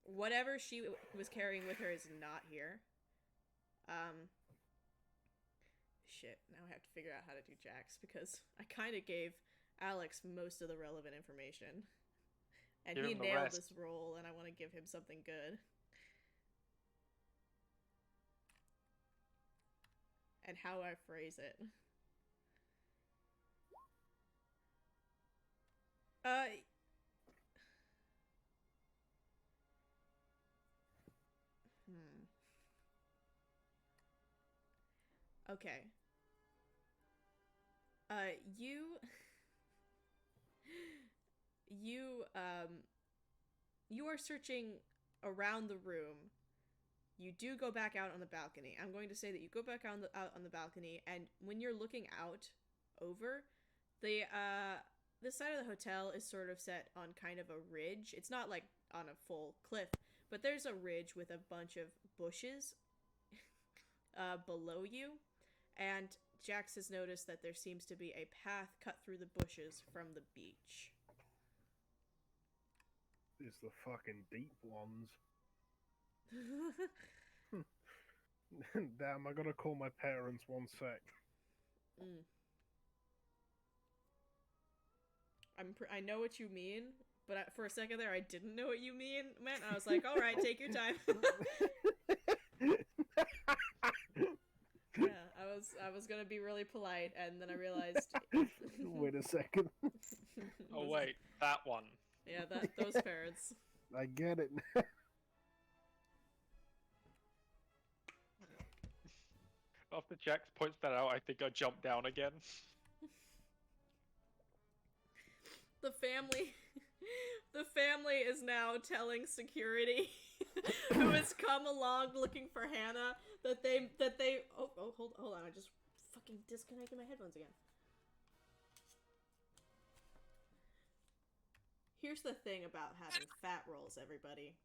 whatever she was carrying with her is not here. Shit, now I have to figure out how to do Jax because I kind of gave Alex most of the relevant information. And Give he him the nailed rest. this role, and I want to give him something good. And how I phrase it. Okay. You you are searching around the room. You do go back out on the balcony. I'm going to say that you go back out on the balcony, and when you're looking out over, this side of the hotel is sort of set on kind of a ridge. It's not like on a full cliff, but there's a ridge with a bunch of bushes below you, and Jax has noticed that there seems to be a path cut through the bushes from the beach. It's the fucking deep ones. Damn, I gotta call my parents 1 sec. I know what you mean, but for a second there I didn't know what you meant. I was like, all right, take your time. Yeah, I was gonna be really polite, and then I realized. Wait a second. Oh wait, that one. Yeah, those parents. I get it. After Jax points that out, I think I jump down again. The family is now telling security who has come along looking for Hannah that they hold on, I just fucking disconnected my headphones again. Here's the thing about having fat rolls, everybody.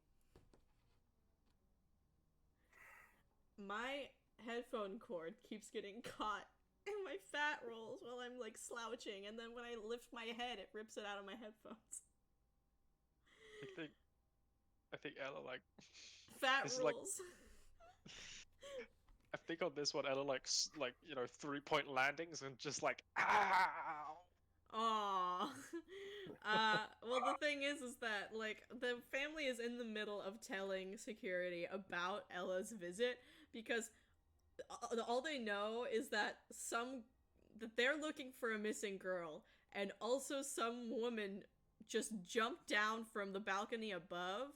My headphone cord keeps getting caught in my fat rolls while I'm like slouching, and then when I lift my head, it rips it out of my headphones. I think Ella like fat this rolls. I think on this one Ella like 3-point landings and just like ow. Aww. Well, the thing is that, like, the family is in the middle of telling security about Ella's visit, because all they know is that they're looking for a missing girl, and also some woman just jumped down from the balcony above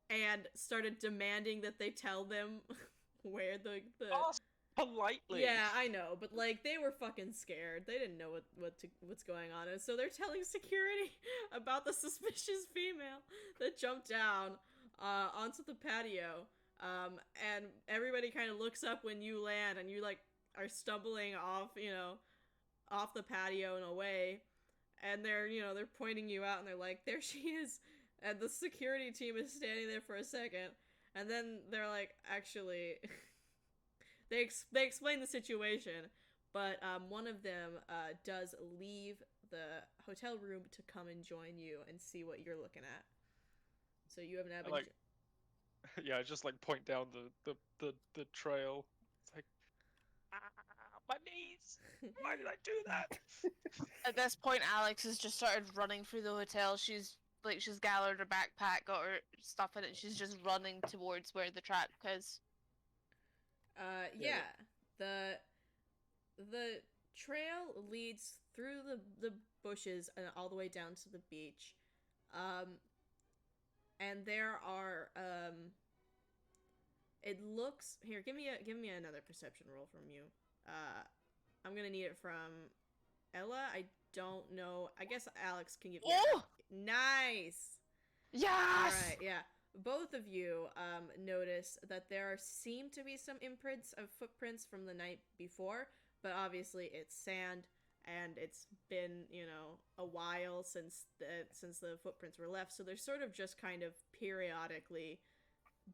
and started demanding that they tell them where the Ask politely. Yeah, I know, but like they were fucking scared. They didn't know what's going on, and so they're telling security about the suspicious female that jumped down onto the patio. And everybody kind of looks up when you land, and you like are stumbling off, off the patio and away, and they're pointing you out, and they're like, there she is, and the security team is standing there for a second, and then they're like, actually. They explain the situation, but one of them does leave the hotel room to come and join you and see what you're looking at. So you have an avenue. Yeah, I just like point down the trail. It's like, my knees! Why did I do that? At this point, Alex has just started running through the hotel. She's gathered her backpack, got her stuff in it. She's just running towards where the track is. Yeah. The trail leads through the bushes and all the way down to the beach. And there are it looks here, give me another perception roll from you. I'm gonna need it from Ella. I don't know. I guess Alex can give you. Oh! Nice. Yes. All right, yeah. Both of you notice that there seem to be some imprints of footprints from the night before, but obviously it's sand, and it's been, a while since the footprints were left, so there's sort of just kind of periodically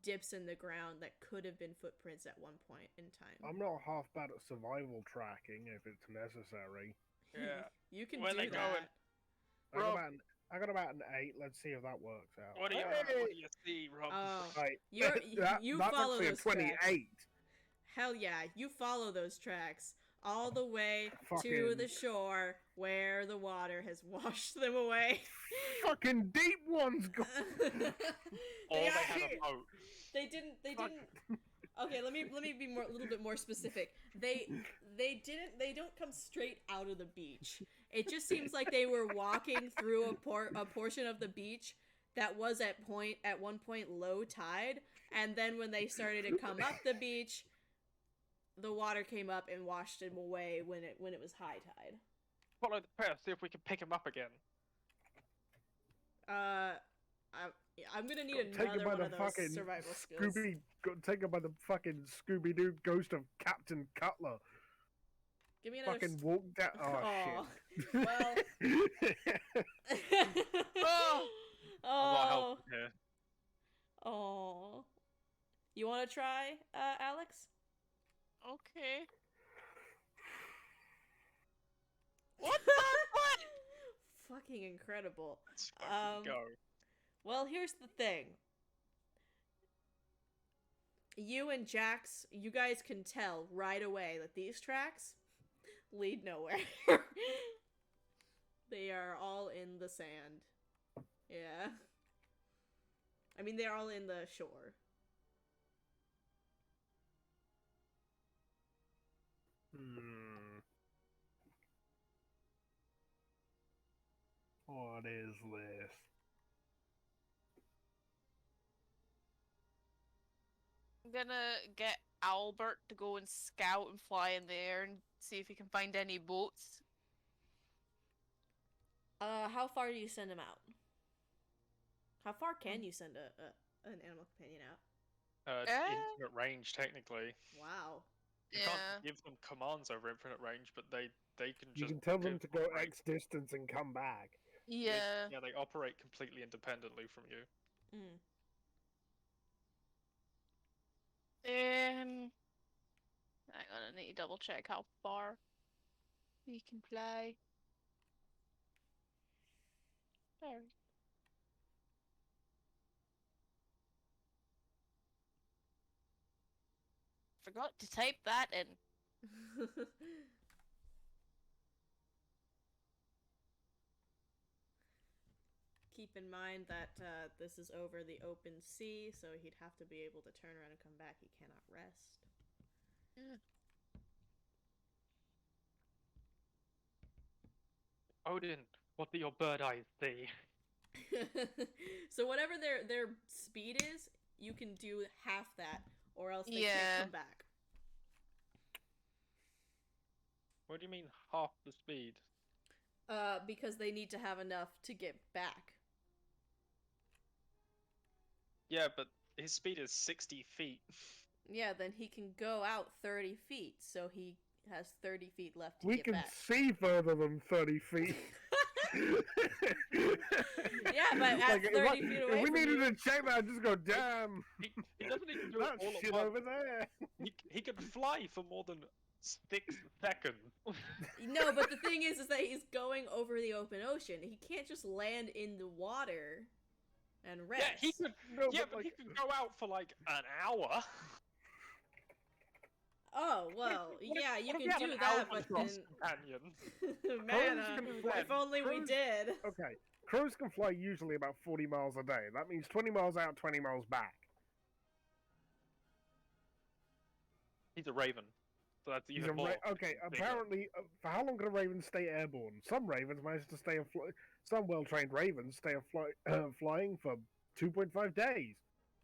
dips in the ground that could have been footprints at one point in time. I'm not half bad at survival tracking if it's necessary. Yeah. You can Where do they that. going? I got about an 8. Let's see if that works out. What do you see, Rob? Oh, Right. you that's follow actually those a 28. tracks. Hell yeah, you follow those tracks all the way to Fucking- the shore where the water has washed them away. Fucking deep ones. Or they had a boat. They didn't. Okay, let me be a little bit more specific. They don't come straight out of the beach. It just seems like they were walking through a portion of the beach that was at one point low tide, and then when they started to come up the beach, the water came up and washed him away when it was high tide. Follow the path, see if we can pick him up again. I'm gonna need Got taken another by one the of those fucking survival skills. Got taken by the fucking Scooby-Doo ghost of Captain Cutler. Give me another. Fucking walked out. Oh Aw. shit. Well. Oh! I'm not Oh. helping here. Oh. You want to try, Alex? Okay. What the what? Fucking incredible. Let's fucking go. Well, here's the thing. You and Jax, you guys can tell right away that these tracks lead nowhere. They are all in the sand. Yeah. I mean, they're all in the shore. What is this? I'm gonna get Albert to go and scout and fly in the air and see if he can find any boats. How far do you send him out? How far can you send an animal companion out? Infinite range, technically. Wow. You Yeah. can't give them commands over infinite range, but they can just. You can tell them to go operate. X distance and come back. Yeah. Yeah, they operate completely independently from you. Mm. Hang on, I need to double check how far he can fly. There. Forgot to type that in. Keep in mind that this is over the open sea, so he'd have to be able to turn around and come back. He cannot rest. Yeah. Odin, what do your bird eyes see? So whatever their speed is, you can do half that, or else they Yeah. can't come back. What do you mean half the speed? Because they need to have enough to get back. Yeah, but his speed is 60 feet. Yeah, then he can go out 30 feet, so he has 30 feet left to We get can back. see further than 30 feet. Yeah, but at Like, 30 feet away if we from needed you... to check that, I'd just go, damn. He doesn't even do That it all shit at once. over there. He can fly for more than 6 seconds. No, but the thing is that he's going over the open ocean. He can't just land in the water and rest. Yeah, he could. No, Yeah, but, but like, he could go out for like an hour. Oh, well, yeah, you What if can he had do an that, but albatross then... companion? Man, Crows can fly. if only we Crows- did. Okay, crows can fly usually about 40 miles a day. That means 20 miles out, 20 miles back. He's a raven, so that's He's even a more. okay, bigger. apparently, for how long can a raven stay airborne? Some ravens manage to stay some well-trained ravens stay flying for 2.5 days.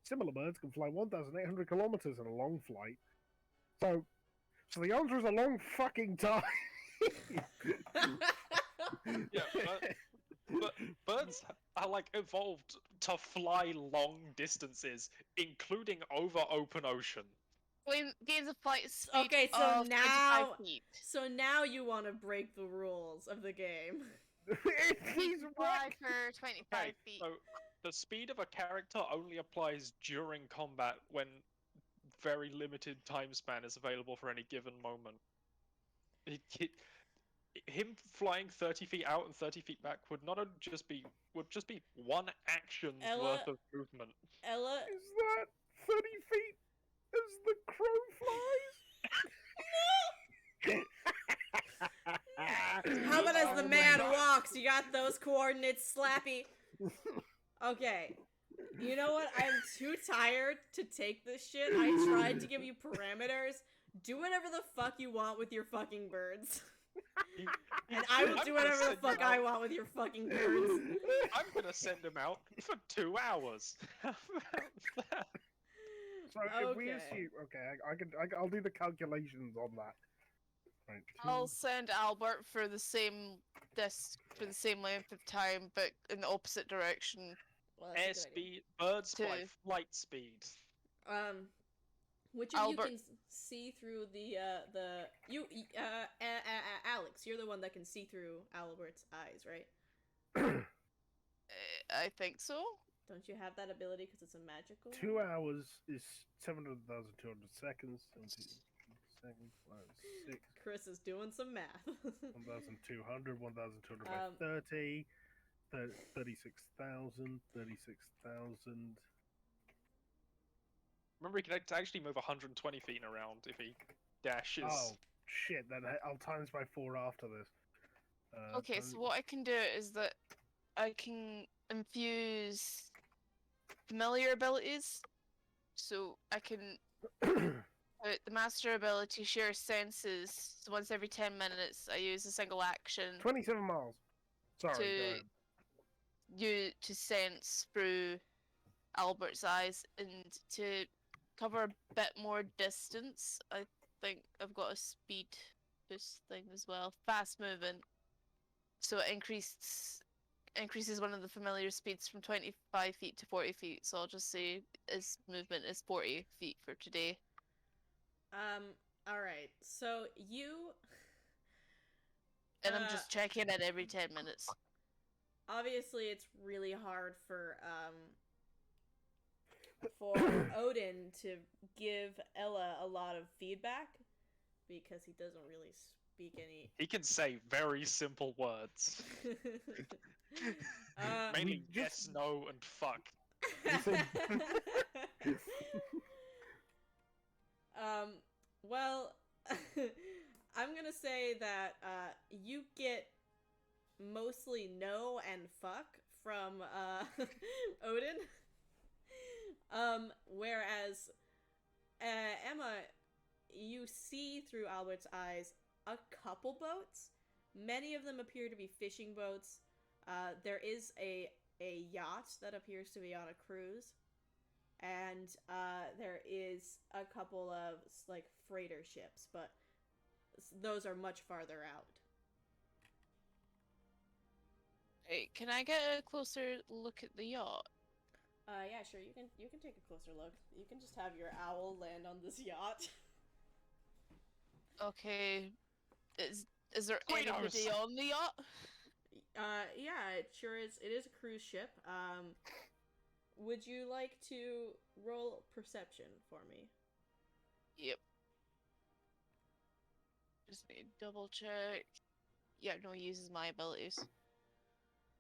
Similar birds can fly 1,800 kilometers in a long flight. So the answer is a long fucking time. Yeah, but birds are like evolved to fly long distances, including over open ocean. Gains a flight speed Okay, so of 25 now- feet. So now you want to break the rules of the game. He's Fly right. for 25 Okay, feet. so the speed of a character only applies during combat when very limited time span is available for any given moment. Him flying 30 feet out and 30 feet back would just be one action's Ella- worth of movement. Ella, Is that 30 feet as the crow flies? how about as the Oh my man God. walks? You got those coordinates, Slappy. Okay. You know what? I'm too tired to take this shit. I tried to give you parameters. Do whatever the fuck you want with your fucking birds. And I will I'm do gonna whatever the send fuck him I out- want with your fucking birds. I'm gonna send him out for 2 hours. How about that? So if we Okay. assume, okay, I'll do the calculations on that. Right. I'll send Albert for the same length of time, but in the opposite direction. Well, that's a good idea. Airspeed, birds To- fly flight speed. Which of Albert- you can see through Alex? You're the one that can see through Albert's eyes, right? I think so. Don't you have that ability because it's a magical? 2 hours is 700,200 seconds. 17 seconds plus 6. Chris is doing some math. 1,200, 1,200 by 30, 36,000, 36,000. Remember, he can actually move 120 feet around if he dashes. Oh, shit, then I'll times by 4 after this. Okay, so what I can do is that I can infuse familiar abilities. So I can put the master ability share senses. So once every 10 minutes, I use a single action 27 miles. Sorry, go ahead. to sense through Albert's eyes and to cover a bit more distance. I think I've got a speed boost thing as well. Fast moving. So it increases one of the familiar speeds from 25 feet to 40 feet. So I'll just say his movement is 40 feet for today. Alright. So you... And I'm just checking it every 10 minutes. Obviously, it's really hard for Odin to give Ella a lot of feedback because he doesn't really speak any. He can say very simple words. Mainly yes, no, and fuck. Well, I'm gonna say that you get mostly no and fuck from Odin. Whereas Emma, you see through Albert's eyes a couple boats. Many of them appear to be fishing boats. There is a yacht that appears to be on a cruise. And there is a couple of like freighter ships, but those are much farther out. Hey, can I get a closer look at the yacht? Yeah, sure. You can take a closer look. You can just have your owl land on this yacht. Okay. Is there Guidos. anybody on the yacht? Yeah, it sure is. It is a cruise ship. Would you like to roll perception for me? Yep. Just need to double check. Yeah, no, he uses my abilities.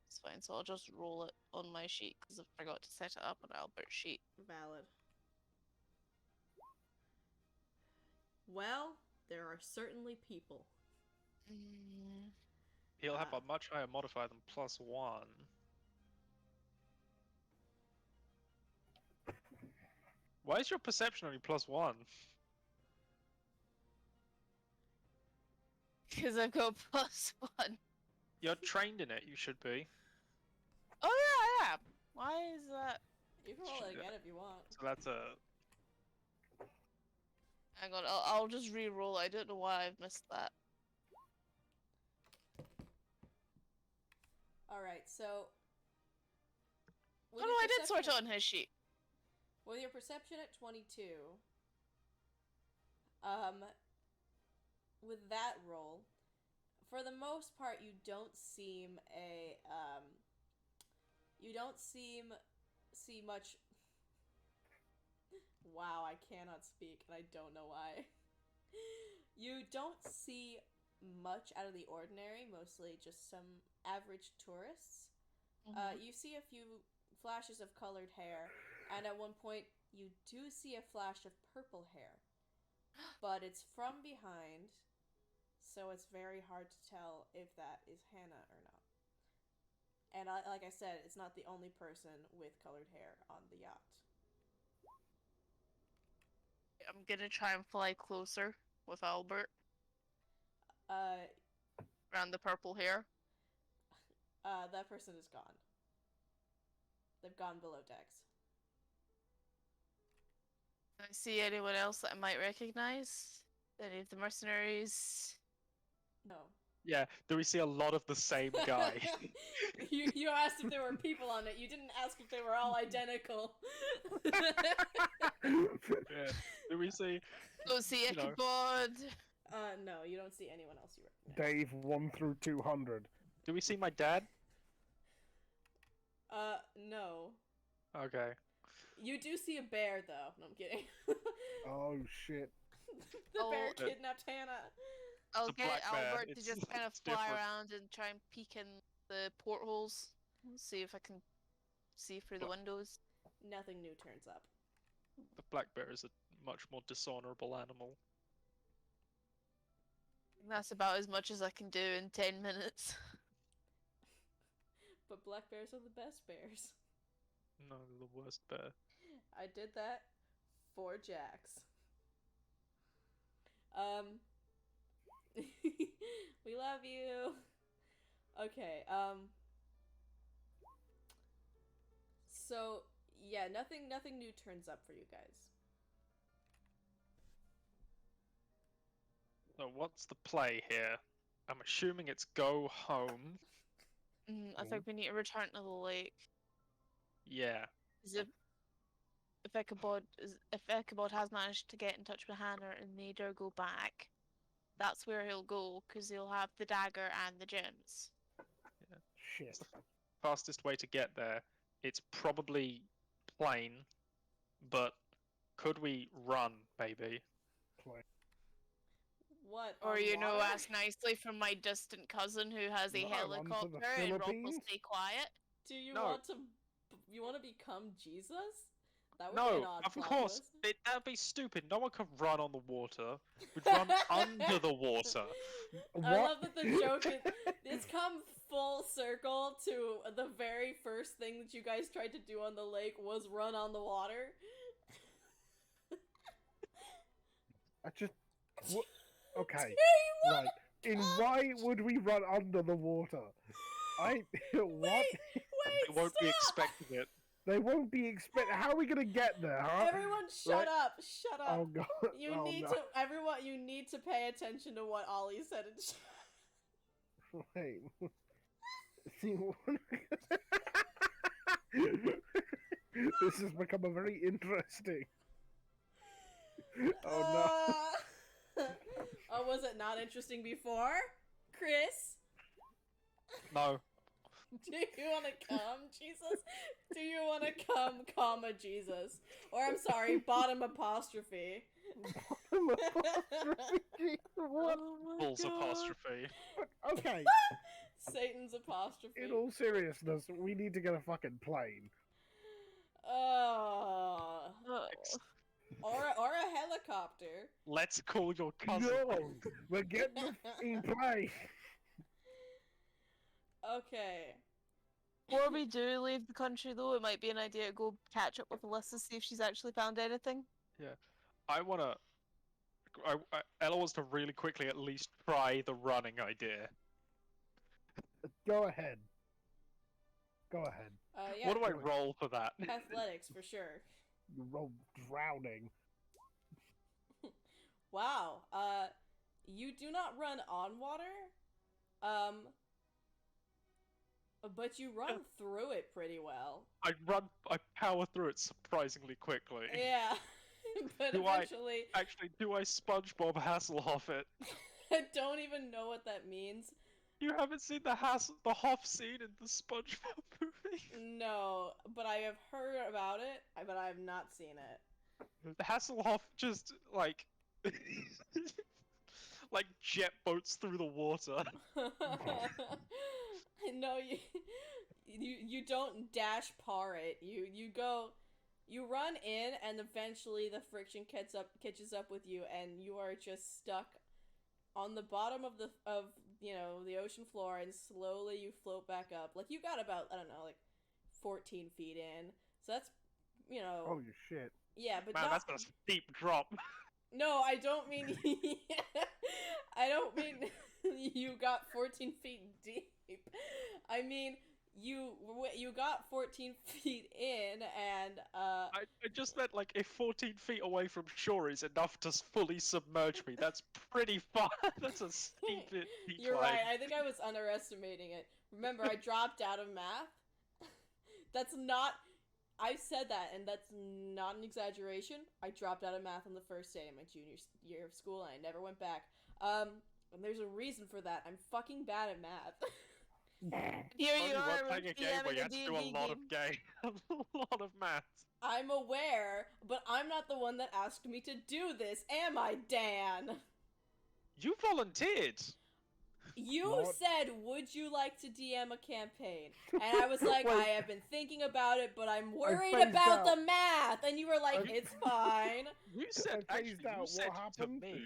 It's fine, so I'll just roll it on my sheet because I forgot to set it up on Albert's sheet. Valid. Well, there are certainly people. He'll have a much higher modifier than +1. Why is your perception only +1? Because I've got +1. You're trained in it, you should be. Oh yeah, I am. Why is that? You can roll it again if you want. So that's a... Hang on, I'll just re-roll. I don't know why I've missed that. Alright, so... Oh no, I did sort it on his sheet. With your perception at 22, with that roll, for the most part, you don't seem see much. Wow, I cannot speak, and I don't know why. You don't see much out of the ordinary, mostly just some average tourists. You see a few flashes of colored hair, and at one point you do see a flash of purple hair, but it's from behind, so it's very hard to tell if that is Hannah or not. And like I said, it's not the only person with colored hair on the yacht. I'm gonna try and fly closer with Albert around the purple hair. That person is gone. They've gone below decks. I can't see anyone else that I might recognize. Any of the mercenaries? No. Yeah, do we see a lot of the same guy? you asked if there were people on it. You didn't ask if they were all identical. Yeah. Do we see? Don't see You know. Ichabod. No, you don't see anyone else you recognize. Dave 1 through 200. Do we see my dad? No. Okay. You do see a bear, though. No, I'm kidding. Oh shit. The bear Oh. kidnapped Hannah. I'll a get black bear, Albert to it's- just kind of it's fly different. around and try and peek in the portholes. See if I can see through the windows. Nothing new turns up. The black bear is a much more dishonorable animal. And that's about as much as I can do in 10 minutes. But black bears are the best bears. No, the worst bear. I did that for Jax. We love you. Okay, so yeah, nothing new turns up for you guys. So what's the play here? I'm assuming it's go home. I think we need to return to the lake. Yeah. 'Cause if Ichabod has managed to get in touch with Hannah and made her go back, that's where he'll go, because he'll have the dagger and the gems. Shit. Fastest way to get there. It's probably plain, but could we run, maybe? Play. What? Or, on water? ask nicely from my distant cousin who has a No, on to the helicopter and Rob will Philippines? stay quiet. Do you No. want to? You want to become Jesus? That would be an No, odd of plot course. twist. That'd be stupid. No one could run on the water. We'd run under the water. I love that the joke is it's come full circle to the very first thing that you guys tried to do on the lake was run on the water. I just. Okay. You Right. In why would we run under the water? What? Wait, They won't be stop! expecting it. They won't be expect. How are we gonna get there, huh? Everyone, shut Right. up! Shut up! Oh god. You oh, need no. to, everyone. You need to pay attention to what Ollie said in chat. Wait. See, this has become a very interesting. Oh no. Oh, was it not interesting before, Chris? No. Do you want to come, Jesus? Do you want to come, comma, Jesus? Or I'm sorry, bottom apostrophe. What? Bulls apostrophe. Okay. Satan's apostrophe. In all seriousness, we need to get a fucking plane. Oh. Or a helicopter. Let's call your cousin. No, we're getting a fucking plane. Okay. Before we do leave the country, though, it might be an idea to go catch up with Alyssa, see if she's actually found anything. I wanna. Ella wants to really quickly at least try the running idea. Go ahead. Go ahead. Yeah. What do I roll for that? Athletics for sure. You roll drowning. Wow. You do not run on water. But you run through it pretty well. I power through it surprisingly quickly. Yeah. But Do eventually, Actually, do I SpongeBob Hasselhoff it? I don't even know what that means. You haven't seen the Hoff scene in the SpongeBob movie? No, but I have heard about it, but I have not seen it. The Hasselhoff just, like... like jet boats through the water. No, you don't dash par it. You run in, and eventually the friction catches up with you, and you are just stuck on the bottom of the ocean floor, and slowly you float back up. Like, you got about, I don't know, like 14 feet in. So that's, Oh, you shit. yeah, but Man, not. that's a steep drop. No, I don't mean. I don't mean you got 14 feet deep. I mean, you got 14 feet in, and I just meant like if 14 feet away from shore is enough to fully submerge me. That's pretty far. That's a steep decline. you're right. I think I was underestimating it. Remember, I dropped out of math. That's not. I said that, and that's not an exaggeration. I dropped out of math on the first day of my junior year of school, and I never went back. And there's a reason for that. I'm fucking bad at math. Here you Only are, one playing a game where DMing you a have to do a D&D lot of game. a lot of maths. I'm aware, but I'm not the one that asked me to do this, am I, Dan? You volunteered. You What? said, would you like to DM a campaign? And I was like, Wait. I have been thinking about it, but I'm worried phased about out. the math. And you were like, I- it's fine. You said I actually. phased You out. said What happened? to me.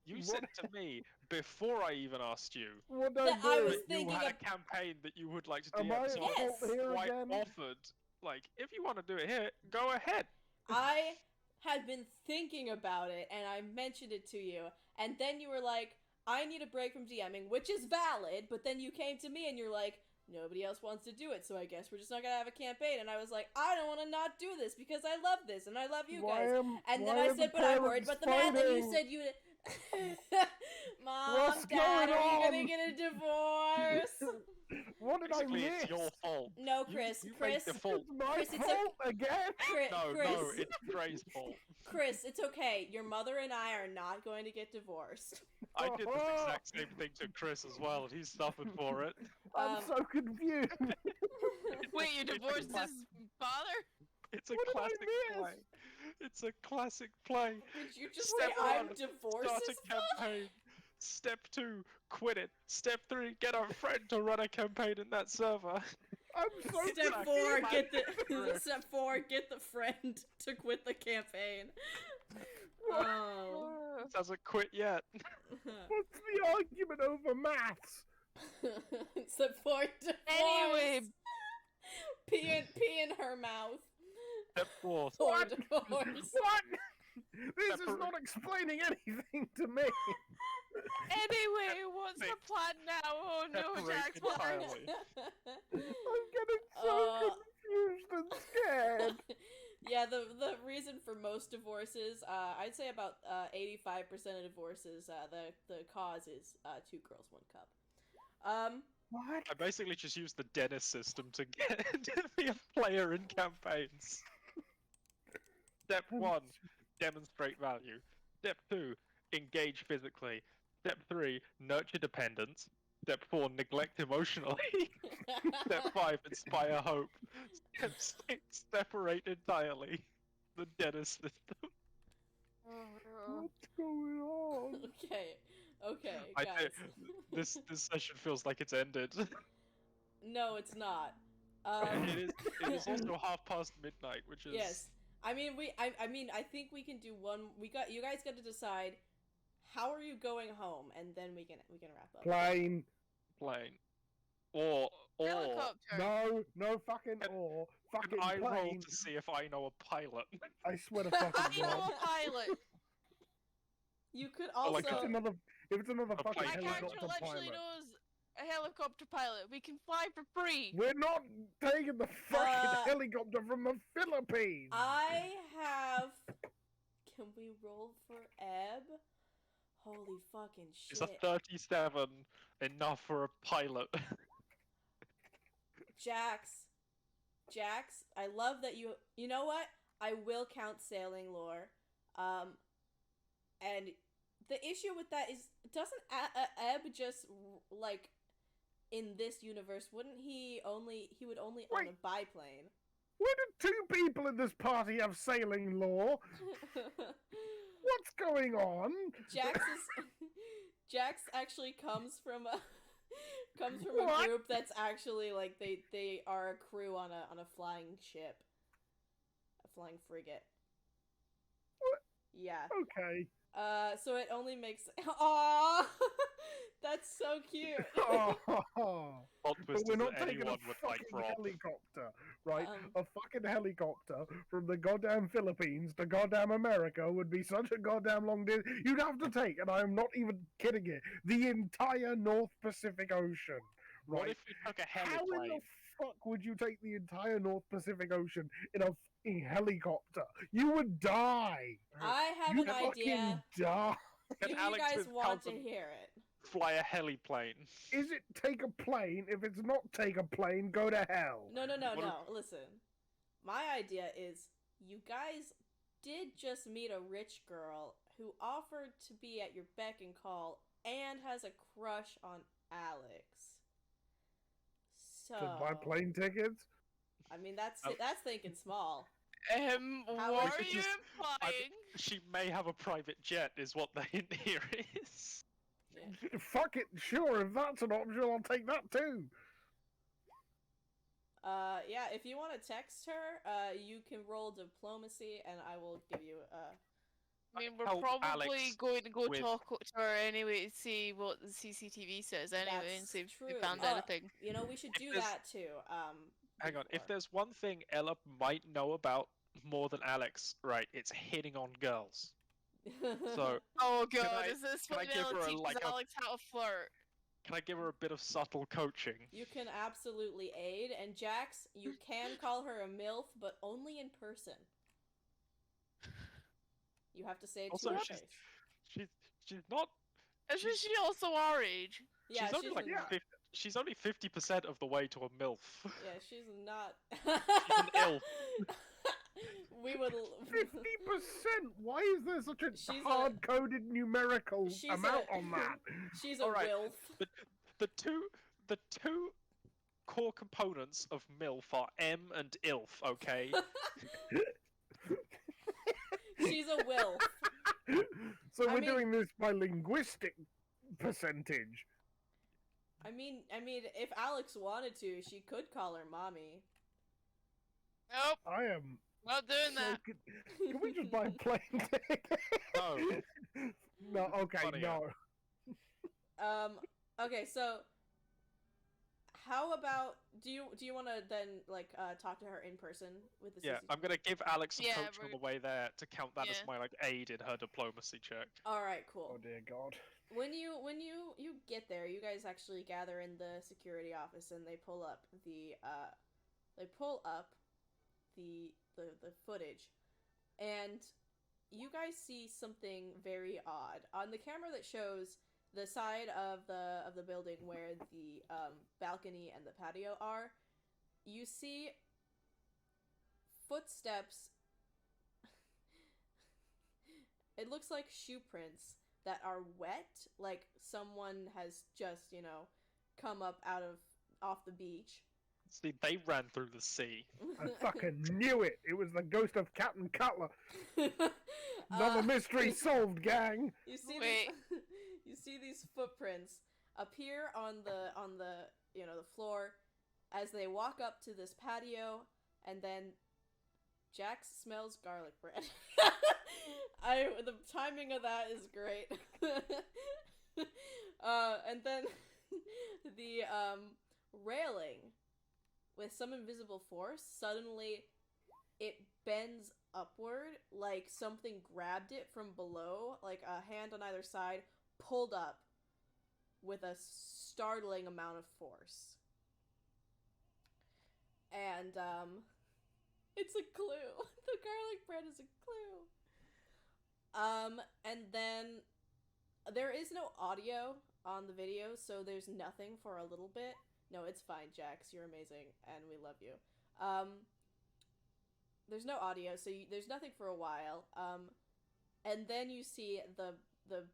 You What- said to me before I even asked you What did That I I do? was that you thinking had of- a campaign that you would like to Am DM. I So at Yes. fault here quite again? offered. Like, if you want to do it here, go ahead. I had been thinking about it, and I mentioned it to you. And then you were like, I need a break from DMing, which is valid. But then you came to me and you're like, nobody else wants to do it, so I guess we're just not gonna have a campaign. And I was like, I don't want to not do this because I love this and I love you guys. And then I said, but I'm worried about the math. And you said you. Mom, What's Dad, going are you gonna on? get a divorce? What did I Basically, miss? it's your fault. No, You- Chris. you made Chris. the fault. It's my Chris, it's fault again? No, Chris. no, it's Dre's fault. Chris, it's okay. Your mother and I are not going to get divorced. I did this exact same thing to Chris as well, and he suffered for it. I'm Um, so confused. Wait, you divorced his father? It's a What did I classic miss? play. It's a classic play. Did you just Step say I'm one, divorced? Start a campaign. Step 2, quit it. Step 3, get a friend to run a campaign in that server. I'm so Step confused. 4, Step 4, get the friend to quit the campaign. Oh. Hasn't quit yet. What's the argument over maths? Step 4, divorce. Anyway. Pee in her mouth. Step 4, Or divorce. What? This is Separate- not explaining anything to me. Anyway, what's the Fix. plan now? Oh no, Separate Jack's plan. entirely. I'm getting so confused and scared. Yeah, the reason for most divorces, I'd say about 85% of divorces, the cause is 2 girls, 1 cup. What? I basically just used the Dennis system to get to be a player in campaigns. Step 1, demonstrate value. Step 2, engage physically. Step 3, nurture dependence. Step 4, neglect emotionally. Step 5, inspire hope. Step 6, separate entirely. The Dennis system. Oh, no. What's going on? Okay, I guys. think this session feels like it's ended. No, it's not. It is also half past midnight, which is Yes. I mean, I think we can do one. You guys got to decide how are you going home, and then we can wrap up. Plane. plain. Or Helicopter. No fucking or. Fucking I roll plane. to see if I know a pilot. I swear to fucking I know God. a pilot. You could Oh, also. like If it's another A fucking plane My pilot. character helicopter literally pilot. knows a helicopter pilot. We can fly for free. We're not taking the fucking helicopter from the Philippines. I have. Can we roll for Ebb? Holy fucking Is a shit. 37 enough for a pilot? Jax, I love that you. You know what? I will count sailing lore. And the issue with that is, doesn't Ebb just like in this universe? Wouldn't he would only own Wait. a biplane? Where did 2 people in this party have sailing law? What's going on? Jax actually comes from a What? group that's actually like they are a crew on a flying ship, a flying frigate. What? Yeah. Okay. So it only makes. Aww, that's so cute. Oh, Plot but twist we're is not that taking a anyone would like fucking drop. helicopter, right? Um. A fucking helicopter from the goddamn Philippines to goddamn America would be such a goddamn long distance. You'd have to take, and I'm not even kidding it, the entire North Pacific Ocean, What right? if you took a How in the heliplane? fuck would you take the entire North Pacific Ocean in a fucking helicopter? You would die. I have You an fucking idea. die. Do Can you Alex guys with want to Carlton hear it? fly a heliplane? Is it take a plane? If it's not take a plane, go to hell. No. What Listen. My idea is you guys did just meet a rich girl who offered to be at your beck and call and has a crush on Alex. So To buy plane tickets? I mean, that's thinking small. How what is are it you just- implying? She may have a private jet, is what the hint here is. Yeah. Fuck it, sure. If that's an option, I'll take that too. Yeah. If you want to text her, you can roll diplomacy, and I will give you I mean, we're Help probably Alex going to go with- talk to her anyway to see what the CCTV says anyway and That's see if we true. found Oh, anything. You know, we should If do there's- that too. Hang on, if before. there's one thing Ella might know about more than Alex, right, it's hitting on girls. So, Oh Can god, I- is this can I what give her Ella a, teaches like, a- Alex how to flirt? can I give her a bit of subtle coaching? You can absolutely aid, and Jax, you can call her a MILF, but only in person. You have to say it Also, to her she's- face. She's not. Isn't She's- she also our age? Yeah, she's only like not. 50, she's only 50% of the way to a MILF. Yeah, she's not. an elf. We would. 50%? Why is there such a She's a- hard-coded numerical she's amount a- on that? She's a Alright. wilf. The two core components of MILF are M and ILF. Okay. She's a wilf. So I we're mean- doing this by linguistic percentage. I mean, if Alex wanted to, she could call her mommy. Nope, I am not doing so that. Can we just buy a plane ticket? No. No, okay, Funnier. no. Okay, so how about do you want to then like talk to her in person with the Yeah, CCTV? I'm gonna give Alex some Yeah, coaching on we're- the way there to count that as Yeah. my aid in her diplomacy check. All right, cool. Oh dear God. When you get there, you guys actually gather in the security office, and they pull up the the footage, and you guys see something very odd on the camera that shows the side of the building where the balcony and the patio are. You see footsteps. It looks like shoe prints that are wet, like someone has just, come up off the beach. See, they ran through the sea. I fucking knew it. It was the ghost of Captain Cutler. Another mystery solved, gang. You see Wait. these, you see these footprints appear on the floor as they walk up to this patio, and then Jax smells garlic bread. The timing of that is great. And then the railing with some invisible force, suddenly it bends upward like something grabbed it from below, like a hand on either side pulled up with a startling amount of force. And it's a clue. The garlic bread is a clue. And then there is no audio on the video, so there's nothing for a little bit. No, it's fine, Jax. You're amazing, and we love you. There's no audio, so there's nothing for a while. And then you see the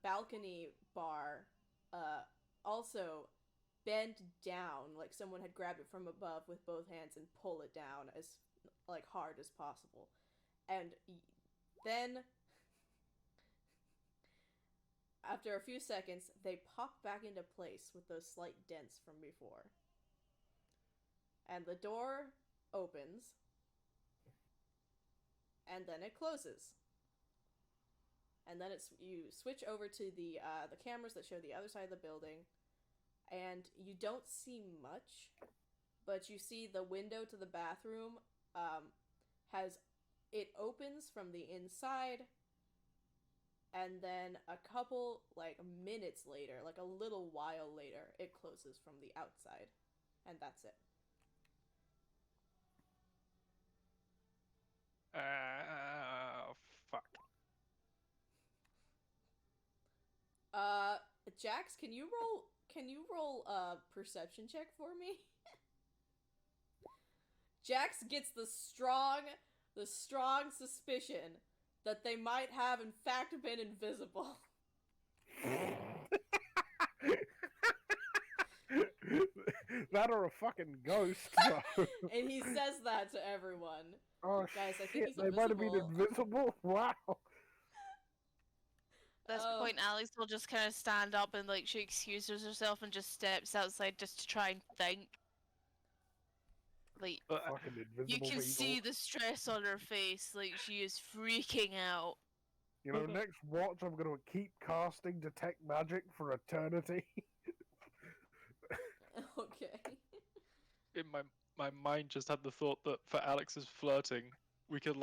balcony bar also bend down, like someone had grabbed it from above with both hands and pull it down as like hard as possible. And then after a few seconds, they pop back into place with those slight dents from before. And the door opens. And then it closes. And then you switch over to the cameras that show the other side of the building, and you don't see much, but you see the window to the bathroom it opens from the inside, and then a couple minutes later, like a little while later, it closes from the outside, and that's it. Fuck. Jax, can you roll a perception check for me? Jax gets the strong suspicion that they might have in fact been invisible. That or a fucking ghost. So. And he says that to everyone. Oh Guys, I think shit! he's They might have been invisible. Wow. At this point, Alex will just kind of stand up and like she excuses herself and just steps outside just to try and think. Like Fucking invisible you can people. see the stress on her face, like she is freaking out. You know, next watch I'm gonna keep casting detect magic for eternity. Okay. In my mind just had the thought that for Alex's flirting, we could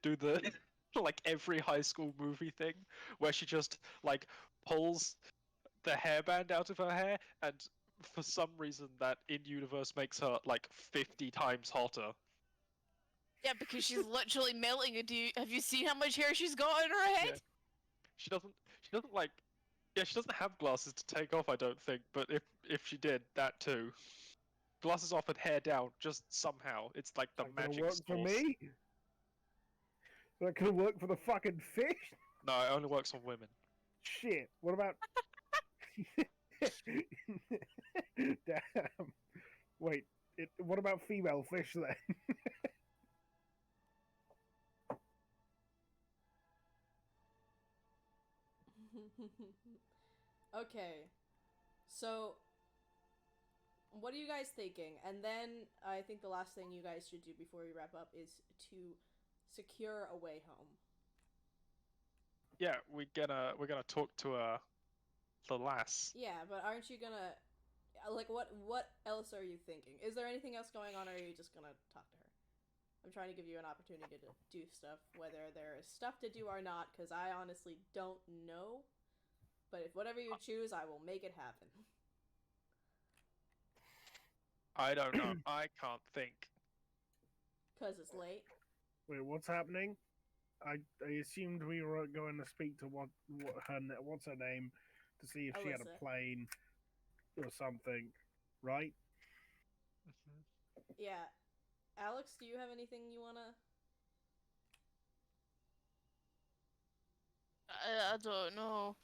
do the like every high school movie thing where she just like pulls the hairband out of her hair, and for some reason that in universe makes her like 50 times hotter. Yeah, because she's literally melting. Have you seen how much hair she's got in her head? Yeah. She doesn't like. Yeah, she doesn't have glasses to take off, I don't think. But if she did, that too. Glasses off and hair down, just somehow. It's like the That gonna magic work source. for me? That gonna work for the fucking fish? No, it only works on women. Shit. What about? Damn. Wait. What about female fish then? Okay. So, what are you guys thinking? And then I think the last thing you guys should do before we wrap up is to secure a way home. Yeah, we're gonna talk to the lass. Yeah, but aren't you gonna like what else are you thinking? Is there anything else going on, or are you just gonna talk to her? I'm trying to give you an opportunity to do stuff, whether there is stuff to do or not, because I honestly don't know. But if whatever you choose, I will make it happen. I don't know. I can't think. Because it's late. Wait, what's happening? I assumed we were going to speak to what's her name to see if she had Alyssa. a plane or something, right? Yeah. Alex, do you have anything you wanna... I don't know.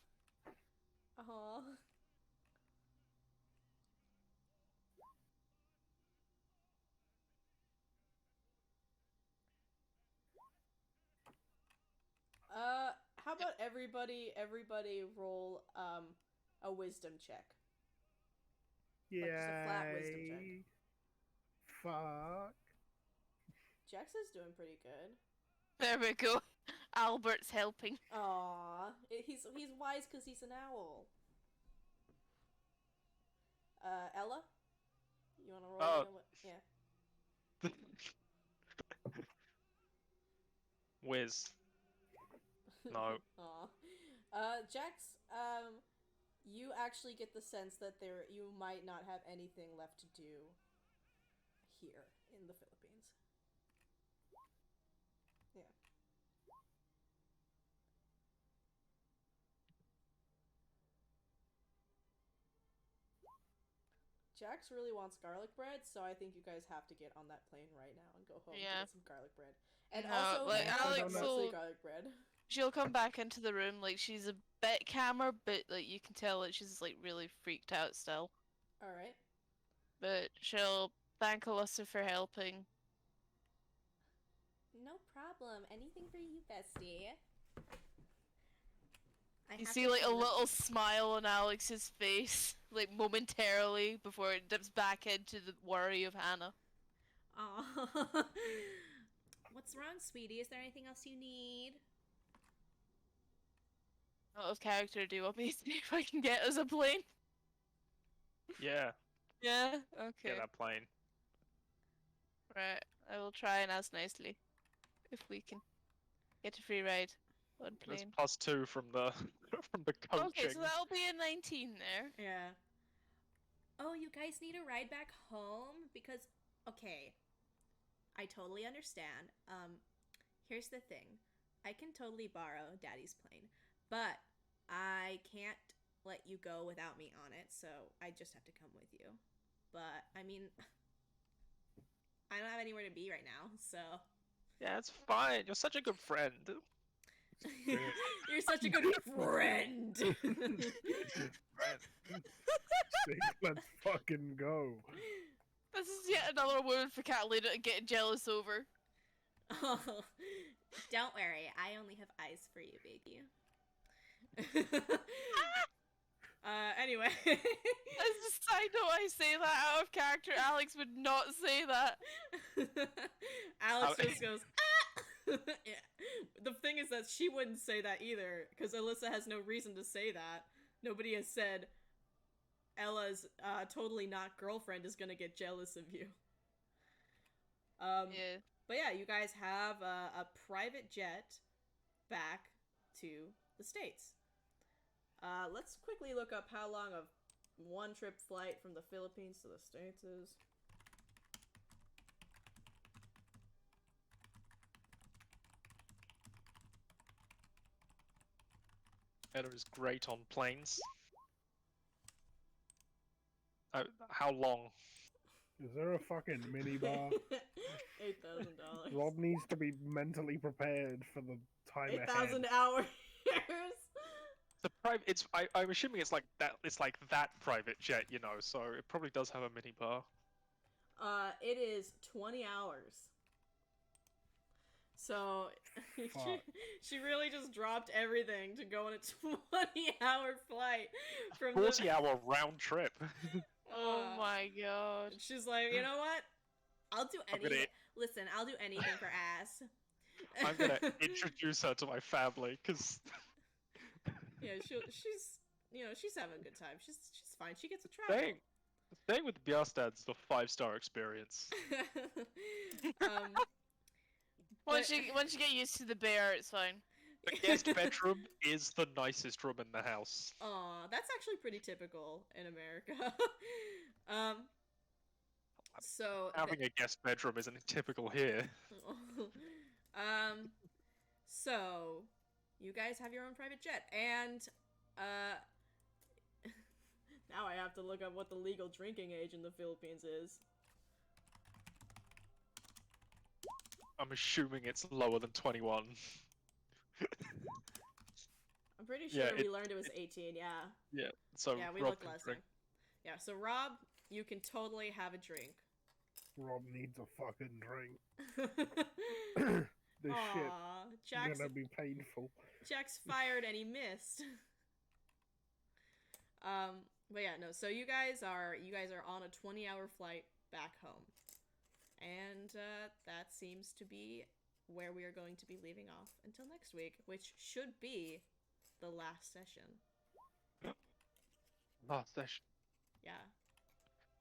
Aww. How about everybody roll, a wisdom check. Yeah. Like just a flat wisdom check. Fuck. Jax is doing pretty good. There we go. Albert's helping. Aww. He's wise because he's an owl. Ella? You wanna roll? Yeah. Whiz. No. Aw. Jax, you actually get the sense that you might not have anything left to do here in the Philippines. Yeah. Jax really wants garlic bread, so I think you guys have to get on that plane right now and go home to Yeah. get some garlic bread. And No, also, like, Alex mostly will- garlic bread. She'll come back into the room like she's a bit calmer, but like you can tell that she's like really freaked out still. All right. But she'll thank Alyssa for helping. No problem. Anything for you, bestie. You see like a little smile on Alex's face, like momentarily before it dips back into the worry of Hannah. Aww. What's wrong, sweetie? Is there anything else you need? Out of character, do you want me to see if I can get us a plane? Yeah. Yeah? Okay. Get that plane. Right. I will try and ask nicely. If we can get a free ride on There's plane. +2 from the from the coaching. Okay, so that'll be a 19 there. Yeah. Oh, you guys need a ride back home? Because, okay, I totally understand. here's the thing. I can totally borrow Daddy's plane, but I can't let you go without me on it, so I just have to come with you. But, I mean, I don't have anywhere to be right now, so... Yeah, it's fine. You're such a good friend. You're such a good friend! Let's fucking go. This is yet another woman for Catalina to get jealous over. Oh, don't worry, I only have eyes for you, baby. Anyway. As a side note, I say that out of character. Alex would not say that. Alex just goes, ah! Yeah. The thing is that she wouldn't say that either, because Alyssa has no reason to say that. Nobody has said Ella's totally not girlfriend is gonna get jealous of you. Yeah. But yeah, you guys have a private jet back to the States. Let's quickly look up how long a one-trip flight from the Philippines to the States is. Ella is great on planes. How long? Is there a fucking minibar? $8,000. Rob needs to be mentally prepared for the time 8,000 ahead. hours. The private. I'm assuming it's like that. It's like that private jet, you know. So it probably does have a minibar. It is 20 hours. So she really just dropped everything to go on a 20-hour flight from 40-hour round trip. Oh my god. She's like, you know what? I'll do anything. Listen, I'll do anything for ass. I'm gonna introduce her to my family because. Yeah, she's having a good time. She's fine. She gets to travel. Staying with Bjarstad's the 5-star experience. Once you get used to the bear, it's fine. The guest bedroom is the nicest room in the house. Aw, that's actually pretty typical in America. So having a guest bedroom isn't typical here. So you guys have your own private jet, and now I have to look up what the legal drinking age in the Philippines is. I'm assuming it's lower than 21. I'm pretty sure we learned it was 18, yeah. Yeah, so yeah, we Rob looked can last drink. time. Yeah, so Rob, you can totally have a drink. Rob needs a fucking drink. This shit's gonna be painful. Jack's fired and he missed. But yeah, no. So you guys are on a 20-hour flight back home, and that seems to be where we are going to be leaving off until next week, which should be the last session. Last session. Yeah.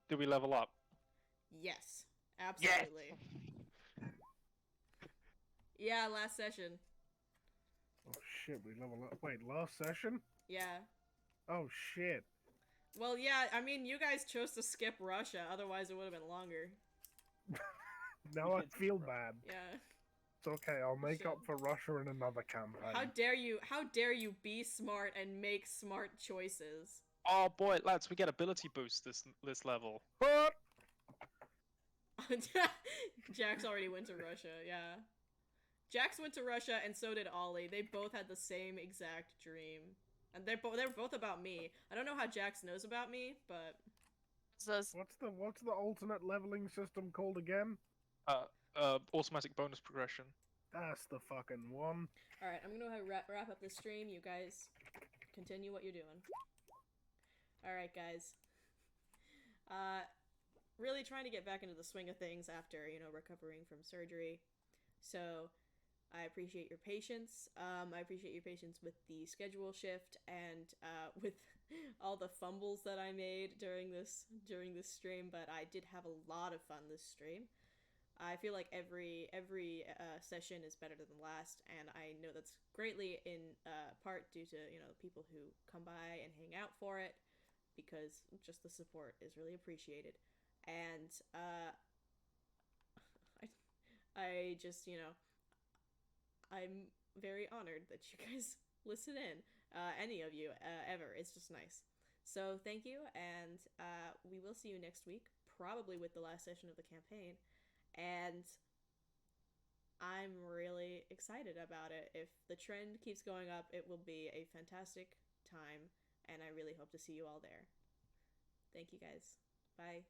Did we level up? Yes, absolutely. Yes! Yeah, last session. Oh shit, we level up. Wait, last session? Yeah. Oh shit. Well, yeah, I mean, you guys chose to skip Russia, otherwise it would have been longer. Now I feel bad. Yeah. It's okay, I'll make Shit. up for Russia in another campaign. How dare you be smart and make smart choices. Oh boy, lads, we get ability boost this level. What? Jax already went to Russia, yeah. Jax went to Russia, and so did Ollie. They both had the same exact dream. And they're both about me. I don't know how Jax knows about me, but... What's the alternate leveling system called again? Automatic bonus progression. That's the fucking one. Alright, I'm gonna wrap up this stream. You guys continue what you're doing. Alright, guys. Really trying to get back into the swing of things after, recovering from surgery. So, I appreciate your patience. I appreciate your patience with the schedule shift and with all the fumbles that I made during this stream, but I did have a lot of fun this stream. I feel like every session is better than the last, and I know that's greatly in part due to people who come by and hang out for it, because just the support is really appreciated. And I just I'm very honored that you guys listen in. Any of you, ever. It's just nice. So thank you, and we will see you next week, probably with the last session of the campaign. And I'm really excited about it. If the trend keeps going up, it will be a fantastic time, and I really hope to see you all there. Thank you guys. Bye.